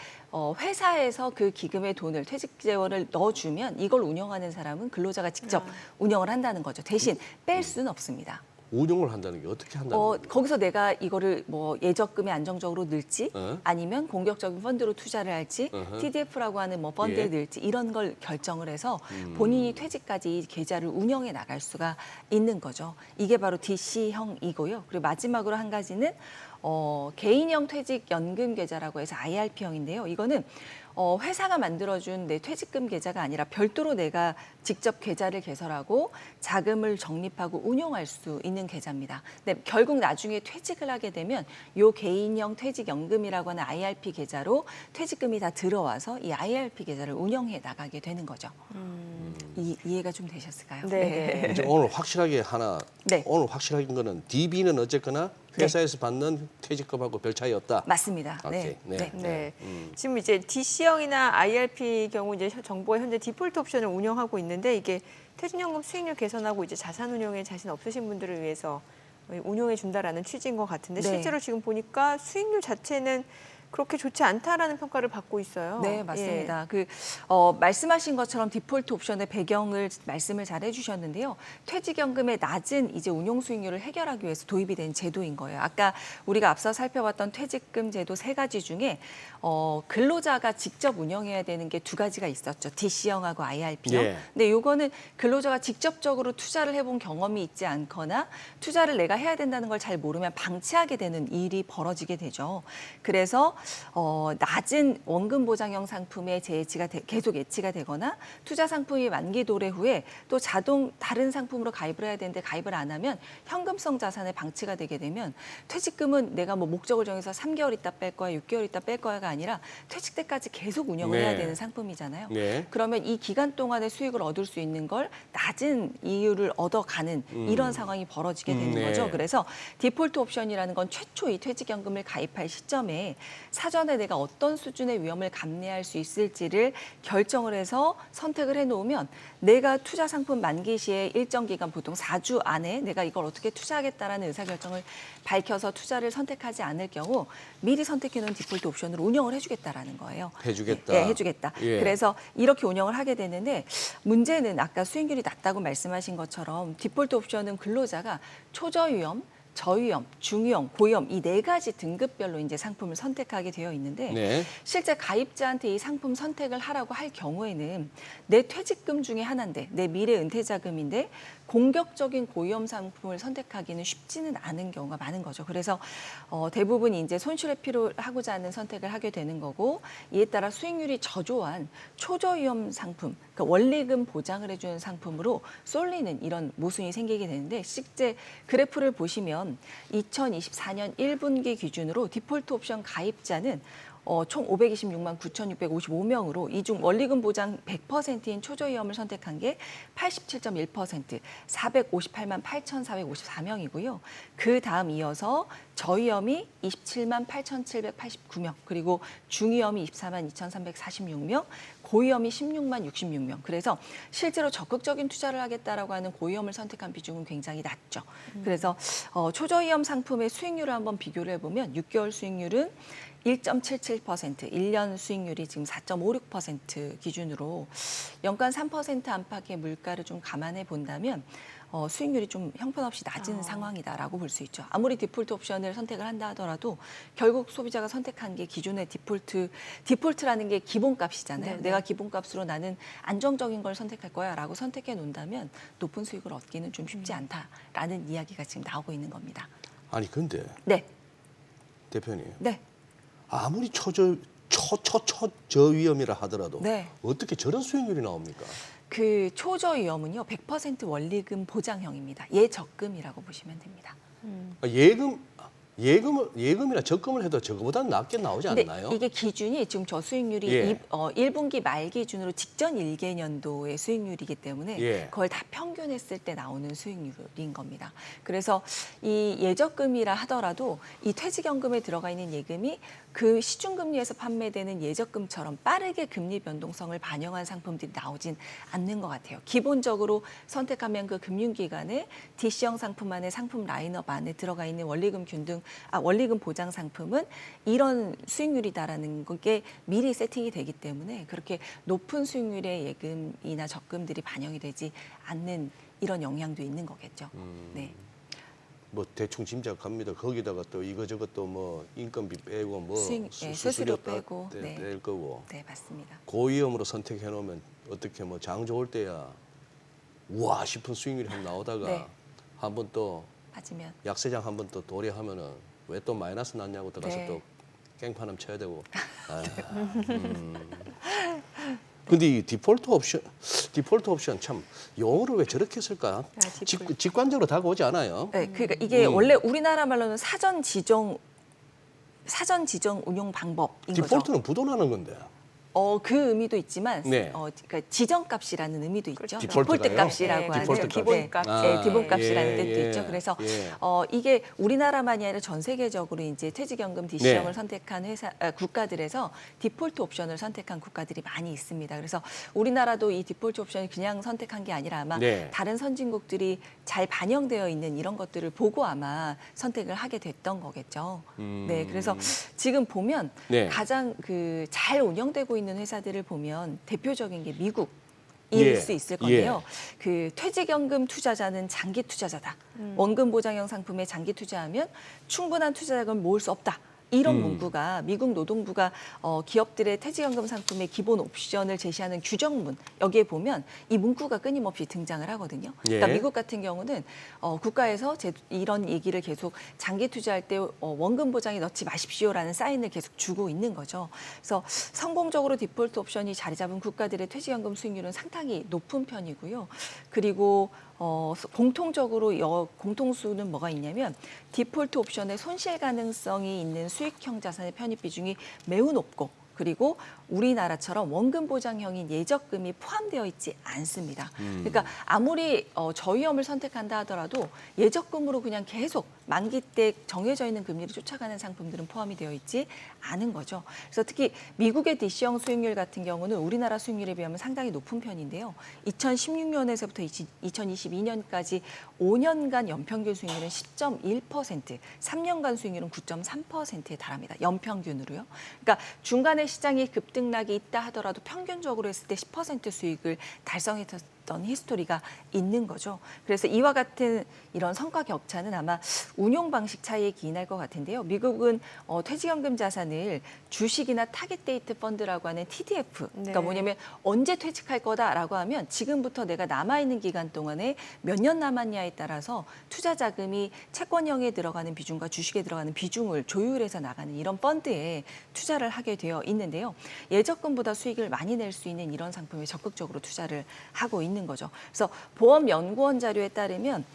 회사에서 그 기금의 돈을 퇴직 재원을 넣어주면 이걸 운영하는 사람은 근로자가 직접 운영을 한다는 거죠. 대신 뺄 수는 없습니다. 운용을 한다는 게 어떻게 한다는 거예요? 거기서 내가 이거를 뭐 예적금에 안정적으로 넣을지 아니면 공격적인 펀드로 투자를 할지 TDF라고 하는 뭐 펀드에 예. 넣을지 이런 걸 결정을 해서 본인이 퇴직까지 이 계좌를 운영해 나갈 수가 있는 거죠. 이게 바로 DC형이고요. 그리고 마지막으로 한 가지는 개인형 퇴직연금 계좌라고 해서 IRP형인데요. 이거는 회사가 만들어준 내 퇴직금 계좌가 아니라 별도로 내가 직접 계좌를 개설하고 자금을 적립하고 운용할 수 있는 계좌입니다. 근데 결국 나중에 퇴직을 하게 되면 이 개인형 퇴직연금이라고 하는 IRP 계좌로 퇴직금이 다 들어와서 이 IRP 계좌를 운영해 나가게 되는 거죠. 이해가 좀 되셨을까요? 네. 이제 오늘 확실하게 네. 오늘 확실한 거는 DB는 어쨌거나 회사에서 받는 퇴직금하고 별 차이 없다. 맞습니다. 오케이. 네. 네. 지금 이제 DC형이나 IRP 경우 이제 정부가 현재 디폴트 옵션을 운영하고 있는데 이게 퇴직연금 수익률 개선하고 이제 자산 운용에 자신 없으신 분들을 위해서 운용해 준다라는 취지인 것 같은데 네. 실제로 지금 보니까 수익률 자체는 그렇게 좋지 않다라는 평가를 받고 있어요. 네, 맞습니다. 예. 말씀하신 것처럼 디폴트 옵션의 배경을 말씀을 잘 해주셨는데요. 퇴직연금의 낮은 이제 운용 수익률을 해결하기 위해서 도입이 된 제도인 거예요. 아까 우리가 앞서 살펴봤던 퇴직금 제도 3가지 중에 근로자가 직접 운영해야 되는 게 2가지가 있었죠. DC형하고 IRP형. 예. 근데 이거는 근로자가 직접적으로 투자를 해본 경험이 있지 않거나 투자를 내가 해야 된다는 걸 잘 모르면 방치하게 되는 일이 벌어지게 되죠. 그래서 낮은 원금 보장형 상품의 재해치가 계속 예치가 되거나 투자 상품이 만기 도래 후에 또 자동 다른 상품으로 가입을 해야 되는데 가입을 안 하면 현금성 자산의 방치가 되게 되면 퇴직금은 내가 뭐 목적을 정해서 3개월 있다 뺄 거야, 6개월 있다 뺄 거야가 아니라 퇴직 때까지 계속 운영을 네. 해야 되는 상품이잖아요. 네. 그러면 이 기간 동안의 수익을 얻을 수 있는 걸 낮은 이율을 얻어가는 이런 상황이 벌어지게 되는 네. 거죠. 그래서 디폴트 옵션이라는 건 최초 이 퇴직연금을 가입할 시점에 사전에 내가 어떤 수준의 위험을 감내할 수 있을지를 결정을 해서 선택을 해놓으면 내가 투자 상품 만기 시에 일정 기간 보통 4주 안에 내가 이걸 어떻게 투자하겠다라는 의사결정을 밝혀서 투자를 선택하지 않을 경우 미리 선택해놓은 디폴트 옵션으로 운영을 해주겠다라는 거예요. 해주겠다. 네, 해주겠다. 예. 그래서 이렇게 운영을 하게 되는데 문제는 아까 수익률이 낮다고 말씀하신 것처럼 디폴트 옵션은 근로자가 초저위험, 저위험, 중위험, 고위험 이 4가지 등급별로 이제 상품을 선택하게 되어 있는데 네. 실제 가입자한테 이 상품 선택을 하라고 할 경우에는 내 퇴직금 중에 하나인데 내 미래 은퇴 자금인데 공격적인 고위험 상품을 선택하기는 쉽지는 않은 경우가 많은 거죠. 그래서 대부분 이제 손실의 피로 하고자 하는 선택을 하게 되는 거고 이에 따라 수익률이 저조한 초저위험 상품, 그러니까 원리금 보장을 해주는 상품으로 쏠리는 이런 모순이 생기게 되는데 실제 그래프를 보시면 2024년 1분기 기준으로 디폴트 옵션 가입자는 총 526만 9,655명으로 이 중 원리금 보장 100%인 초저위험을 선택한 게 87.1%, 458만 8,454명이고요. 그 다음 이어서 저위험이 27만 8,789명, 그리고 중위험이 24만 2,346명, 고위험이 16만 66명. 그래서 실제로 적극적인 투자를 하겠다라고 하는 고위험을 선택한 비중은 굉장히 낮죠. 그래서 초저위험 상품의 수익률을 한번 비교를 해보면 6개월 수익률은 1.77%, 1년 수익률이 지금 4.56% 기준으로 연간 3% 안팎의 물가를 좀 감안해 본다면 수익률이 좀 형편없이 낮은 상황이다라고 볼 수 있죠. 아무리 디폴트 옵션을 선택을 한다 하더라도 결국 소비자가 선택한 게 기존의 디폴트라는 게 기본값이잖아요. 네네. 내가 기본값으로 나는 안정적인 걸 선택할 거야라고 선택해 놓는다면 높은 수익을 얻기는 좀 쉽지 않다라는 이야기가 지금 나오고 있는 겁니다. 아니 근데 네, 대표님 네, 아무리 초저위험이라 하더라도 네. 어떻게 저런 수익률이 나옵니까? 그 초저위험은요 100% 원리금 보장형입니다. 예적금이라고 보시면 됩니다. 예금이나 적금을 해도 저거보다는 낮게 나오지 근데 않나요? 이게 기준이 지금 저 수익률이 예. 1분기 말 기준으로 직전 1개년도의 수익률이기 때문에 예. 그걸 다 평균했을 때 나오는 수익률인 겁니다. 그래서 이 예적금이라 하더라도 이 퇴직연금에 들어가 있는 예금이 그 시중금리에서 판매되는 예적금처럼 빠르게 금리 변동성을 반영한 상품들이 나오진 않는 것 같아요. 기본적으로 선택하면 그 금융기관의 DC형 상품 안에 상품 라인업 안에 들어가 있는 원리금 보장 상품은 이런 수익률이다라는 게 미리 세팅이 되기 때문에 그렇게 높은 수익률의 예금이나 적금들이 반영이 되지 않는 이런 영향도 있는 거겠죠. 네. 뭐 대충 짐작합니다. 거기다가 또 이거저것 뭐 인건비 빼고 뭐 수수료 빼고 뺄 거고. 네, 맞습니다. 고위험으로 선택해 놓으면 어떻게 뭐 장 좋을 때야 우와 싶은 수익률이 한번 나오다가 네. 한번 또 맞으면 약세장 한번 또 도래하면은 왜 또 마이너스 났냐고 들어가서 네. 또 깽판하면 쳐야 되고. 근데 이 디폴트 옵션 참 용어를 왜 저렇게 쓸까? 직관적으로 다가오지 않아요. 네, 그러니까 이게 원래 우리나라 말로는 사전 지정 운용 방법인 거죠. 디폴트는 부도나는 건데. 그 의미도 있지만 네. 그러니까 지정값이라는 의미도 있죠. 디폴트가요? 디폴트 값이라고 네, 하는 디폴트 값. 기본값. 네, 기본값이라는 예, 뜻도 예, 있죠. 그래서 예. 이게 우리나라만이 아니라 전 세계적으로 이제 퇴직연금 DC형을 네. 선택한 국가들에서 디폴트 옵션을 선택한 국가들이 많이 있습니다. 그래서 우리나라도 이 디폴트 옵션을 그냥 선택한 게 아니라 아마 네. 다른 선진국들이 잘 반영되어 있는 이런 것들을 보고 아마 선택을 하게 됐던 거겠죠. 네, 그래서 지금 보면 네. 가장 잘 운영되고 있는 회사들을 보면 대표적인 게 미국일 예. 수 있을 건데요. 그 퇴직연금 투자자는 장기 투자자다. 원금 보장형 상품에 장기 투자하면 충분한 투자 자금을 모을 수 없다. 이런 문구가 미국 노동부가 기업들의 퇴직연금 상품의 기본 옵션을 제시하는 규정문 여기에 보면 이 문구가 끊임없이 등장을 하거든요. 그러니까 예. 미국 같은 경우는 국가에서 이런 얘기를 계속 장기 투자할 때 원금 보장에 넣지 마십시오라는 사인을 계속 주고 있는 거죠. 그래서 성공적으로 디폴트 옵션이 자리 잡은 국가들의 퇴직연금 수익률은 상당히 높은 편이고요. 그리고 공통적으로 공통수는 뭐가 있냐면 디폴트 옵션의 손실 가능성이 있는 수익형 자산의 편입 비중이 매우 높고 그리고 우리나라처럼 원금 보장형인 예적금이 포함되어 있지 않습니다. 그러니까 아무리 저위험을 선택한다 하더라도 예적금으로 그냥 계속 만기 때 정해져 있는 금리를 쫓아가는 상품들은 포함이 되어 있지 않은 거죠. 그래서 특히 미국의 DC형 수익률 같은 경우는 우리나라 수익률에 비하면 상당히 높은 편인데요. 2016년에서부터 2022년까지 5년간 연평균 수익률은 10.1%, 3년간 수익률은 9.3%에 달합니다. 연평균으로요. 그러니까 중간에 시장이 급등락이 있다 하더라도 평균적으로 했을 때 10% 수익을 달성했던 히스토리가 있는 거죠. 그래서 이와 같은 이런 성과 격차는 아마 운용 방식 차이에 기인할 것 같은데요. 미국은 퇴직연금 자산을 주식이나 타겟 데이트 펀드라고 하는 TDF, 그러니까 뭐냐면 언제 퇴직할 거다라고 하면 지금부터 내가 남아있는 기간 동안에 몇 년 남았냐에 따라서 투자 자금이 채권형에 들어가는 비중과 주식에 들어가는 비중을 조율해서 나가는 이런 펀드에 투자를 하게 되어 있는데요. 예적금보다 수익을 많이 낼 수 있는 이런 상품에 적극적으로 투자를 하고 있는 거죠. 그래서 보험연구원 자료에 따르면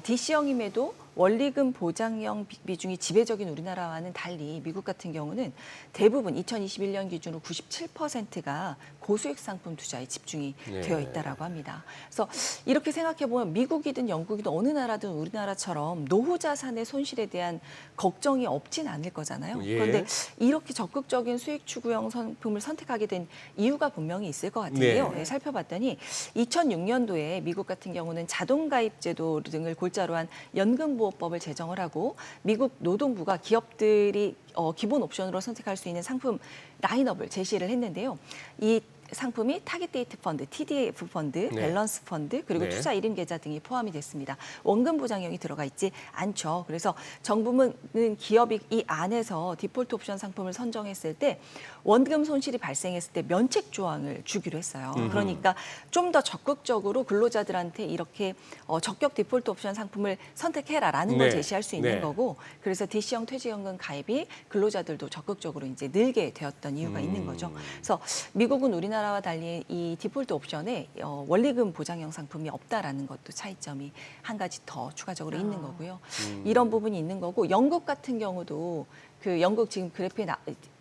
DC형임에도 원리금 보장형 비중이 지배적인 우리나라와는 달리 미국 같은 경우는 대부분 2021년 기준으로 97%가 고수익 상품 투자에 집중이 되어 있다라고 합니다. 그래서 이렇게 생각해 보면 미국이든 영국이든 어느 나라든 우리나라처럼 노후 자산의 손실에 대한 걱정이 없진 않을 거잖아요. 그런데 이렇게 적극적인 수익 추구형 상품을 선택하게 된 이유가 분명히 있을 것 같은데요. 살펴봤더니 2006년도에 미국 같은 경우는 자동가입제도 등을 골자로 한 연금보호법을 제정을 하고 미국 노동부가 기업들이 기본 옵션으로 선택할 수 있는 상품 라인업을 제시를 했는데요. 이 상품이 타깃 데이트 펀드, TDF 펀드, 밸런스 펀드, 그리고 투자 이름 계좌 등이 포함이 됐습니다. 원금 보장형이 들어가 있지 않죠. 그래서 정부는 기업이 이 안에서 디폴트 옵션 상품을 선정했을 때 원금 손실이 발생했을 때 면책 조항을 주기로 했어요. 그러니까 좀 더 적극적으로 근로자들한테 이렇게 적격 디폴트 옵션 상품을 선택해라라는 걸 제시할 수 있는 거고, 그래서 DC형 퇴직연금 가입이 근로자들도 적극적으로 이제 늘게 되었던 이유가 있는 거죠. 그래서 미국은 우리나라와 달리 이 디폴트 옵션에 원리금 보장형 상품이 없다라는 것도 차이점이 한 가지 더 추가적으로 있는 거고요. 이런 부분이 있는 거고, 영국 같은 경우도 그 영국 지금 그래프에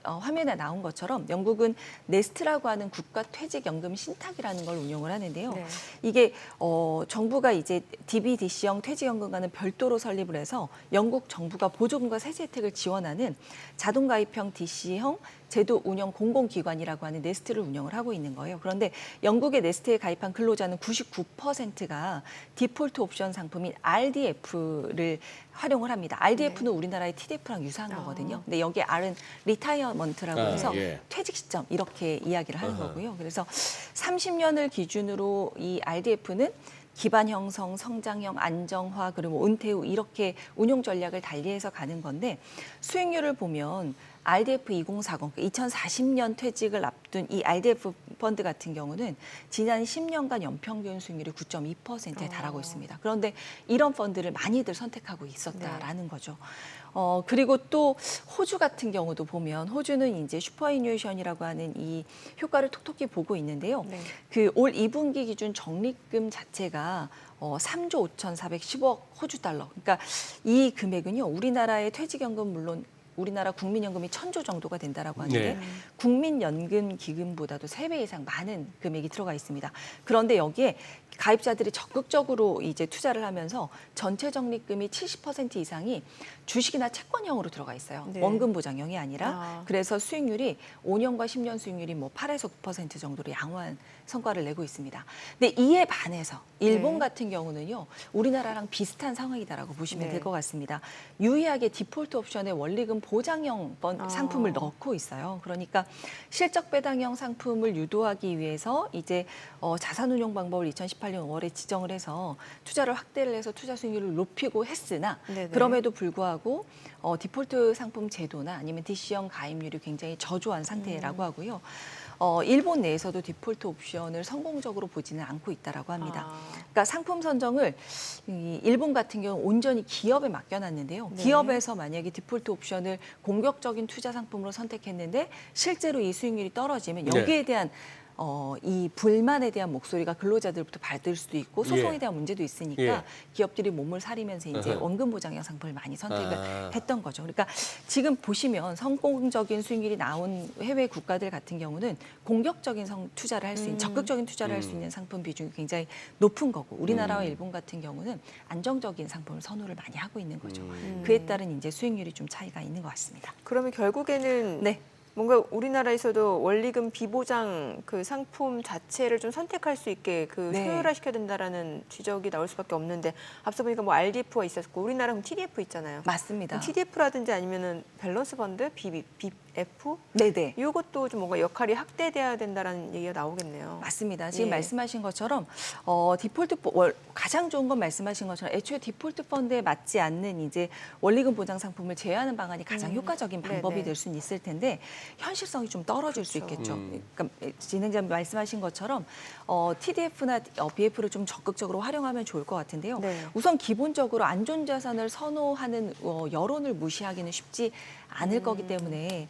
화면에 나온 것처럼 영국은 네스트라고 하는 국가 퇴직연금 신탁이라는 걸 운영을 하는데요. 이게 정부가 이제 DB, DC형 퇴직연금과는 별도로 설립을 해서 영국 정부가 보조금과 세제 혜택을 지원하는 자동가입형 DC형 제도 운영 공공기관이라고 하는 네스트를 운영을 하고 있는 거예요. 그런데 영국의 네스트에 가입한 근로자는 99%가 디폴트 옵션 상품인 RDF를 활용을 합니다. RDF는 우리나라의 TDF랑 유사한 거거든요. 근데 여기 R은 리타이어먼트라고 해서 퇴직 시점 이렇게 이야기를 하는 거고요. 그래서 30년을 기준으로 이 RDF는 기반 형성, 성장형, 안정화, 그리고 은퇴 후 이렇게 운용 전략을 달리해서 가는 건데, 수익률을 보면 RDF 2040, 2040년 퇴직을 앞둔 이 RDF 펀드 같은 경우는 지난 10년간 연평균 수익률이 9.2%에 달하고 있습니다. 그런데 이런 펀드를 많이들 선택하고 있었다라는 거죠. 그리고 또 호주 같은 경우도 보면, 호주는 이제 슈퍼애뉴에이션이라고 하는 이 효과를 톡톡히 보고 있는데요. 그 올 2분기 기준 적립금 자체가 3조 5,410억 호주 달러. 그러니까 이 금액은요, 우리나라의 퇴직연금 물론 우리나라 국민연금이 1,000조 정도가 된다라고 하는데 국민연금 기금보다도 3배 이상 많은 금액이 들어가 있습니다. 그런데 여기에 가입자들이 적극적으로 이제 투자를 하면서 전체 적립금이 70% 이상이 주식이나 채권형으로 들어가 있어요. 원금 보장형이 아니라. 그래서 수익률이 5년과 10년 수익률이 뭐 8에서 9% 정도로 양호한 성과를 내고 있습니다. 근데 이에 반해서 일본 같은 경우는요, 우리나라랑 비슷한 상황이다라고 보시면 될 것 같습니다. 유의하게 디폴트 옵션에 원리금 보장형 상품을 넣고 있어요. 그러니까 실적 배당형 상품을 유도하기 위해서 이제 자산운용 방법을 2018년 5월에 지정을 해서 투자를 확대를 해서 투자 수익률을 높이고 했으나 그럼에도 불구하고 디폴트 상품 제도나 아니면 DC형 가입률이 굉장히 저조한 상태라고 하고요. 일본 내에서도 디폴트 옵션을 성공적으로 보지는 않고 있다라고 합니다. 그러니까 상품 선정을 일본 같은 경우 온전히 기업에 맡겨놨는데요. 기업에서 만약에 디폴트 옵션을 공격적인 투자 상품으로 선택했는데 실제로 이 수익률이 떨어지면 여기에 대한 이 불만에 대한 목소리가 근로자들부터 받을 수도 있고 소송에 대한 문제도 있으니까 기업들이 몸을 사리면서 이제 원금 보장형 상품을 많이 선택을 했던 거죠. 그러니까 지금 보시면 성공적인 수익률이 나온 해외 국가들 같은 경우는 공격적인 투자를 할 수 있는, 적극적인 투자를 할 수 있는 상품 비중이 굉장히 높은 거고, 우리나라와 일본 같은 경우는 안정적인 상품을 선호를 많이 하고 있는 거죠. 그에 따른 이제 수익률이 좀 차이가 있는 것 같습니다. 그러면 결국에는 뭔가 우리나라에서도 원리금 비보장 그 상품 자체를 좀 선택할 수 있게 그 효율화시켜야 된다라는 지적이 나올 수밖에 없는데, 앞서 보니까 뭐 RDF가 있었고 우리나라는 TDF 있잖아요. 맞습니다. TDF라든지 아니면은 밸런스 펀드, BF, 네네. 이것도 좀 뭔가 역할이 확대돼야 된다라는 얘기가 나오겠네요. 맞습니다. 지금 말씀하신 것처럼 디폴트 가장 좋은 건 말씀하신 것처럼 애초에 디폴트 펀드에 맞지 않는 이제 원리금 보장 상품을 제외하는 방안이 가장 효과적인 방법이 될 수는 있을 텐데, 현실성이 좀 떨어질 수 있겠죠. 그러니까 진행자 말씀하신 것처럼 TDF나 BF를 좀 적극적으로 활용하면 좋을 것 같은데요. 우선 기본적으로 안전자산을 선호하는 여론을 무시하기는 쉽지 않을 거기 때문에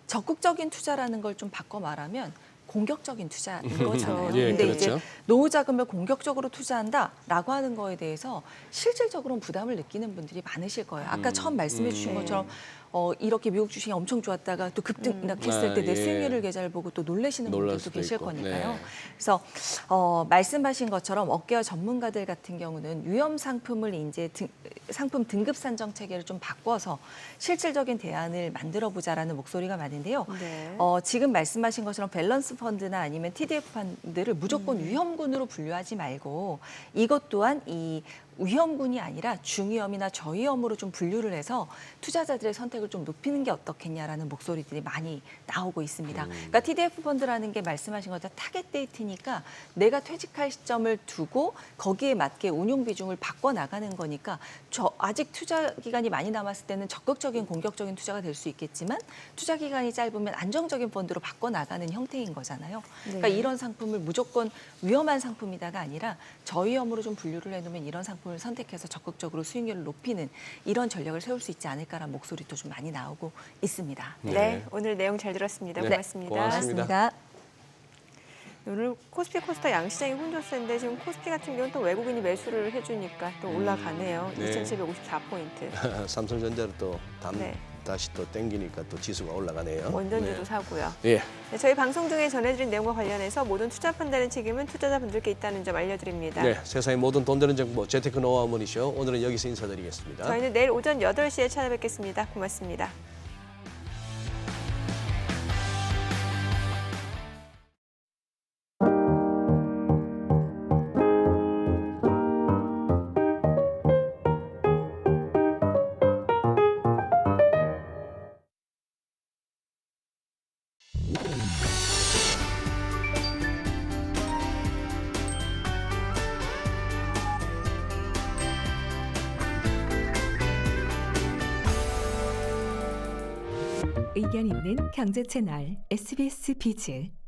적극적인 투자라는 걸 좀 바꿔 말하면 공격적인 투자인 거잖아요. 예, 근데 그렇죠. 이제 노후 자금을 공격적으로 투자한다라고 하는 거에 대해서 실질적으로는 부담을 느끼는 분들이 많으실 거예요. 아까 처음 말씀해 주신 것처럼 이렇게 미국 주식이 엄청 좋았다가 또 급등락했을 때 내 예. 수익률을 계좌를 보고 또 놀라시는 놀랄 분들도 수도 계실 있고. 거니까요. 네. 그래서 말씀하신 것처럼 업계와 전문가들 같은 경우는 위험 상품을 이제 상품 등급 산정 체계를 좀 바꿔서 실질적인 대안을 만들어 보자라는 목소리가 많은데요. 네. 지금 말씀하신 것처럼 밸런스 펀드나 아니면 TDF 펀드를 무조건 위험군으로 분류하지 말고 이것 또한 이 위험군이 아니라 중위험이나 저위험으로 좀 분류를 해서 투자자들의 선택을 좀 높이는 게 어떻겠냐라는 목소리들이 많이 나오고 있습니다. 그러니까 TDF 펀드라는 게 말씀하신 것처럼 타겟 데이트니까 내가 퇴직할 시점을 두고 거기에 맞게 운용 비중을 바꿔 나가는 거니까 아직 투자 기간이 많이 남았을 때는 적극적인 공격적인 투자가 될 수 있겠지만 투자 기간이 짧으면 안정적인 펀드로 바꿔 나가는 형태인 거잖아요. 그러니까 이런 상품을 무조건 위험한 상품이다가 아니라 저위험으로 좀 분류를 해놓으면 이런 상품을 선택해서 적극적으로 수익률을 높이는 이런 전략을 세울 수 있지 않을까라는 목소리도 좀 많이 나오고 있습니다. 네, 오늘 내용 잘 들었습니다. 네, 고맙습니다. 고맙습니다. 오늘 코스피 코스닥 양시장이 혼조세인데 지금 코스피 같은 경우는 또 외국인이 매수를 해주니까 또 올라가네요. 네. 2,754포인트. 삼성전자를 또 네. 다시 또 땡기니까 또 지수가 올라가네요. 원전주도 네. 사고요. 예. 네, 저희 방송 중에 전해드린 내용과 관련해서 모든 투자 판단의 책임은 투자자분들께 있다는 점 알려드립니다. 네, 세상의 모든 돈 되는 정보 재테크 노하우 머니쇼 오늘은 여기서 인사드리겠습니다. 저희는 내일 오전 8시에 찾아뵙겠습니다. 고맙습니다. 의견 있는 경제 채널 SBS 비즈.